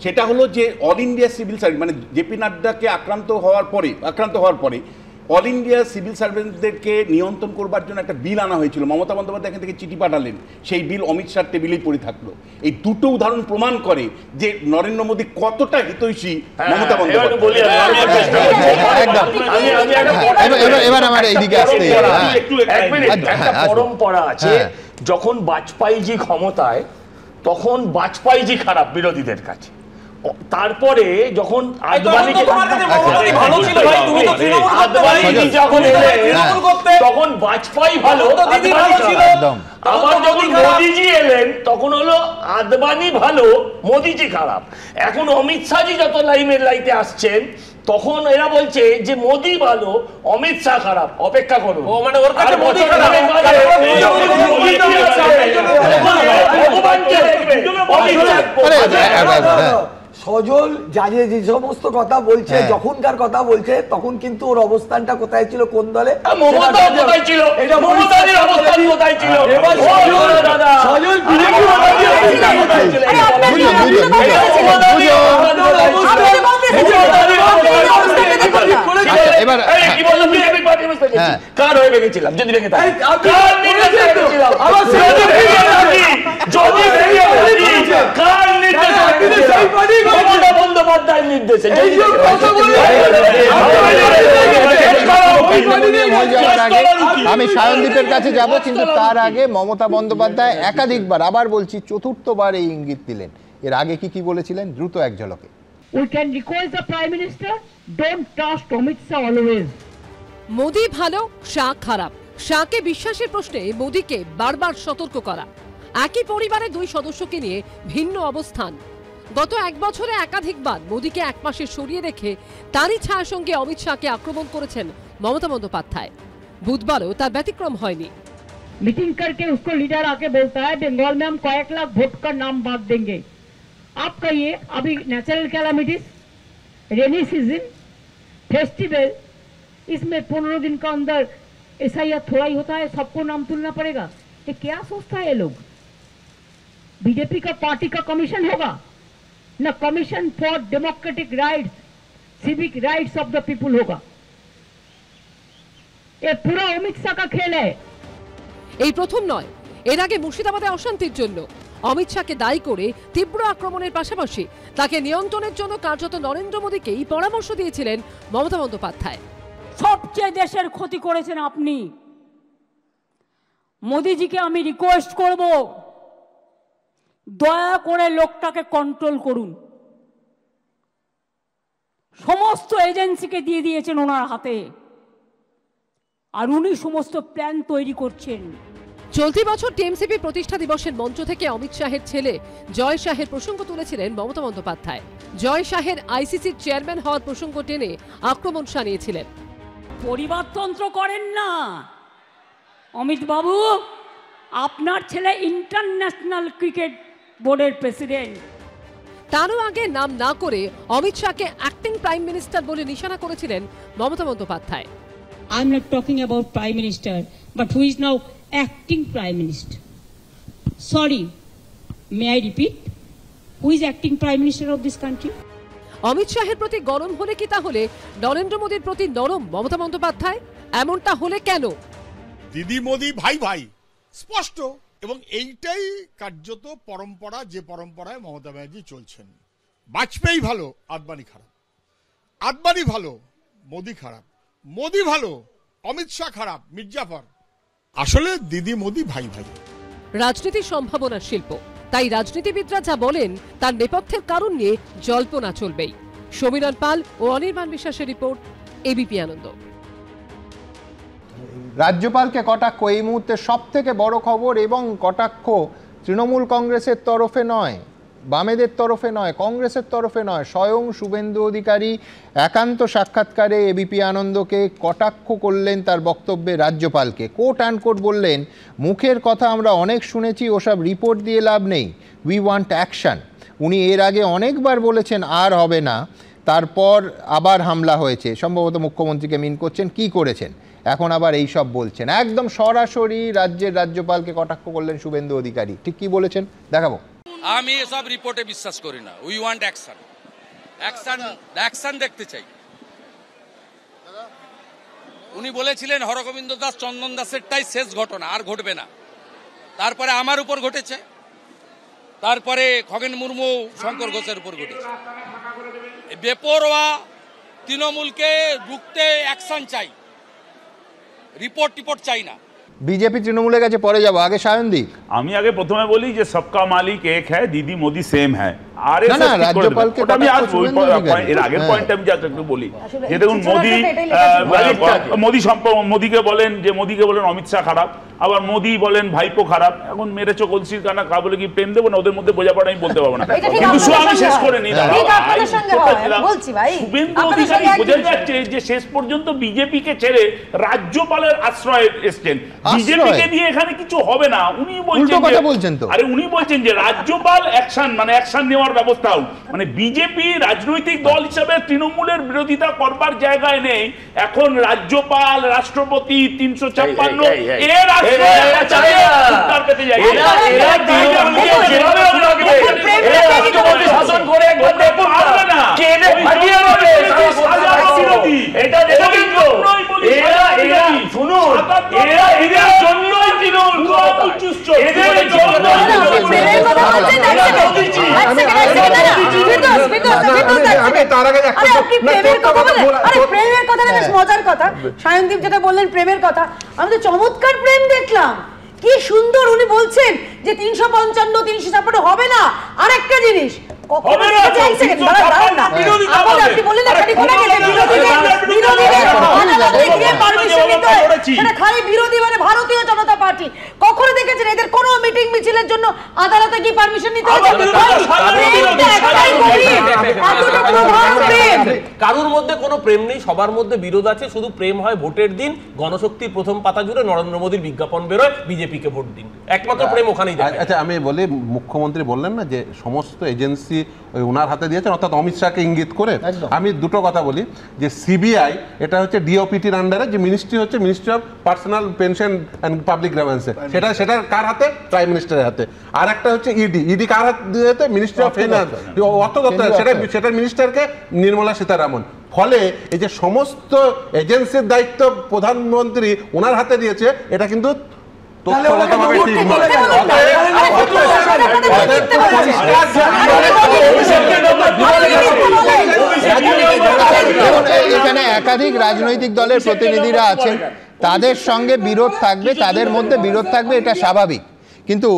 [SPEAKER 9] সেটা হলো যে অল ইন্ডিয়া সিভিল সার্ভিস মানে জেপি নাড্ডাকে আক্রান্ত হওয়ার পরে অল ইন্ডিয়া সিভিল সার্ভেন্টদেরকে নিয়ন্ত্রণ করবার জন্য একটা বিল আনা হয়েছিল। মমতা বন্দ্যোপাধ্যায় এখান থেকে চিঠি পাঠালেন, সেই বিল অমিত শাহ টেবিলেই পড়ে থাকলো। এই দুটো উদাহরণ প্রমাণ করে যে নরেন্দ্র মোদী কতটা হিতৈষী মমতা বন্দ্যোপাধ্যায়।
[SPEAKER 18] এবার আমার এইদিকে আসতে একটা পরম্পরা আছে, যখন বাজপেয়ীজি ক্ষমতায় তখন বাজপেয়ীজি খারাপ বিরোধীদের কাছে, তারপরে যখন তখন বাজপেয়ী ভালো, আবার যখন মোদিজি এলেন তখন হলো আদবানি ভালো, মোদিজি খারাপ। এখন অমিত শাহজি যত লাইতে আসছেন তখন এরা বলছে যে মোদি ভালো, অমিত শাহ খারাপ। অপেক্ষা করুন, মানে ওর কাছে মোদি খারাপ।
[SPEAKER 8] সজল যে সমস্ত কথা বলছে, যখনকার কথা বলছে, তখন কিন্তু ওর অবস্থানটা কোথায় ছিল, কোন দলে?
[SPEAKER 18] কার হয়ে ভেঙেছিলাম? যদি ভেঙে বন্দ্যোপাধ্যায়ের নির্দেশে।
[SPEAKER 1] আমি সায়নদীপের কাছে যাব, কিন্তু তার আগে মমতা বন্দ্যোপাধ্যায় একাধিকবার, আবার বলছি চতুর্থবার এই ইঙ্গিত দিলেন। এর আগে কি বলেছিলেন দ্রুত এক ঝলকে?
[SPEAKER 4] We can request the Prime Minister, don't trust Amit Shah always.
[SPEAKER 2] Modi ভালো, শাহ খারাপ। শাহকে বিশ্বাসের প্রশ্নে মোদিকে বারবার সতর্ক করা। একই পরিবারের দুই সদস্যকে নিয়ে ভিন্ন অবস্থান। গত এক বছরে একাধিকবার মোদিকে একপাশে সরিয়ে রেখে তারই ছায়ার সঙ্গে অমিত শাহকে আক্রমণ করেছেন মমতা বন্দ্যোপাধ্যায়। বুধবারও তার ব্যতিক্রম হয়নি।
[SPEAKER 4] मीटिंग करके उसको लीडर आके बोलता है बंगाल में हम कয়েক लाख वोट का नाम बांट देंगे, आप कहिए अभी natural calamities, rainy season, festival, इसमें 15 दिन का अंदर एसआईआर थोड़ा ही होता है, सबको नाम तुलना पड़ेगा। ये क्या सोचता है ये लोग? बीजेपी का पार्टी का कमीशन होगा ना, commission for democratic rights, civic rights of the people होगा। ये पूरा अमित शाह का खेल है।
[SPEAKER 2] এই প্রথম নয়, এর আগে মুর্শিদাবাদে অশান্তির জন্য অমিত শাহকে দায়ী করে তীব্র আক্রমণের পাশাপাশি তাকে নিয়ন্ত্রণের জন্য কার্যত নরেন্দ্র মোদীকেই পরামর্শ দিয়েছিলেন মমতা বন্দ্যোপাধ্যায়।
[SPEAKER 20] সবচেয়ে দেশের ক্ষতি করেছেন আপনি। মোদিজিকে আমি রিকোয়েস্ট করব, দয়া করে লোকটাকে কন্ট্রোল করুন। সমস্ত এজেন্সিকে দিয়ে দিয়েছেন ওনার হাতে, আর উনি সমস্ত প্ল্যান তৈরি করছেন।
[SPEAKER 2] চলতি বছর টিএমসিপি প্রতিষ্ঠা দিবসের মঞ্চ থেকে অমিত শাহের ছেলে জয় শাহের প্রসঙ্গ তুলেছিলেন মমতা বন্দ্যোপাধ্যায়। জয় শাহের আইসিসির চেয়ারম্যান হওয়ার প্রসঙ্গ টেনে আক্রমণ শানিয়েছিলেন।
[SPEAKER 20] পরিবারতন্ত্র করেন না অমিত বাবু, আপনার ছেলে ইন্টারন্যাশনাল ক্রিকেট বোর্ডের প্রেসিডেন্ট।
[SPEAKER 2] তারও আগে নাম না করে অমিত শাহকে অ্যাক্টিং প্রাইম মিনিস্টার বলে নিশানা করেছিলেন Mamata Bandyopadhyay.
[SPEAKER 20] I'm not talking about Prime Minister, but who is now acting Prime Minister. Sorry, may I repeat? Who is acting Prime Minister of this country?
[SPEAKER 2] Amit শাহের প্রতি গরম হলে কি তাহলে নরেন্দ্র মোদীর প্রতি নরম মমতা বন্দ্যোপাধ্যায়? এমনটা হলে কেন?
[SPEAKER 3] দিদি মোদি ভাই ভাই স্পষ্ট, এবং এইটাই কার্যত পরম্পরা, যে পরম্পরায় মমতা ব্যানার্জি চলছেন। বাজপেয়ী ভালো, আদবানি খারাপ, আদবানি ভালো, মোদি খারাপ, মোদি ভালো, অমিত শাহ খারাপ, মির্জাফর। আসলে দিদি মোদি ভাই ভাই।
[SPEAKER 2] রাজনীতির সম্ভাবনার শিল্প, তাই রাজনীতিবিদরা যা বলেন তার নেপথ্যের কারণ নিয়ে জল্পনা চলবেই। সমীরণ পাল ও অনির্বাণ বিশ্বাসের রিপোর্ট, এবিপি আনন্দ।
[SPEAKER 1] রাজ্যপালকে কটাক্ষ এই মুহূর্তে সব থেকে বড় খবর, এবং কটাক্ষ তৃণমূল কংগ্রেসের তরফে নয়, বামেদের তরফে নয়, কংগ্রেসের তরফে নয়, স্বয়ং শুভেন্দু অধিকারী একান্ত সাক্ষাৎকারে এবিপি আনন্দকে কটাক্ষ করলেন তার বক্তব্যে রাজ্যপালকে। কোট অ্যান্ড কোট বললেন, মুখের কথা আমরা অনেক শুনেছি, ওসব রিপোর্ট দিয়ে লাভ নেই, উই ওয়ান্ট অ্যাকশন। উনি এর আগে অনেকবার বলেছেন আর হবে না, তারপর আবার হামলা হয়েছে, সম্ভবত মুখ্যমন্ত্রীকে মিন করছেন, কি করেছেন, এখন আবার এই সব বলছেন। একদম সরাসরি রাজ্যের রাজ্যপালকে কটাক্ষ করলেন শুভেন্দু অধিকারী। ঠিক কি বলেছেন দেখাবো।
[SPEAKER 13] আমি এসব রিপোর্টে বিশ্বাস করি না, উই ওয়ান্ট অ্যাকশন। অ্যাকশন দেখতে চাই। উনি বলেছিলেন হরগোবিন্দ দাস চন্দন দাসেরটাই শেষ ঘটনা, আর ঘটবে না। তারপরে আমার উপর ঘটেছে, তারপরে খগেন মুর্মু শঙ্কর ঘোষের উপর ঘটেছে। বেপরোয়া তৃণমূলকে রুখতে অ্যাকশন চাই, রিপোর্ট চাই না।
[SPEAKER 1] বিজেপি তৃণমূলের কাছে পরে যাব, আগে সায়নদীপ।
[SPEAKER 16] আমি আগে প্রথমে বলি যে সবকা মালিক এক হ্যায়, দিদি মোদি সেম হ্যায়। মোদিকে বলেন যে মোদিকে বলেন অমিত শাহ খারাপ, আবার মোদি বলেন ভাইপো খারাপ। এখন মেরেছো কলসির কানা কা বলে কি প্রেম দেবো না? ওদের মধ্যে বোঝাপড়া আমি বলতে পারবো না, কিন্তু আমি শেষ করে নিই। শুভেন্দু অধিকারী বোঝা যাচ্ছে যে শেষ পর্যন্ত বিজেপিকে ছেড়ে রাজ্যপালের আশ্রয়ে এসছেন, বিজেপিকে দিয়ে এখানে কিছু হবে না। উনি বলছেন তো, আরে উনি বলছেন যে রাজ্যপাল অ্যাকশন, মানে অ্যাকশন নেওয়ার ব্যবস্থা হোক। মানে বিজেপি রাজনৈতিক দল হিসেবে তৃণমূলের বিরোধিতা করবার জায়গায় নেই। এখন রাজ্যপাল, রাষ্ট্রপতি 356 এর
[SPEAKER 14] মজার কথা সায়নদীপ যেটা বললেন প্রেমের কথা, আমি তো চমৎকার প্রেম দেখলাম, কি সুন্দর। উনি বলছেন যে 355 356 হবে না। আরেকটা জিনিস বিরোধী মানে ভারতীয় জনতা পার্টি, কখনো দেখেছেন এদের কোন মিটিং মিছিলের জন্য আদালতে কি পারমিশন নিতে হয়েছে?
[SPEAKER 15] কারুর মধ্যে কোনো প্রেম নেই, সবার মধ্যে বিরোধ আছে। শুধু প্রেম হয় ভোটের দিন, গণশক্তির প্রথম পাতা জুড়ে নরেন্দ্র মোদীর বিজ্ঞাপন বেরোয় বিজেপিকে ভোট দিন, একমাত্র প্রেম ওখানেই দেখা যায়।
[SPEAKER 7] আচ্ছা আমি বলি, মুখ্যমন্ত্রী বললেন না যে সমস্ত এজেন্সি ওই ওনার হাতে দিয়েছেন, অর্থাৎ অমিত শাহকে ইঙ্গিত করে। আমি দুটো কথা বলি, যে সিবিআই এটা হচ্ছে ডিওপিটির আন্ডারে, যে মিনিস্ট্রি হচ্ছে ministry of personnel pension and public গ্রাভেন্সে, সেটার কার হাতে? প্রাইম মিনিস্টারের হাতে। আর একটা হচ্ছে ইডি কার হাতে? মিনিস্ট্রি অফ ফিনান্স, অর্থ দপ্তর, সেটার মিনিস্টারকে নির্মলা সীতারামন। ফলে এই যে সমস্ত এজেন্সির দায়িত্ব প্রধানমন্ত্রী ওনার হাতে দিয়েছে, এটা কিন্তু
[SPEAKER 1] এখানে একাধিক রাজনৈতিক দলের প্রতিনিধিরা আছেন, তাদের সঙ্গে বিরোধ থাকবে, তাদের মধ্যে বিরোধ থাকবে, এটা স্বাভাবিক। কিন্তু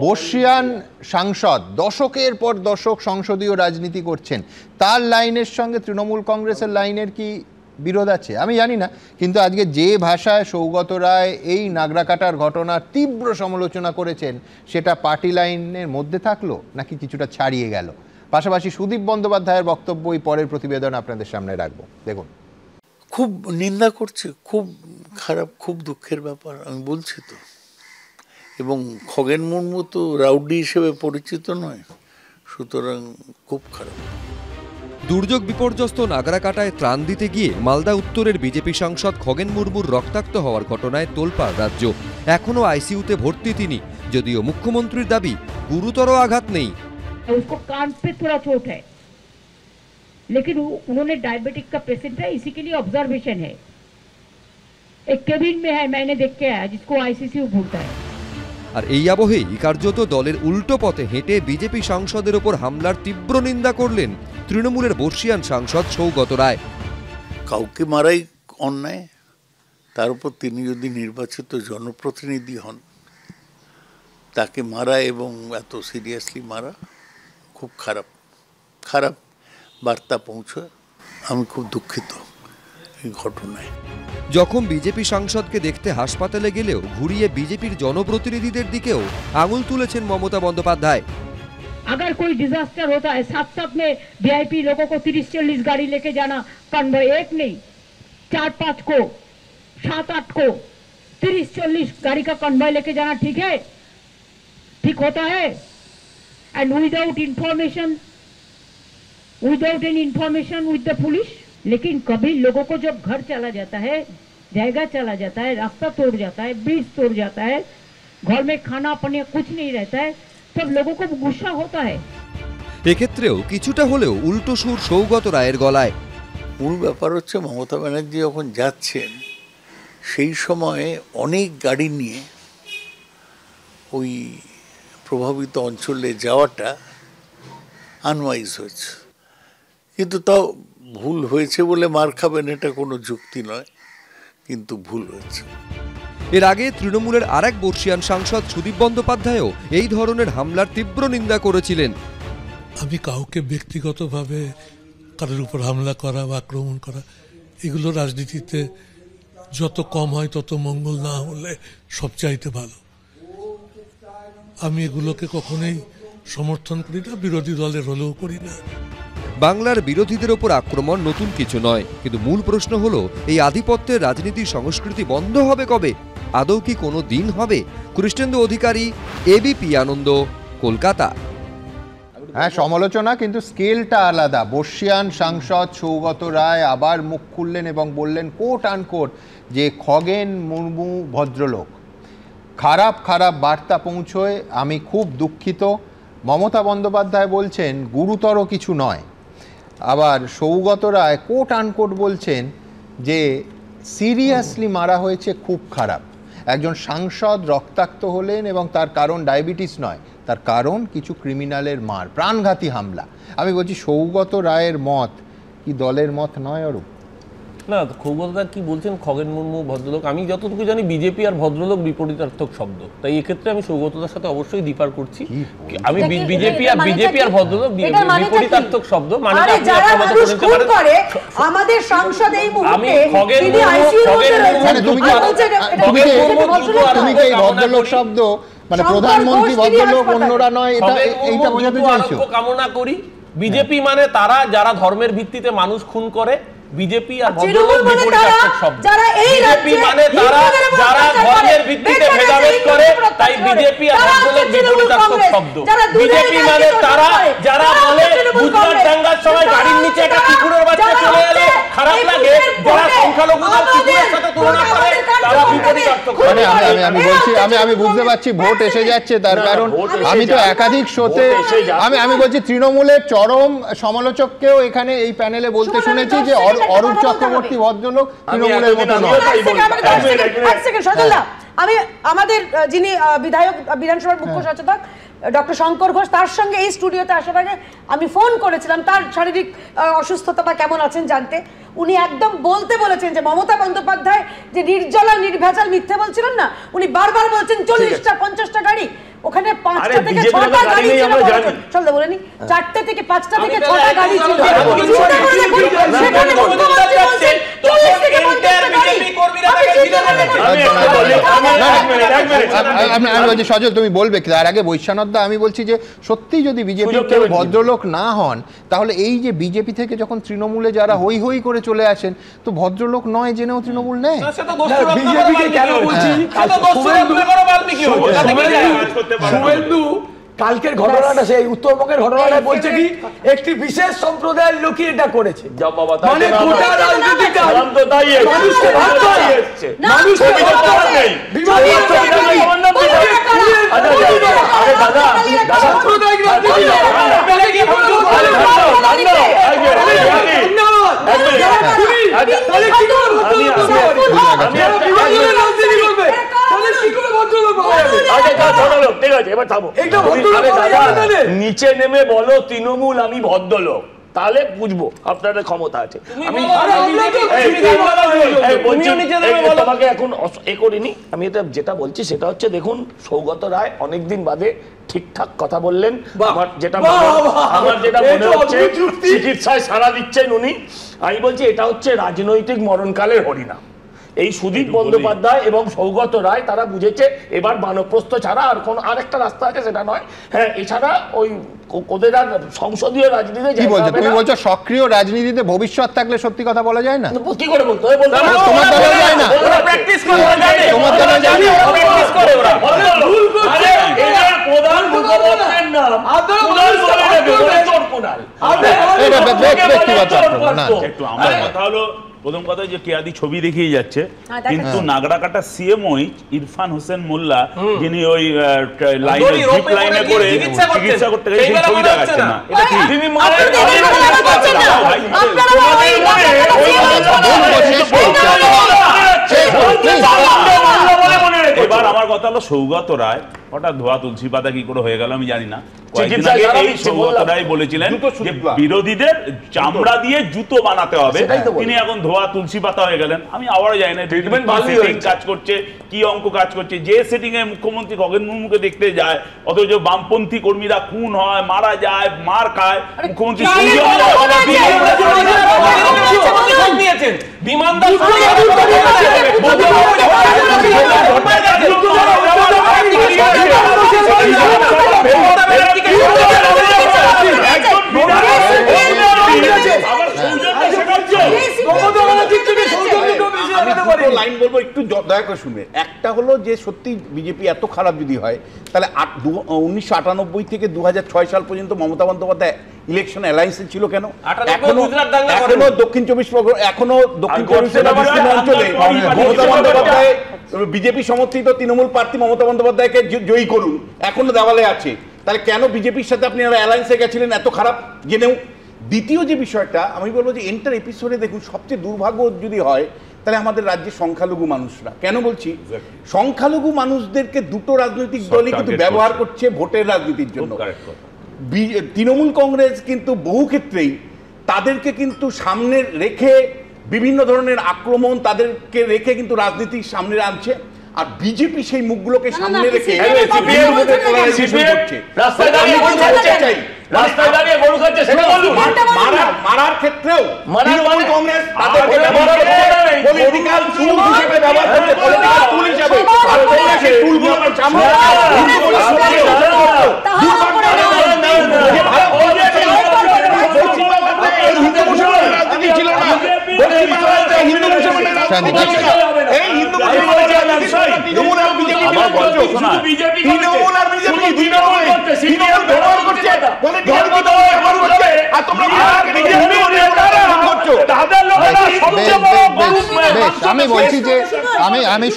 [SPEAKER 1] বর্ষিয়ান সাংসদ দশকের পর দশক সংসদীয় রাজনীতি করছেন, তার লাইনের সঙ্গে তৃণমূল কংগ্রেসের লাইনের কি বিরোধ আছে আমি জানি না, কিন্তু আজকে যে ভাষায় সৌগত রায় এই নাগরাকাটার ঘটনার তীব্র সমালোচনা করেছেন, সেটা পার্টি লাইনের মধ্যে থাকলো নাকি কিছুটা ছাড়িয়ে গেল? পাশাপাশি সুদীপ বন্দ্যোপাধ্যায়ের বক্তব্য এই পরের প্রতিবেদন আপনাদের সামনে রাখবো, দেখুন।
[SPEAKER 21] খুব নিন্দা করছে, খুব খারাপ, খুব দুঃখের ব্যাপার, আমি বলছি তো। এবং খগেন মুর্মু তো রাউডি হিসেবে পরিচিত নয়, সুতরাং খুব খারাপ।
[SPEAKER 5] দুর্যোগ বিপর্যস্ত নাগরাকাটায় ত্রাণ দিতে গিয়ে মালদা উত্তরের বিজেপি সাংসদ খগেন মুর্মুর রক্তাক্ত হওয়ার ঘটনায় তোলপাড় রাজ্য। এখনও আইসিইউতে ভর্তি তিনি, যদিও মুখ্যমন্ত্রীর দাবি গুরুতর আঘাত নেই।
[SPEAKER 4] उसको कान पे थोड़ा चोट है, लेकिन उन्होंने डायबिटिक का पेशेंट है, इसी के लिए ऑब्जर्वेशन है। एक केबिन में है, मैंने देख के आया, जिसको आईसीसीयू बोलता है।
[SPEAKER 5] আর এই আবহেই কার্যত দলের উল্টো পথে হেঁটে বিজেপি সাংসদের ওপর হামলার তীব্র নিন্দা করলেন তৃণমূলের বর্ষিয়ান সাংসদ সৌগত রায়।
[SPEAKER 21] কাউকে মারাই অন্যায়, তার উপর তিনি যদি নির্বাচিত জনপ্রতিনিধি হন, তাকে মারা এবং এত সিরিয়াসলি মারা খুব খারাপ খারাপ বার্তা পৌঁছয়। আমি খুব দুঃখিত এই ঘটনায়।
[SPEAKER 5] যখন বিজেপি সাংসদকে দেখতে হাসপাতালে গেলেও ঘুরিয়ে বিজেপির জনপ্রতিনিধিদের দিকেও আঙুল তুলেছেন মমতা বন্দ্যোপাধ্যায়।
[SPEAKER 4] अगर कोई डिजास्टर होता है, साथ साथ में वीआईपी लोगों को 30-40 गाड़ी लेके जाना, कन्वॉय एक नहीं 4-5 को 7-8 को 30-40 गाड़ी का कन्वॉय लेके जाना ठीक है, ठीक होता है? And without information, without any information with the police. लेकिन कभी लोगों को जब घर चला जाता है, जायगा चला जाता है, रास्ता तोड़ जाता है, ब्रिज तोड़ जाता है, घर में खाना पानी कुछ नहीं रहता है, तब लोगों को गुस्सा होता है।
[SPEAKER 5] এক্ষেত্রেও কিছুটা হলেও উল্টো সুর সৌগত রায়ের গলায়।
[SPEAKER 21] মূল ব্যাপার হচ্ছে মমতা ব্যানার্জি যখন যাচ্ছেন সেই সময়ে অনেক গাড়ি নিয়ে ওই প্রভাবিত অঞ্চলে যাওয়াটা আনওয়াইজ হয়েছে, কিন্তু তাও ভুল হয়েছে বলে মার খাবেন এটা কোনো যুক্তি নয়, কিন্তু ভুল হয়েছে।
[SPEAKER 5] এর আগে তৃণমূলের আরেক বর্ষিয়ান সাংসদ সুদীপ বন্দ্যোপাধ্যায়ও এই ধরনের হামলার তীব্র নিন্দা করেছিলেন।
[SPEAKER 21] আমি কাউকে ব্যক্তিগতভাবে কারোর উপর হামলা করা বা আক্রমণ করা, এগুলো রাজনীতিতে যত কম হয় তত মঙ্গল, না হলে সবচাইতে ভালো। আমি এগুলোকে কখনোই সমর্থন করি না, বিরোধী দলের হলেও করি না।
[SPEAKER 5] বাংলার বিরোধীদের ওপর আক্রমণ নতুন কিছু নয়, কিন্তু মূল প্রশ্ন হলো এই আধিপত্যের রাজনীতির সংস্কৃতি বন্ধ হবে কবে? আদৌ কি কোনো দিন হবে? কৃষ্ণেন্দু অধিকারী, এবিপি আনন্দ, কলকাতা।
[SPEAKER 1] হ্যাঁ, সমালোচনা কিন্তু স্কেলটা আলাদা। বর্ষিয়ান সাংসদ সৌগত রায় আবার মুখ খুললেন এবং বললেন কোট আনকোট যে খগেন মুর্মু ভদ্রলোক, খারাপ খারাপ বার্তা পৌঁছয়, আমি খুব দুঃখিত। মমতা বন্দ্যোপাধ্যায় বলছেন গুরুতর কিছু নয়। আবার সৌগত রায় কোট আনকোট বলছেন যে সিরিয়াসলি মারা হয়েছে, খুব খারাপ। একজন সাংসদ রক্তাক্ত হলেন এবং তার কারণ ডায়াবেটিস নয়, তার কারণ কিছু ক্রিমিনালের মার, প্রাণঘাতী হামলা। আমি বলছি সৌগত রায়ের মত কি দলের মত নয়? অরূপ
[SPEAKER 15] না, সৌগতদা কি বলছেন খগেন মুর্মু ভদ্রলোক, আমি যতটুকু জানি বিজেপি আর ভদ্রলোক বিপরীতার্থক শব্দ, তাই এক্ষেত্রে আমি সৌগতদার সাথে অবশ্যই ডিফার করছি। আমি বিজেপি আর ভদ্রলোক বিপরীতার্থক শব্দ, মানে
[SPEAKER 14] আমাদের সাংসদ এই মুহূর্তে
[SPEAKER 15] আমি খগেন
[SPEAKER 1] তুমি কি ভদ্রলোক শব্দ মানে প্রধানমন্ত্রী ভদ্রলোক অন্যরা নয়, এটা এইটা বোঝাতে চাইছো?
[SPEAKER 15] কামনা করি বিজেপি মানে তারা যারা ধর্মের ভিত্তিতে মানুষ খুন করে, বিজেপি আর ভদ্রলোক বিপরীতার্থক শব্দ। বিজেপি মানে তারা যারা ধর্মের ভিত্তিতে ভেদাভেদ করে, তাই বিজেপি আর ভদ্রলোক বিপরীতার্থক শব্দ। বিজেপি মানে তারা যারা বলে বুধবার দাঙ্গার সময় গাড়ির নিচে একটা কুকুরের বাচ্চা চলে এলে খারাপ লাগে, যারা সংখ্যালঘুদের কুকুরের সাথে তুলনা করে, তারা বিপরীতার্থক।
[SPEAKER 1] মানে আমি বুঝতে পারছি ভোট এসে যাচ্ছে, তার কারণ আমি তো একাধিক শোতে আমি বলছি তৃণমূলের চরম সমালোচককেও এখানে এই প্যানেলে বলতে শুনেছি যে অরূপ চক্রবর্তী ভদ্রলোক তৃণমূলের মতো নয়।
[SPEAKER 14] আমি আমাদের যিনি বিধায়ক বিধানসভার মুখ্য সচেতক ডক্টর শঙ্কর ঘোষ, তার সঙ্গে এই স্টুডিওতে আসার আগে আমি ফোন করেছিলাম তার শারীরিক অসুস্থতা কেমন আছেন জানতে। উনি একদম বলতে বলেছেন যে মমতা বন্দ্যোপাধ্যায় যে নির্জলা নির্ভেজাল মিথ্যে বলছিলেন না, উনি বারবার বলছেন 40টা 50টা গাড়ি, ওখানে 5টা থেকে 6টা গাড়ি ছিল, চল বলেনি 4টে থেকে 5টা থেকে 6টা গাড়ি ছিল।
[SPEAKER 1] সজল তুমি বলবে, তার আগে বৈশ্যানন্দা আমি বলছি যে সত্যি যদি বিজেপি কেউ ভদ্রলোক না হন, তাহলে এই যে বিজেপি থেকে যখন তৃণমূলে যারা হই হই করে চলে আসেন, তো ভদ্রলোক নয় জেনেও তৃণমূল নেয়।
[SPEAKER 8] বিজেপিকে কেন বলছি, শুভেন্দু কালকের ঘটনাটা সেই উত্তরবঙ্গের ঘটনাটা বলছে কি একটি বিশেষ সম্প্রদায়ের লোকই এটা করেছে, মানে গোটা রাজনীতিটা মানুষকে ভাবতে হয়, মানুষকে ভাবতে হয়, সাম্প্রদায়িক
[SPEAKER 17] নিচে নেমে বলো তৃণমূল আমি ভদ্রলোক, তাহলে বুঝবো আপনাদের ক্ষমতা আছে। তোমাকে এখন এ করিনি, আমি এটা যেটা বলছি সেটা হচ্ছে দেখুন সৌগত রায় অনেকদিন বাদে ঠিকঠাক কথা বললেন, আমার যেটা মনে হচ্ছে চিকিৎসায় সাড়া দিচ্ছেন উনি। আমি বলছি এটা হচ্ছে রাজনৈতিক মরণকালের হরিনাম। এই সুদীপ বন্দ্যোপাধ্যায় এবং সৌগত রায় তারা বুঝেছে এবার বানপ্রস্থ ছাড়া আর কোন আরেকটা রাস্তা আছে সেটা নয়। হ্যাঁ, এছাড়া ওই ওদের আর সংসদীয় রাজনীতিতে
[SPEAKER 1] কি বলছো তুমি? বলছো সক্রিয় রাজনীতিতে ভবিষ্যৎ থাকলে সত্যি কথা বলা যায় না?
[SPEAKER 17] কি করে বলতো?
[SPEAKER 1] তোমার দলে যায় না,
[SPEAKER 17] প্র্যাকটিস করে
[SPEAKER 1] তোমার দলে যায় না,
[SPEAKER 17] প্র্যাকটিস করে ওরা ভুল করছে। এর প্রধান মুখপাত্রের নাম কুণাল বলে দেবে, ওরা চোর কুণাল।
[SPEAKER 1] এটা ব্যক্তিগত না,
[SPEAKER 16] একটু আমার কথা হলো প্রথম কথা যে কেয়াদি ছবি দেখিয়ে যাচ্ছে, কিন্তু নাগরাকাটা সিএমওই ইরফান হোসেন মোল্লা যিনি ওই লাইনে জিপ লাইনে করে চিকিৎসা করতে গেছে সেই ছবি দেখাচ্ছে না, এটা কি? এবার আমার কথা হলো সৌগত রায় হঠাৎ ধোয়া তুলসী পাতা কি করে হয়ে গেল আমি জানি না। কয়েকদিন আগে এই সৌগত রায় বলেছিলেন যে বিরোধীদের চামড়া দিয়ে জুতো বানাতে হবে, তিনি এখন ধোয়া তুলসী পাতা হয়ে গেলেন। আমি আবারও জানি না ট্রিটমেন্ট কাজ করছে, কি অঙ্ক কাজ করছে, যে সেটিং এ মুখ্যমন্ত্রী খগেন মুর্মুকে দেখতে যায়, অথচ বামপন্থী কর্মীরা খুন হয়, মারা যায়, মার খায়, মুখ্যমন্ত্রী
[SPEAKER 9] লাইন বলবো একটু দয়া করে শুনবেন। একটা হলো যে সত্যি বিজেপি এত খারাপ যদি হয় তাহলে 1998 থেকে 2006 সাল পর্যন্ত মমতা বন্দ্যোপাধ্যায় ইলেকশন অ্যালায়েন্সে ছিল কেন? এখনো দক্ষিণ চব্বিশ অঞ্চলে মমতা বন্দ্যোপাধ্যায় বিজেপি সমর্থিত তৃণমূল প্রার্থী মমতা বন্দ্যোপাধ্যায়কে জয়ী করুন এখনো দেওয়ালে আছে, তাহলে কেন বিজেপির সাথে আপনি অ্যালায়েন্সে গেছিলেন এত খারাপ জেনেও? দ্বিতীয় যে বিষয়টা আমি বলবো যে এন্টার এপিসোডে দেখুন সবচেয়ে দুর্ভাগ্য যদি হয় তাহলে আমাদের রাজ্যের সংখ্যালঘু মানুষরা, কেন বলছি সংখ্যালঘু মানুষদেরকে দুটো রাজনৈতিক দলই কিন্তু ব্যবহার করছে ভোটের রাজনীতির জন্য। তৃণমূল কংগ্রেস কিন্তু বহু ক্ষেত্রেই তাদেরকে কিন্তু সামনে রেখে বিভিন্ন ধরনের আক্রমণ তাদেরকে রেখে কিন্তু রাজনীতির সামনে আনছে, আর বিজেপি সেই মুখগুলোকে সামনে রেখে মারার ক্ষেত্রেও তৃণমূল কংগ্রেস তাদেরকে পলিটিক্যাল টুল হিসেবে ব্যবহার করছে, পলিটিক্যাল টুল হিসেবে সেই টুলগুলো সামনে
[SPEAKER 1] আমি বলছি যে আমি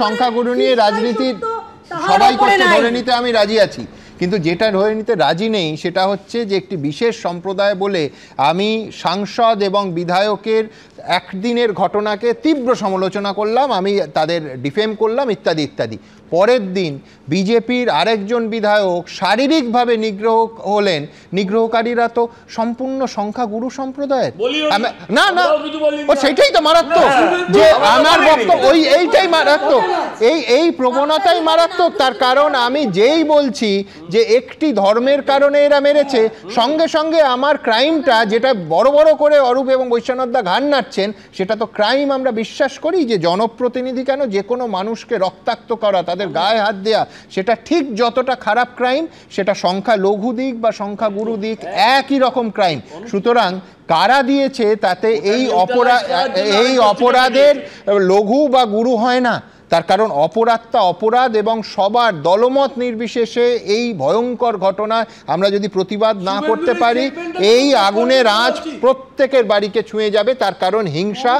[SPEAKER 1] সংখ্যাগুরু নিয়ে রাজনীতি সবাই করতে ধরে নিতে আমি রাজি আছি, কিন্তু যেটা ধরে নিতে রাজি নেই সেটা হচ্ছে যে একটি বিশেষ সম্প্রদায় বলে আমি সাংসদ এবং বিধায়কের একদিনের ঘটনাকে তীব্র সমালোচনা করলাম, আমি তাদের ডিফেম করলাম ইত্যাদি ইত্যাদি। পরের দিন বিজেপির আরেকজন বিধায়ক শারীরিকভাবে নিগ্রহ হলেন, নিগ্রহকারীরা তো সম্পূর্ণ সংখ্যাগুরু সম্প্রদায়ের। না না, সেটাই তো মারাত্মক, যে আমার বক্তব্য এইটাই মারাত্মক, এই প্রবণতাই মারাত্মক। তার কারণ আমি যেই বলছি যে একটি ধর্মের কারণে এরা মেরেছে, সঙ্গে সঙ্গে আমার ক্রাইমটা যেটা বড় বড় করে অরূপ এবং বৈশ্বনাথদা ঘাড় নাড়ছেন সেটা তো ক্রাইম। আমরা বিশ্বাস করি যে জনপ্রতিনিধি কেন যে কোনো মানুষকে রক্তাক্ত করা, তাদের গায়ে হাত দেয়া, সেটা ঠিক যতটা খারাপ ক্রাইম, সেটা সংখ্যা লঘু দিক বা সংখ্যা গুরু দিক একই রকম ক্রাইম। সুতরাং কারা দিয়েছে তাতে এই অপরাধের লঘু বা গুরু হয় না, তার কারণ অপরাধটা অপরাধ, এবং সবার দলমত নির্বিশেষে এই ভয়ঙ্কর ঘটনায় আমরা যদি প্রতিবাদ না করতে পারি, এই আগুনের আঁচ প্রত্যেকের বাড়িকে ছুঁয়ে যাবে। তার কারণ হিংসা,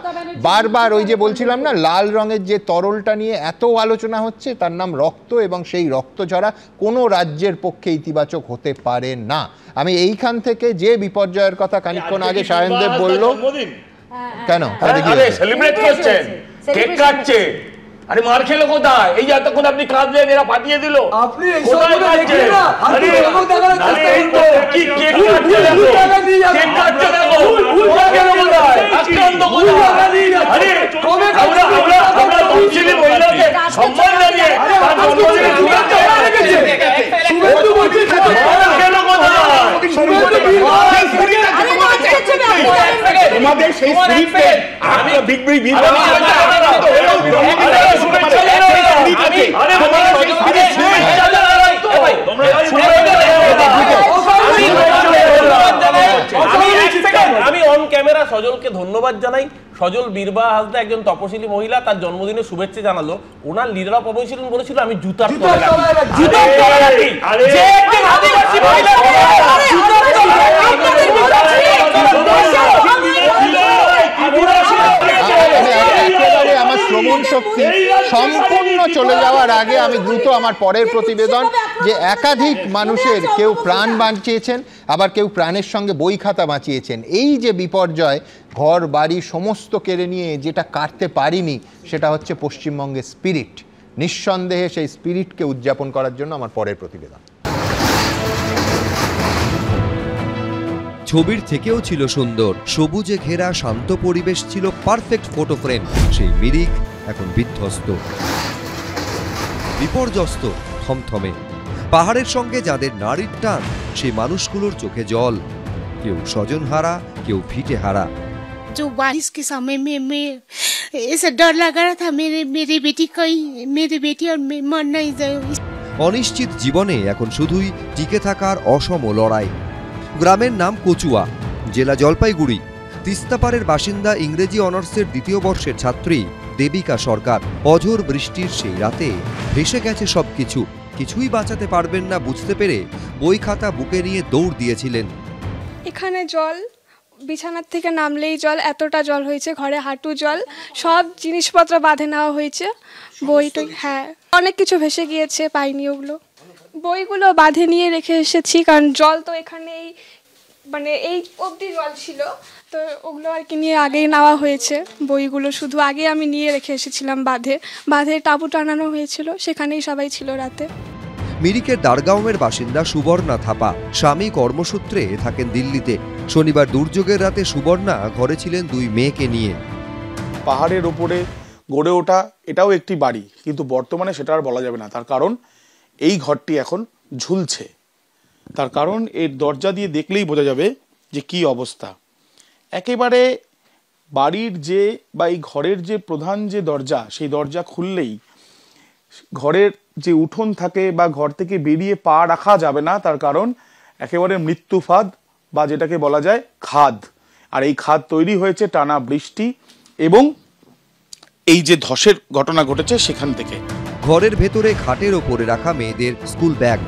[SPEAKER 1] বারবার ওই যে বলছিলাম না, লাল রঙের যে তরলটা নিয়ে এত আলোচনা হচ্ছে, তার নাম রক্ত, এবং সেই রক্ত ঝরা কোনো রাজ্যের পক্ষে ইতিবাচক হতে পারে না। আমি এইখান থেকে যে বিপর্যয়ের কথা খানিকক্ষণ আগে সায়নদেব বলল, কেন
[SPEAKER 17] সেলিব্রেট করছেন, কেক কাটছে, আরে মার খেলো কোথায়? এই যে এতক্ষণ আপনি কাঁদলেন, এরা পাঠিয়ে দিল, আপনি কোথায় কাটছেন? আরে এই তো কি কেক কাটছে, দেখো কেক কাটছে, দেখো মার খেলো কোথায়? আক্রান্ত কোথায়? আরে আমরা তফসিলি মহিলাকে সম্মান জানিয়ে তার জন্মদিনে শুভেচ্ছা জানাচ্ছি। শুভেচ্ছা বলছি, মার খেলো কোথায়? তোমাদের সেই স্পিরিটে আমি বিগ বিগ বিগ
[SPEAKER 15] আমি অন ক্যামেরা সজলকে ধন্যবাদ জানাই। সজল বীরবা হাসদা একজন তপশিলি মহিলা, তার জন্মদিনে শুভেচ্ছা জানালো। ওনার লিডার অপোজিশন বলেছিল আমি জুতার তলায় রাখি।
[SPEAKER 1] আমার শ্রবণ শক্তি সম্পূর্ণ চলে যাওয়ার আগে আমি দ্রুত আমার পরের প্রতিবেদন, যে একাধিক মানুষের কেউ প্রাণ বাঁচিয়েছেন, আবার কেউ প্রাণের সঙ্গে বই খাতা বাঁচিয়েছেন। এই যে বিপর্যয়, ঘর বাড়ি সমস্ত কেড়ে নিয়ে যেটা কাটতে পারিনি, সেটা হচ্ছে পশ্চিমবঙ্গের স্পিরিট। নিঃসন্দেহে সেই স্পিরিটকে উদযাপন করার জন্য আমার পরের প্রতিবেদন।
[SPEAKER 5] ছবির থেকেও ছিল সুন্দর, সবুজে ঘেরা শান্ত পরিবেশ ছিল পারফেক্ট ফটো ফ্রেম। সেই মিরিক এখন বিধ্বস্ত, বিপর্যস্ত, থমথমে। পাহাড়ের সঙ্গে যাদের নারীর টান, সেই মানুষগুলোর চোখে জল, কেউ স্বজনহারা, কেউ ভিটে হারা।
[SPEAKER 12] जो बारिश के समय में ऐसा डर लगा रहा था मेरी बेटी और मैं मर नहीं जाए।
[SPEAKER 5] অনিশ্চিত জীবনে এখন শুধুই টিকে থাকার অসম লড়াই। গ্রামের নাম কচুয়া, জেলা জলপাইগুড়ি। তিস্তাপাড়ের বাসিন্দা, ইংরেজি অনার্সের দ্বিতীয় বর্ষের ছাত্রী দেবিকা সরকার। অঝোর বৃষ্টির সেই রাতে ভেসে গেছে সবকিছু, কিছুই বাঁচাতে পারবেন না বুঝতে পেরে বই খাতা বুকে নিয়ে দৌড় দিয়েছিলেন।
[SPEAKER 22] এখানে জল, বিছানার থেকে নামলেই জল, এতটা জল হয়েছে, ঘরে হাঁটু জল, সব জিনিসপত্র বাঁধে নেওয়া হয়েছে। বইটা, হ্যাঁ, অনেক কিছু ভেসে গিয়েছে, পাইনি ওগুলো। বইগুলো বাঁধে নিয়ে রেখে এসেছি, কারণ জল তো এখানেই, মানে এই অবধি জল ছিল, তো ওগুলো আর কি নিয়ে আগেই নেওয়া হয়েছে। বইগুলো শুধু আগে আমি নিয়ে রেখে এসেছিলাম বাঁধে তাঁবু টানানো হয়েছিল, সেখানেই সবাই ছিল রাতে।
[SPEAKER 5] মিরিকের দারগাঁওয়ের বাসিন্দা সুবর্ণা থাপা, স্বামী কর্মসূত্রে থাকেন দিল্লিতে। শনিবার দুর্যোগের রাতে সুবর্ণা ঘরে ছিলেন দুই মেয়েকে নিয়ে।
[SPEAKER 23] পাহাড়ের ওপরে গড়ে ওঠা এটাও একটি বাড়ি, কিন্তু বর্তমানে সেটা আর বলা যাবে না। তার কারণ এই ঘরটি এখন ঝুলছে। তার কারণ এর দরজা দিয়ে দেখলেই বোঝা যাবে যে কি অবস্থা। একেবারে বাড়ির যে বা এই ঘরের যে প্রধান যে দরজা, সেই দরজা খুললেই ঘরের যে উঠোন থাকে বা ঘর থেকে বেরিয়ে পা রাখা যাবে না। তার কারণ একেবারে মৃত্যু ফাঁদ বা যেটাকে বলা যায় খাদ। আর এই খাদ তৈরি হয়েছে টানা বৃষ্টি এবং এই যে ধসের ঘটনা ঘটেছে সেখান থেকে।
[SPEAKER 5] ঘরের ভেতরে খাটের ওপরে রাখা মেয়েদের স্কুল ব্যাগ।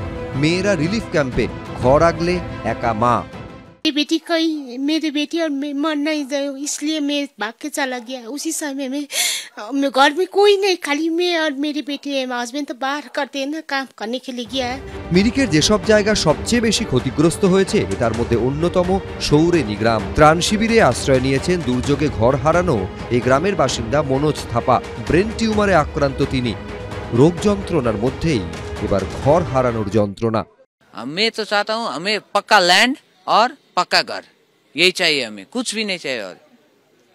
[SPEAKER 5] মেয়েরা রিলিফ ক্যাম্পে, ঘর আগলে একা মা।
[SPEAKER 12] मेरी बेटी और मैं मर नहीं जाए, इसलिए मैं भाग के चला गया। उसी समय में घर में कोई नहीं, खाली मैं और मेरी बेटी है। हस्बैंड तो बाहर करते हैं ना, काम करने के लिए गया है।
[SPEAKER 5] মিরিকের যেসব জায়গা সবচেয়ে বেশি ক্ষতিগ্রস্ত হয়েছে, তার মধ্যে অন্যতম সৌরেনী গ্রাম। ত্রাণ শিবিরে আশ্রয় নিয়েছেন দুর্যোগে ঘর হারানো এই গ্রামের বাসিন্দা মনোজ থাপা। ব্রেন টিউমারে আক্রান্ত তিনি। রোগ যন্ত্রণার মধ্যেই এবার ঘর হারানোর যন্ত্রণা।
[SPEAKER 24] मैं तो चाहता हूँ हमें पक्का लैंड और पक्का घर, यही चाहिए, हमें कुछ भी नहीं चाहिए। और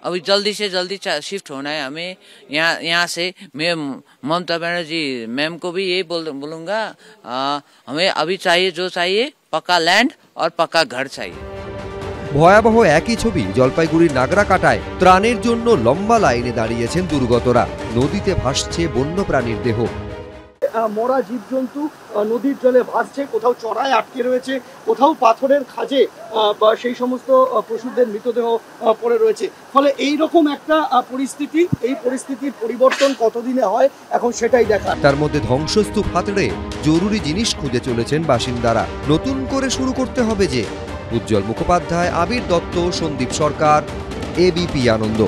[SPEAKER 24] अभी जल्दी से जल्दी शिफ्ट होना है हमें यहाँ से। मैं ममता बनर्जी मैम को भी यही बोलूँगा, हमें अभी चाहिए, जो चाहिए पक्का लैंड और पक्का घर चाहिए।
[SPEAKER 5] ভয়াবহ একই ছবি জলপাইগুড়ির নাগরাকাটায়। ত্রাণের জন্য লম্বা লাইনে দাঁড়িয়েছেন দুর্গতরা। নদীতে ভাসছে বন্যপ্রাণীর দেহ।
[SPEAKER 6] মরা জীবজন্তু নদীর জলে ভাসছে, কোথাও চড়ায় আটকে রয়েছে, কোথাও পাথরের খাঁজে বা সেই সমস্ত পশুদের মৃতদেহ পড়ে রয়েছে। ফলে এই রকম একটা পরিস্থিতি, এই পরিস্থিতির পরিবর্তন কতদিনে হয় এখন সেটাই দেখা।
[SPEAKER 5] তার মধ্যে ধ্বংসস্তূপ হাতড়ে জরুরি জিনিস খুঁজে চলেছেন বাসিন্দারা। নতুন করে শুরু করতে হবে যে। উজ্জ্বল মুখোপাধ্যায়, আবির দত্ত, সন্দীপ সরকার, এবিপি আনন্দ।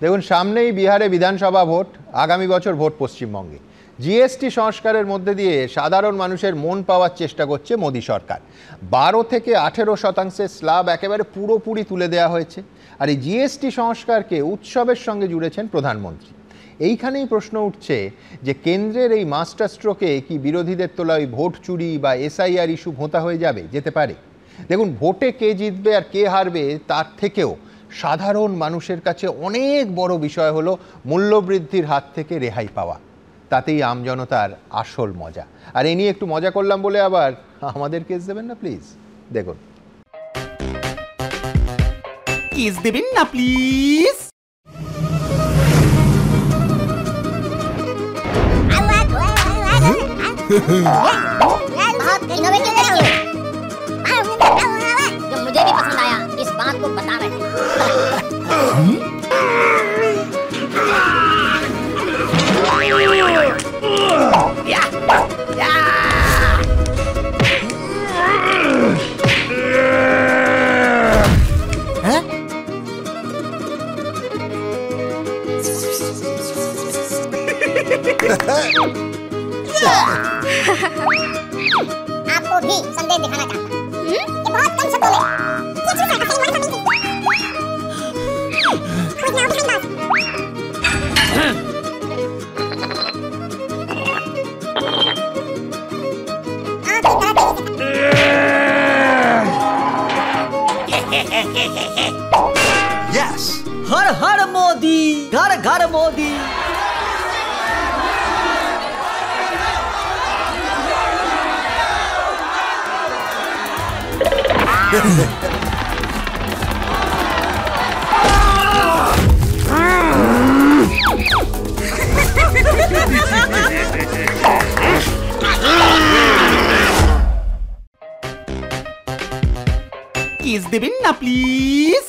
[SPEAKER 1] দেখুন, সামনেই বিহারে বিধানসভা ভোট, আগামী বছর ভোট পশ্চিমবঙ্গে। জিএসটি সংস্কারের মধ্যে দিয়ে সাধারণ মানুষের মন পাওয়ার চেষ্টা করছে মোদী সরকার। 12 থেকে 18% স্ল্যাব একেবারে পুরোপুরি তুলে দেওয়া হয়েছে। আর এই জিএসটি সংস্কারকে উৎসবের সঙ্গে জুড়েছেন প্রধানমন্ত্রী। এইখানেই প্রশ্ন উঠছে যে কেন্দ্রের এই মাস্টার স্ট্রোকে কি বিরোধীদের তোলা ওই ভোট চুরি বা এসআইআর ইস্যু ভোঁতা হয়ে যাবে, যেতে পারে। দেখুন, ভোটে কে জিতবে আর কে হারবে তার থেকেও সাধারণ মানুষের কাছে অনেক বড় বিষয় হলো মূল্যবৃদ্ধির হাত থেকে রেহাই পাওয়া। তাতেই আমজনতার আসল মজা। আর এই নিয়ে একটু মজা করলাম বলে আবার আমাদের কেস দেবেন না প্লিজ। দেখুন,
[SPEAKER 10] কেস দেবেন না প্লিজ।
[SPEAKER 11] बहुत इनोवेटिव है जो मुझे भी पसंद आया, इस बात को बता रहे हैं। आपको भी संदेश दिखाना चाहता हूँ कि बहुत कम शब्दों में
[SPEAKER 10] यस, हर हर मोदी, घर घर मोदी। किस देবেন না প্লিজ।